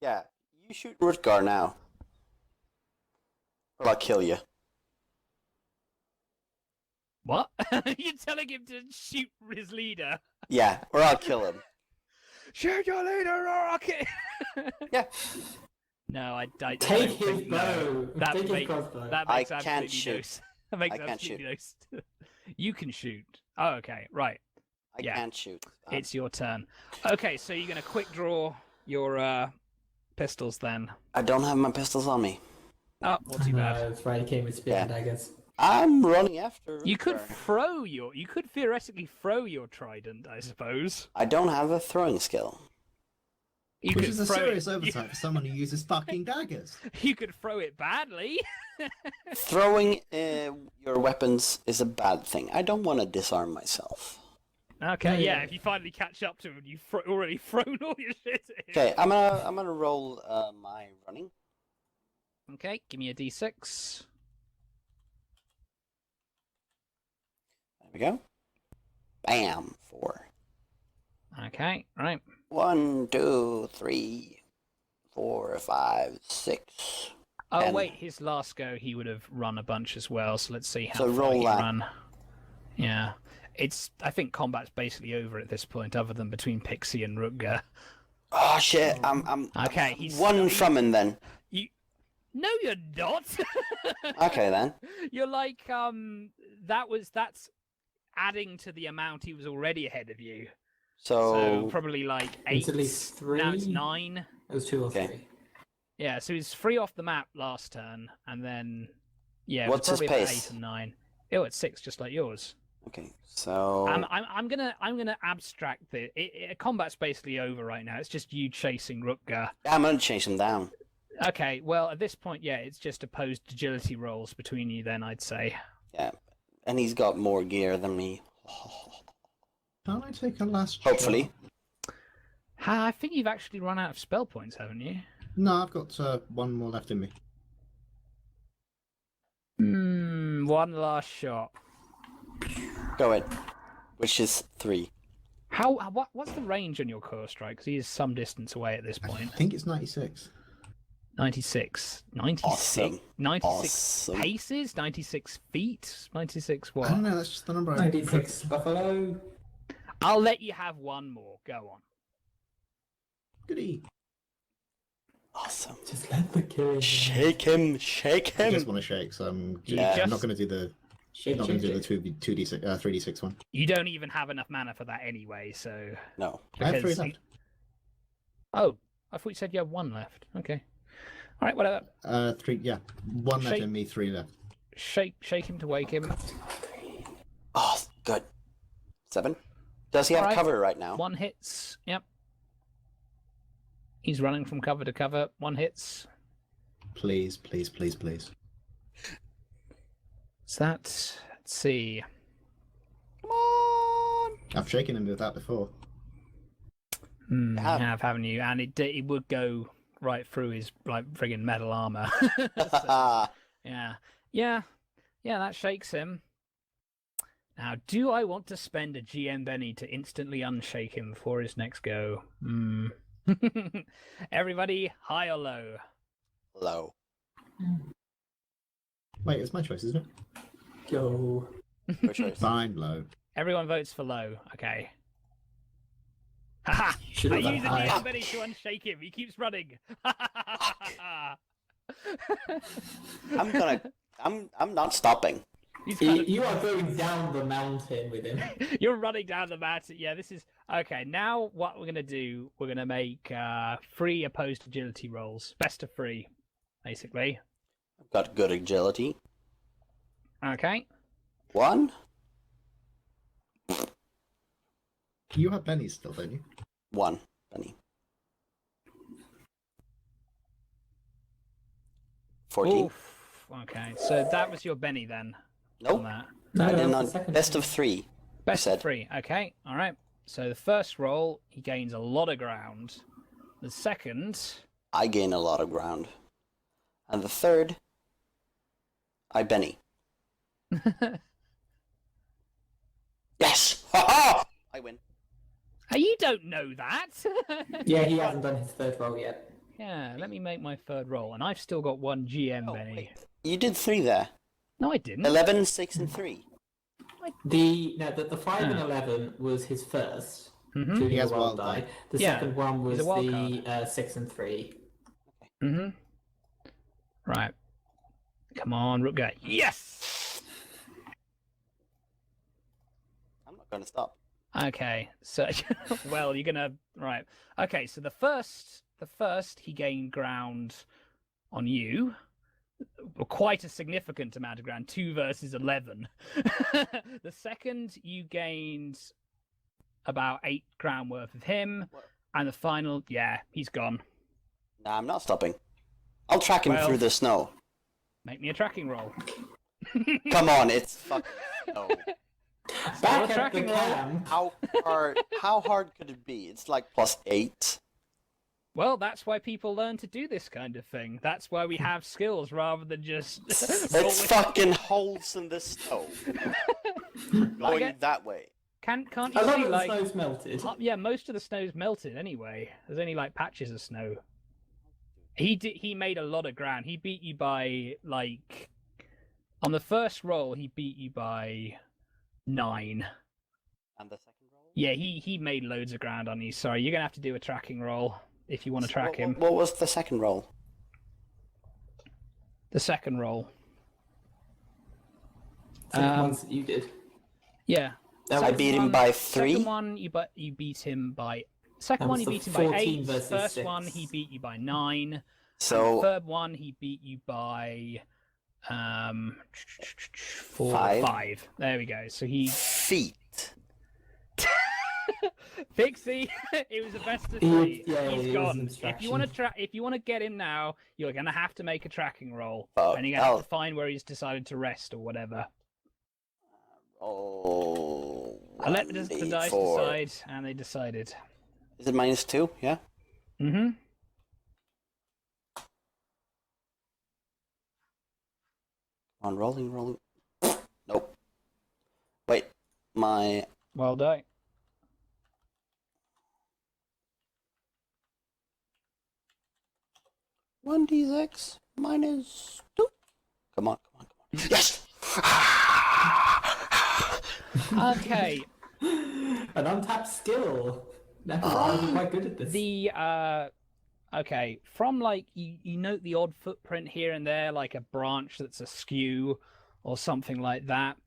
Yeah, you shoot Rutgar now. Or I'll kill you. What? You're telling him to shoot his leader? Yeah, or I'll kill him. Shoot your leader, or I'll kill. Yeah. No, I Take don't his think- no. bow. That Take his makes- crossbow. That I makes can't absolutely shoot. no sense. That makes I can't absolutely no sense. You can shoot. Oh, okay, right. I Yeah. can't shoot. It's your turn. Okay, so you're gonna quick draw your pistols then. I don't have my pistols on me. Oh, not too bad. That's right, he came with spear and Yeah. daggers. I'm running after. You could her. you could theoretically throw your trident, I suppose. I don't have a throwing skill. You Which could is a throw serious it, oversight for someone who uses fucking daggers. You could throw it badly. Throwing your weapons is a bad thing. I don't want to disarm myself. Okay, Yeah. yeah. If you finally catch up to him, you've already thrown all your shit at him. Okay, I'm gonna roll my running. Okay, give me a d6. There we go. Bam, 4. Okay, right. 1, 2, 3, 4, 5, 6. Oh And- wait, his last go he would have run a bunch as well. So let's see how So far roll he that. run. Yeah, I think combat's basically over at this point, other than between Pixie and Rutger. Oh shit! I'm Okay, he's one from him then. No, you're not. Okay then. You're like that's adding to the amount he was already ahead of you. So So probably like It's 8. at least 3. Now it's 9. It was 2 or Okay. 3. Yeah, so he's 3 off the map last turn, and then yeah, it What's was his probably about pace? 8 and 9. Oh, it's 6, just like yours. okay, so I'm gonna abstract it. Combat's basically over right now. It's just you chasing Rutger. I'm gonna chase him down. Okay, well at this point, yeah, it's just opposed agility rolls between you. Then I'd say. Yeah, and he's got more gear than me. Can I take a last Hopefully. shot? I think you've actually run out of spell points, haven't you? No, I've got one more left in me. One last shot. Go ahead. Which is 3. What's the range on your core strike? Because he is some distance away at this I point. think it's 96. 96. 96. Awesome. 96 Awesome. paces? 96 feet? 96 I don't what? know, that's just the number I 96 Buffalo. I'll let you have one more. Go on. Goody. Awesome. Just let the killing. Shake him, shake I just him. want to shake, so I'm Yeah. not going to do the Shake, not going shake, to do the shake. 2d6 3d6 one. You don't even have enough mana for that anyway, so. No. I have 3 because left. Oh, I thought you said you had 1 left. Okay. All right, whatever. 3, yeah. 1 left Shake. in me, 3 left. Shake him to wake him. Oh, good. 7. Does he have Alright. cover right now? 1 hits. Yep. He's running from cover to cover. 1 hits. Please, please, please, please. So that. Let's see. Come on. I've shaken him with that before. You Yeah. have, haven't you? And it would go right through his like friggin' metal armor. Yeah. Yeah. Yeah, that shakes him. Now, do I want to spend a GM Benny to instantly unshake him before his next go? Everybody, high or low? Low. Wait, it's my choice, isn't it? Go. For sure. Fine, low. Everyone votes for low. Okay. Haha! Should I have done use a high. GM Benny to unshake him. He keeps running. I'm not stopping. He's kind of- You are going down the mountain with him. You're running down the mountain. Yeah, this is okay. Now, what we're gonna do? We're gonna make 3 opposed agility rolls, best of 3, basically. I've got good agility. Okay. 1. You have pennies still, don't you? 1. Benny. 14. Oof. Okay, so that was your Benny then. On Nope. that. No, I that did was not. the second Best one. of 3. Best said. of 3. Okay. All right. So the first roll, he gains a lot of ground. The second, I gain a lot of ground. And the third, I Benny. Yes! Ha ha! I win. you don't know that. Yeah, he hasn't done his third roll yet. Yeah. Let me make my third roll, and I've still got 1 GM Oh, Benny. wait. You did 3 there. No, I didn't. 11, 6, and 3. The 5 and Ah. 11 was his first. Mhm. Shooting He has a wild wild die. die. The Yeah, second one was he's a wild the 6 and 3. Mm-hmm. Right. Come on, Rutger. Yes! I'm not going to stop. Okay, so well, you're gonna right. Okay, so the first he gained ground on you, quite a significant amount of ground, 2 versus 11. The second you gained about 8 ground worth of him, and the final, yeah, he's gone. Nah, I'm not stopping. I'll track him through the snow. Make me a tracking roll. Come on, it's fucking snow. Back a at tracking the roll. camp. How hard could it be? It's like +8. Well, that's why people learn to do this kind of thing. That's why we have skills rather than just. It's fucking holes in the snow. Going that way. Can't you I love see that the like? snow's melted. Yeah, most of the snow's melted anyway. There's only like patches of snow. He made a lot of ground. He beat you by like on the first roll. He beat you by 9. And the second roll? Yeah, he made loads of ground on you. Sorry, you're gonna have to do a tracking roll if you want to track him. What was the second roll? The second roll. Same ones that you did. Yeah. I beat him by 3. Second one, you beat him by. Second That one, was you the beat him by 14 8. versus First 6. one, he beat you by 9. So And the third one, he beat you by 4, 5. 5. There we go. So he feet. Pixie, it was a best of 3. Yeah, He's it was an gone. abstraction. If you want to get him now, you're gonna have to make a tracking roll, Oh, and you're gonna have to find where he's decided to rest or whatever. Oh. I let the dice 1d4. decide, and they decided. Is it -2? Yeah. Mm-hmm. On rolling. Nope. Wait, my Well done. -1d6 -2. Come on. Yes. Okay. An untapped skill. Never I'm quite good at this. Okay, from like you note the odd footprint here and there, like a branch that's askew or something like that.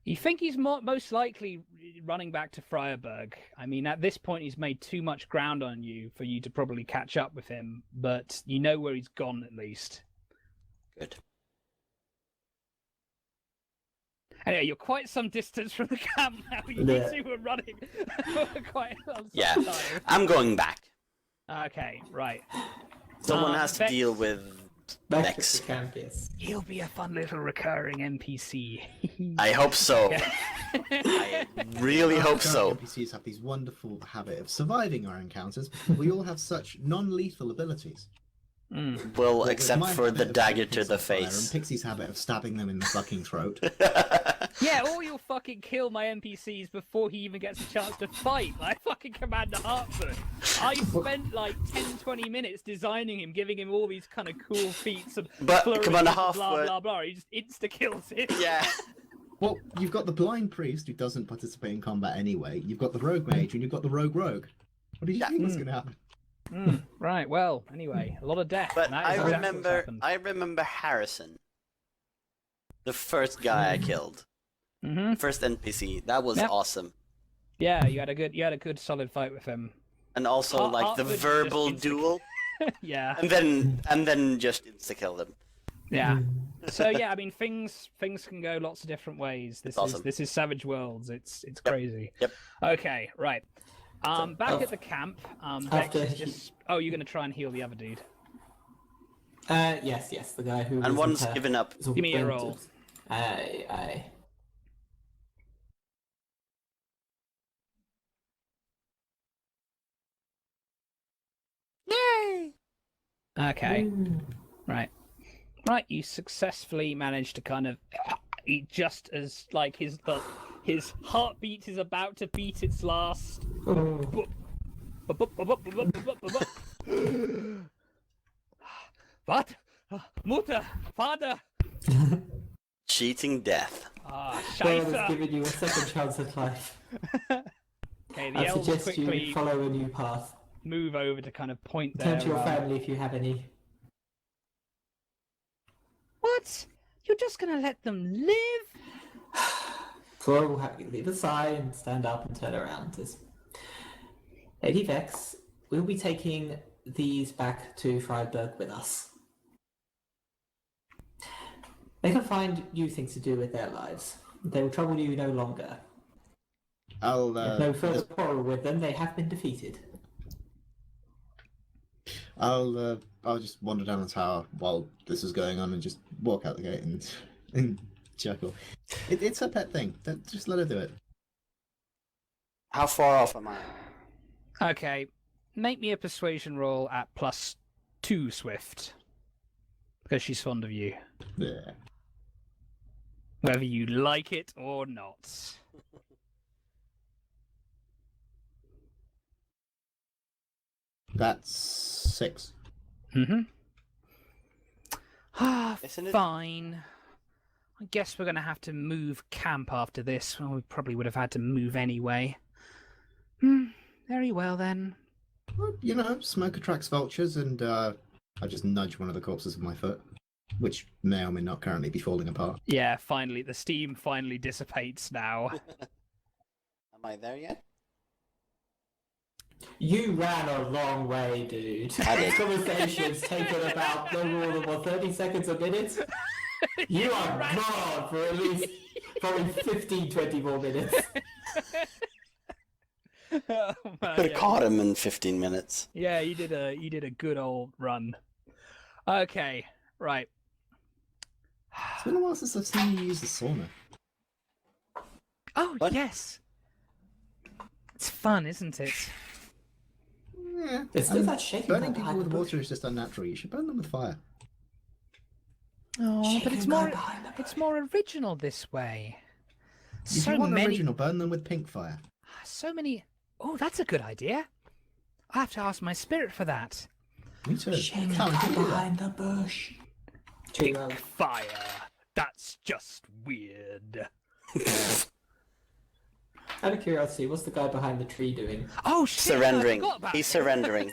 You think he's most likely running back to Friarberg. I mean, at this point, he's made too much ground on you for you to probably catch up with him, but you know where he's gone at least. Good. Anyway, you're quite some distance from the camp now. You Yeah. two were running for quite some Yeah. time. I'm going back. Okay, right. Someone has to Vex- deal with Back Vex. at the camp, yes. He'll be a fun little recurring NPC. I hope so. Yeah. I really hope so. NPCs have these wonderful habit of surviving our encounters because we all have such non-lethal abilities. Mm. Well, With except my for the habit of dagger setting to things the on fire face. And Pixie's habit of stabbing them in the fucking throat. Yeah, or you'll fucking kill my NPCs before he even gets a chance to fight, like fucking Commander Hartford. I spent like 10-20 minutes designing him, giving him all these kind of cool feats and But flourishes Commander and blah Hartford- blah blah. He just insta-kills it. Yeah. Well, you've got the blind priest who doesn't participate in combat anyway. You've got the rogue mage and you've got the rogue. What do you think is going to happen? Right, well, anyway, a lot of death. But and that I is exactly what's remember happened. Harrison. The first guy I killed. First NPC. That was Yep. awesome. Yeah, you had a good solid fight with him. And also like the Hartford just verbal insta- duel. Yeah, And then just insta-kill them. yeah. So yeah, I mean things can go lots of different ways. Awesome. This is Savage Worlds. It's crazy. Yep. Okay, right. Back at the camp. Vex After is he- just. Oh, you're gonna try and heal the other dude. Yes, the guy who. And one's wasn't, given up. was all Give me a burnt roll. up. Aye. Okay. Right. You successfully managed to kind of. Just as like his heartbeat is about to beat its last. Oh. What? Mutter, father. Cheating death. God Scheiße. has given you a second chance at life. Okay, the I elves suggest quickly you follow a new path. move over to kind of point Turn their. to your family if you have any. What? You're just gonna let them live? Flora will have you leave a sigh and stand up and turn around. Says, Lady Vex, we'll be taking these back to Freiburg with us. They can find you things to do with their lives. They will trouble you no longer. I'll You have no further quarrel with them. They have been defeated. I'll just wander down the tower while this is going on and just walk out the gate and chuckle. It's her pet thing. Just let her do it. How far off am I? Okay, make me a persuasion roll at +2 Swift. Because she's fond of you. Yeah. Whether you like it or not. That's 6. Mm-hmm. Ah, Isn't it- fine. I guess we're going to have to move camp after this. Well, we probably would have had to move anyway. Very well then. Well, you know, smoke attracts vultures, and I just nudge one of the corpses with my foot, which may or may not currently be falling apart. Yeah, finally, the steam finally dissipates now. Am I there yet? You ran a long way, dude. I did. This conversation's taken about no more than, 30 seconds a minute? You are gone for at least probably 15, 20 more minutes. Oh, man, Could have yeah. caught him in 15 minutes. Yeah, you did a good old run. Okay, right. It's been a while since I've seen you use the sauna. Oh What? yes, it's fun, isn't it? Yeah. There's still that shaking Burning guy people behind with the bush. water is just unnatural. You should burn them with fire. Oh, but Shaking it's guy more behind the it's bush. more original this way. If So you want many, original, burn them with pink fire. so many. Oh, that's a good idea. I have to ask my spirit for that. Me too. Shaking How guy can you do that? behind the bush. Pink fire. That's just weird. Out of curiosity, what's the guy behind the tree doing? Oh shit! Surrendering. I forgot about He's him. surrendering.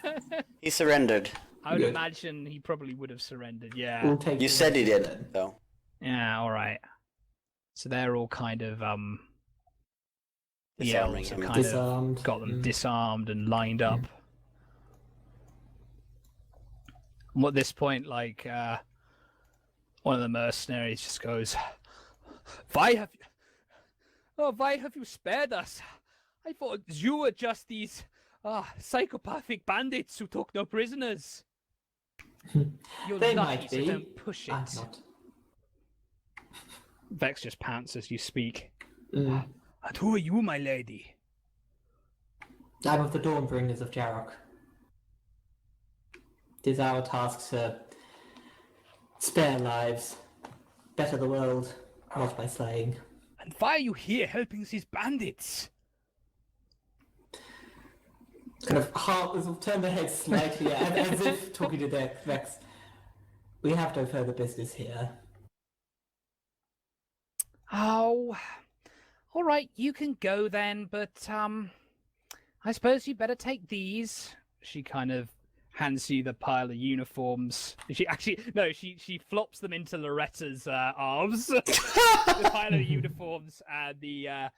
He surrendered. I would Good. imagine he probably would have surrendered. Yeah. We'll take You the said he rest of did, them. though. Yeah. All right. So they're all kind of the Disarming elves have him. kind of Disarmed. got them Mm. disarmed and lined up. And at this point, like one of the mercenaries just goes, why have you spared us? I thought you were just these psychopathic bandits who took no prisoners. You're They lucky, might so be. don't push I'm it. not. Vex just pants as you speak. Mm. And who are you, my lady? I'm of the Dawnbringers of Jarrock. It is our task to spare lives, better the world, not by slaying. And why are you here helping these bandits? Kind of turn the head slightly as if talking to Vex. We have no further business here. Oh, all right, you can go then, but I suppose you better take these. She kind of hands you the pile of uniforms. She flops them into Loretta's arms. The pile of uniforms and the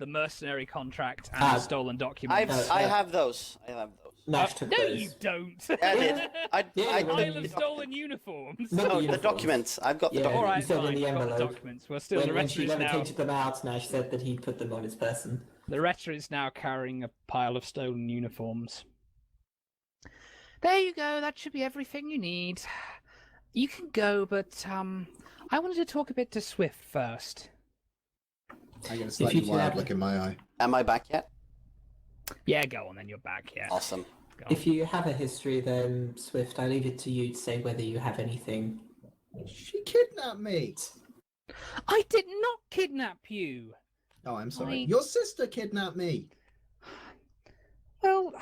mercenary contract and the stolen documents. I have those. I have those. Nash took No, those. you don't. Yeah, I did. I Yeah, well, Pile took of the stolen uniforms. No, No, the uniforms. documents. I've got the Yeah. All right, documents. You said in fine. the Got the envelope. documents. Well, still, When Loretta she is now. levitated them out, Nash said that he'd put them on his person. Loretta is now carrying a pile of stolen uniforms. There you go. That should be everything you need. You can go, but I wanted to talk a bit to Swift first. I get a you slightly two wild have- look in my eye. Am I back yet? Yeah, go on then. You're back. Yeah. Awesome. Go on. If you have a history, then Swift, I leave it to you to say whether you have anything. She kidnapped me. I did not kidnap you. Oh, I'm sorry. I- Your sister kidnapped me. Well,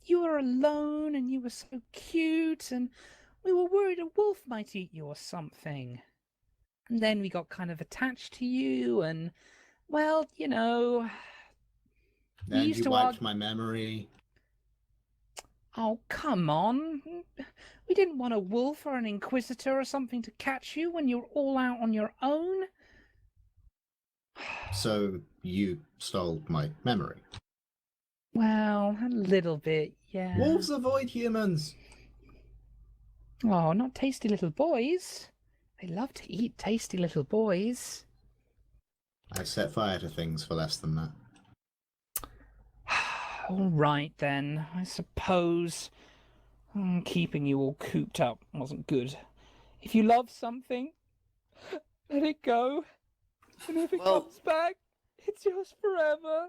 you were alone and you were so cute, and we were worried a wolf might eat you or something. And then we got kind of attached to you, and well, you know. Then used you to wiped argue- my memory. Oh, come on. We didn't want a wolf or an inquisitor or something to catch you when you're all out on your own. So you stole my memory. Well, a little bit, yeah. Wolves avoid humans. Oh, not tasty little boys. They love to eat tasty little boys. I set fire to things for less than that. All right, then. I suppose keeping you all cooped up wasn't good. If you love something, let it go. And if it Well- comes back, it's yours forever.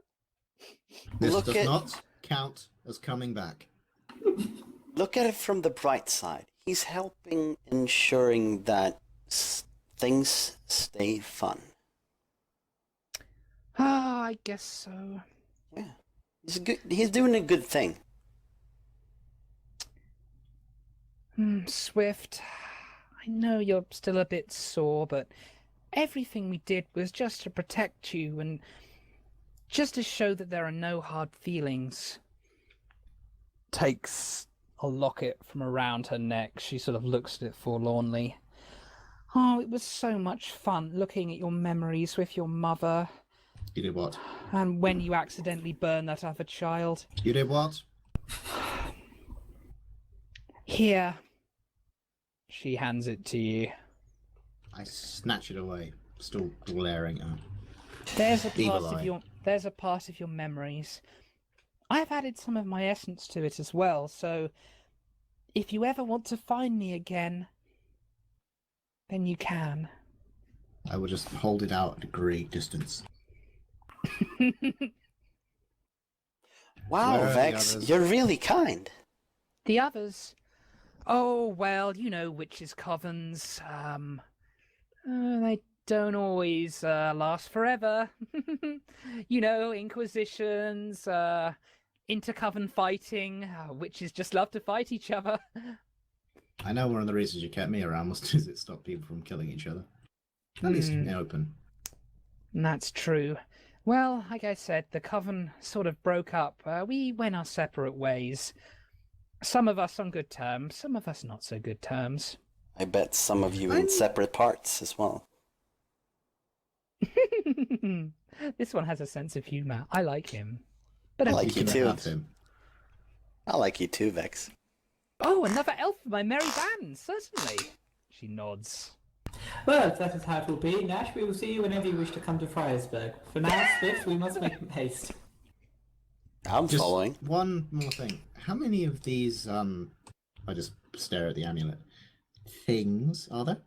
This Look does at- not count as coming back. Look at it from the bright side. He's helping ensuring that things stay fun. Ah, I guess so. Yeah. He's doing a good thing. Swift, I know you're still a bit sore, but everything we did was just to protect you and just to show that there are no hard feelings. Takes a locket from around her neck. She sort of looks at it forlornly. Oh, it was so much fun looking at your memories with your mother. You did what? And when you accidentally burned that other child. You did what? Here. She hands it to you. I snatch it away, still glaring at her. There's a Evil part of eye. there's a part of your memories. I've added some of my essence to it as well, so if you ever want to find me again, then you can. I will just hold it out at a great distance. Wow, Where are the Vex, others? you're really kind. The others, oh well, you know, witches' covens. They don't always last forever. You know, inquisitions, intercoven fighting. Witches just love to fight each other. I know one of the reasons you kept me around was because it stopped people from killing each other. At least in the open. That's true. Well, like I said, the coven sort of broke up. We went our separate ways. Some of us on good terms, some of us not so good terms. I bet some of you in separate parts as well. This one has a sense of humor. I like him. But I I'm- like you can too. have him. I like you too, Vex. Oh, another elf for my merry band, certainly. She nods. Well, if that is how it will be, Nash, we will see you whenever you wish to come to Friarsburg. For now, Swift, we must make haste. I'm Just following. one more thing. How many of these, I just stare at the amulet, things are there?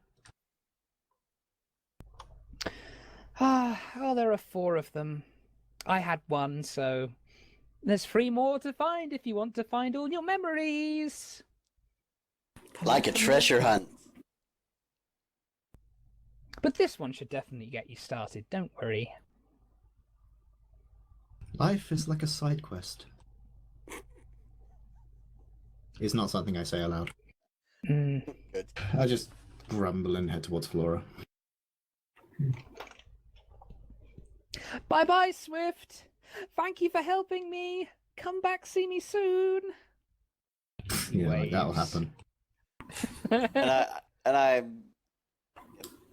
Oh, there are 4 of them. I had one, so there's 3 more to find if you want to find all your memories. Like a treasure hunt. But this one should definitely get you started, don't worry. Life is like a side quest. It's not something I say aloud. Mm. Good. I just grumble and head towards Flora. Bye-bye, Swift. Thank you for helping me. Come back, see me soon. Yeah, like that'll Waves. happen. And I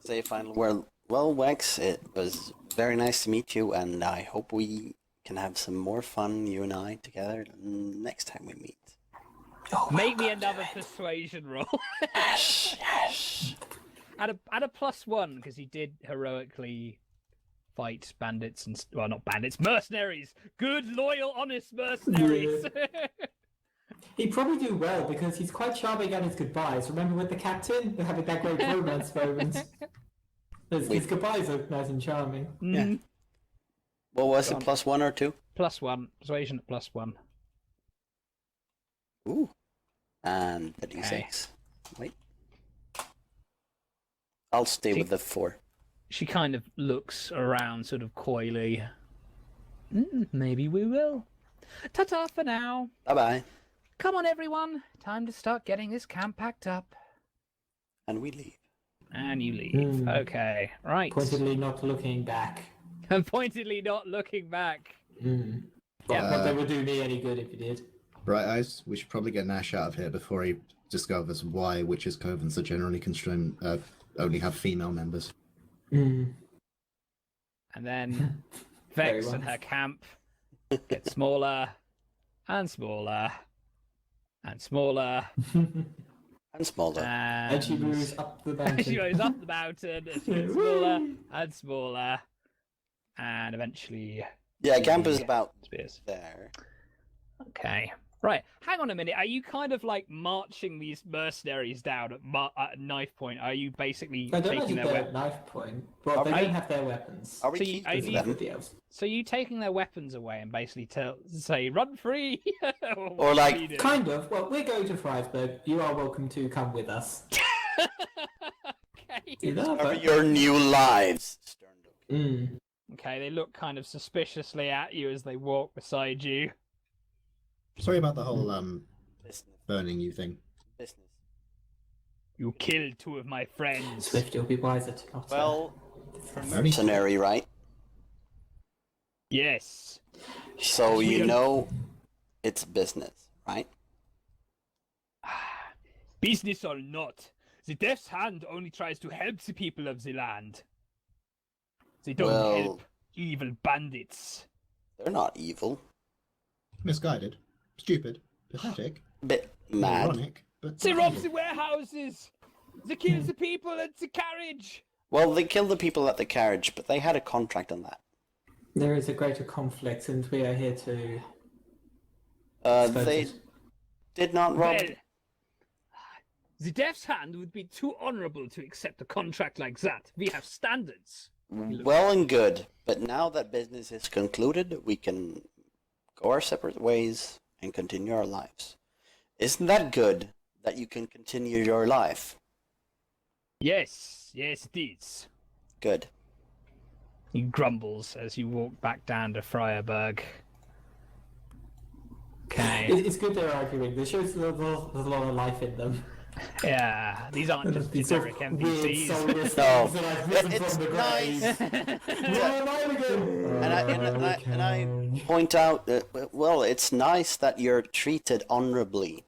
say final word. Well, Vex, it was very nice to meet you, and I hope we can have some more fun, you and I, together next time we meet. Make me another persuasion roll. Yes, yes. Add a +1 because you did heroically fight bandits and well, not bandits, mercenaries. Good, loyal, honest mercenaries. He'd probably do well because he's quite charming at his goodbyes. Remember with the captain? They're having that great romance moment. His goodbyes are nice and charming. Mm, What was Go it, on. +1 or 2? +1 persuasion at +1. Ooh. And the D6. Wait. I'll stay with the 4. She kind of looks around, sort of coyly. Maybe we will. Ta-ta for now. Bye-bye. Come on, everyone. Time to start getting this camp packed up. And we leave. And you leave. Okay, right. Pointedly not looking back. And pointedly not looking back. Yeah, not that would do me any good if you did. Bright Eyes, we should probably get Nash out of here before he discovers why Witches' Covens are generally constrained, only have female members. And then Very Vex well. and her camp get smaller and smaller and smaller. And smaller. And she moves up the mountain. she goes up the mountain and she gets smaller and smaller. And eventually Yeah, camp is she about disappears. there. Okay. Right. Hang on a minute. Are you kind of like marching these mercenaries down at knife point? Are you basically I don't taking imagine their they're weapons? at knife point. Well, Are they we- don't have their weapons. Are we So you- keeping I Leave them? with the elves. So you taking their weapons away and basically say, "Run free," Or like- what are you doing? Kind of. Well, we're going to Friesberg. You are welcome to come with us. Okay. Either, Discover but... your new lives. Stern. Mm. Okay, they look kind of suspiciously at you as they walk beside you. Sorry about the whole Business. burning you thing. Business. You killed two of my friends. Swift, you'll be wiser to not. Well, Only- mercenary, right? Yes. So you know it's business, right? Business or not, the Death's Hand only tries to help the people of the land. They don't Well- help evil bandits. They're not evil. Misguided, stupid, pathetic, Bit mad. ironic, but They not rob evil. the warehouses. They kill the people at the carriage. Well, they killed the people at the carriage, but they had a contract on that. There is a greater conflict, and we are here to. expose They it. did not rob. Well, the Death's Hand would be too honourable to accept a contract like that. We have standards. Well and good, but now that business is concluded, we can go our separate ways and continue our lives. Isn't that good that you can continue your life? Yes, yes, it is. Good. He grumbles as you walk back down to Friarberg. Okay. It's good they're arguing. This shows there's a lot of life in them. Yeah, these aren't just These generic sort of weird, NPCs. soulless No, things that I've but risen it's from the nice. grave. Where am I again? And I point out that, well, it's nice that you're treated honorably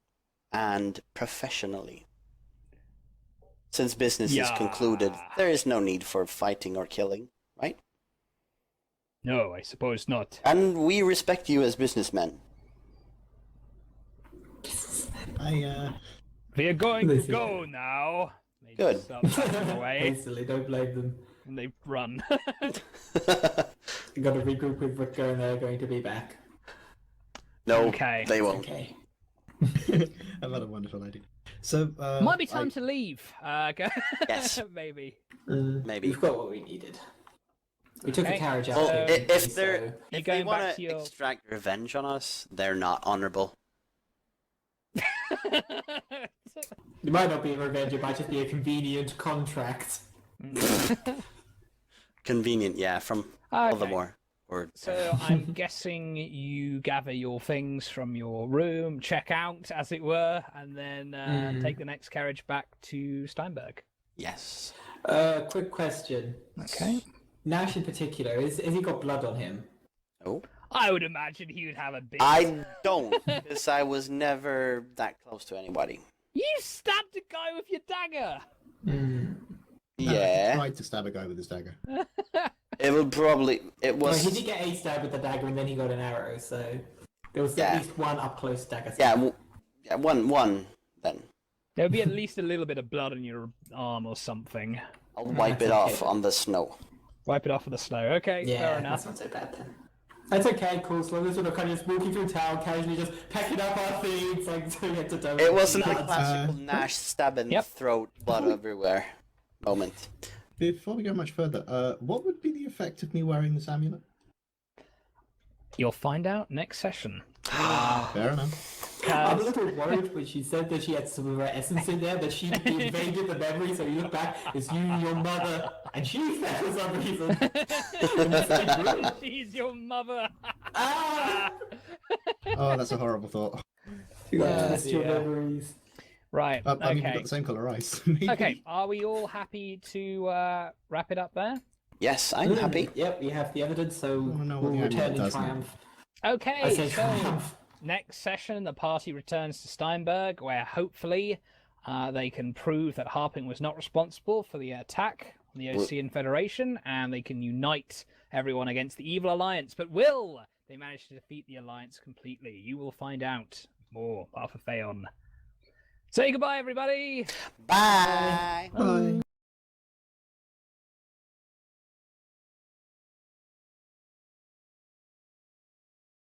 and professionally. Since business is concluded, Yeah. there is no need for fighting or killing, right? No, I suppose not. And we respect you as businessmen. We are going They to say go now. They Good. just start backing away Hastily, don't blame them. and they run. You got to regroup with Ricker, and they're going to be back. No, Okay. they won't. Okay. I've had a wonderful idea. So Might be time to leave. Go. Yes. Maybe. Maybe. We've got what we needed. We took Okay. a carriage out Well, there. if they're You're if they going back want to to your- extract revenge on us, they're not honorable. It might not be revenge, it might just be a convenient contract. Convenient, yeah, from Okay. Voldemort. Or So I'm guessing you gather your things from your room, check out, as it were, and then take the next carriage back to Steinberg. yes. Quick question. Okay. Nash in particular, has he got blood on him? Oh. I would imagine he would have a bit. I don't, because I was never that close to anybody. You stabbed a guy with your dagger. I Yeah, tried to stab a guy with his dagger. it would probably. It Well, he was. did get a stab with the dagger, and then he got an arrow, so there was Yeah. at least one up close dagger. Yeah, yeah, one. Then There would be at least a little bit of blood on your arm or something. I'll wipe it that's off okay. on the snow. Wipe it off with the snow. Okay, fair Yeah, enough. that's not so bad then. That's okay, cool. So we're sort of kind of just walking through town, casually just packing up our things, like doing it to do. It wasn't the Nuts. classical Nash stabbing Yep. throat, blood everywhere moment. Before we go much further, what would be the effect of me wearing this amulet? You'll find out next session. Fair enough. I'm a little worried when she said that she had some of her essence in there, that she invaded the memory, so you look back, it's you, your mother, and she's there for some reason. In the same room. She's your mother. Ah! Oh, that's a horrible thought. You got Yeah, twist your dear. memories. Right. I mean, we've Okay. got the same colour eyes. Maybe. Okay. Are we all happy to wrap it up there? Yes, I'm happy. Yep, we have the evidence, so wanna know what we'll the return amulet in does now. triumph. Okay. I say So triumph. next session, the party returns to Steinberg, where hopefully they can prove that Harping was not responsible for the attack on the Ocean Federation, and they can unite everyone against the evil alliance. But will they manage to defeat the alliance completely? You will find out more after Thaeon. Say goodbye, everybody. Bye. Bye.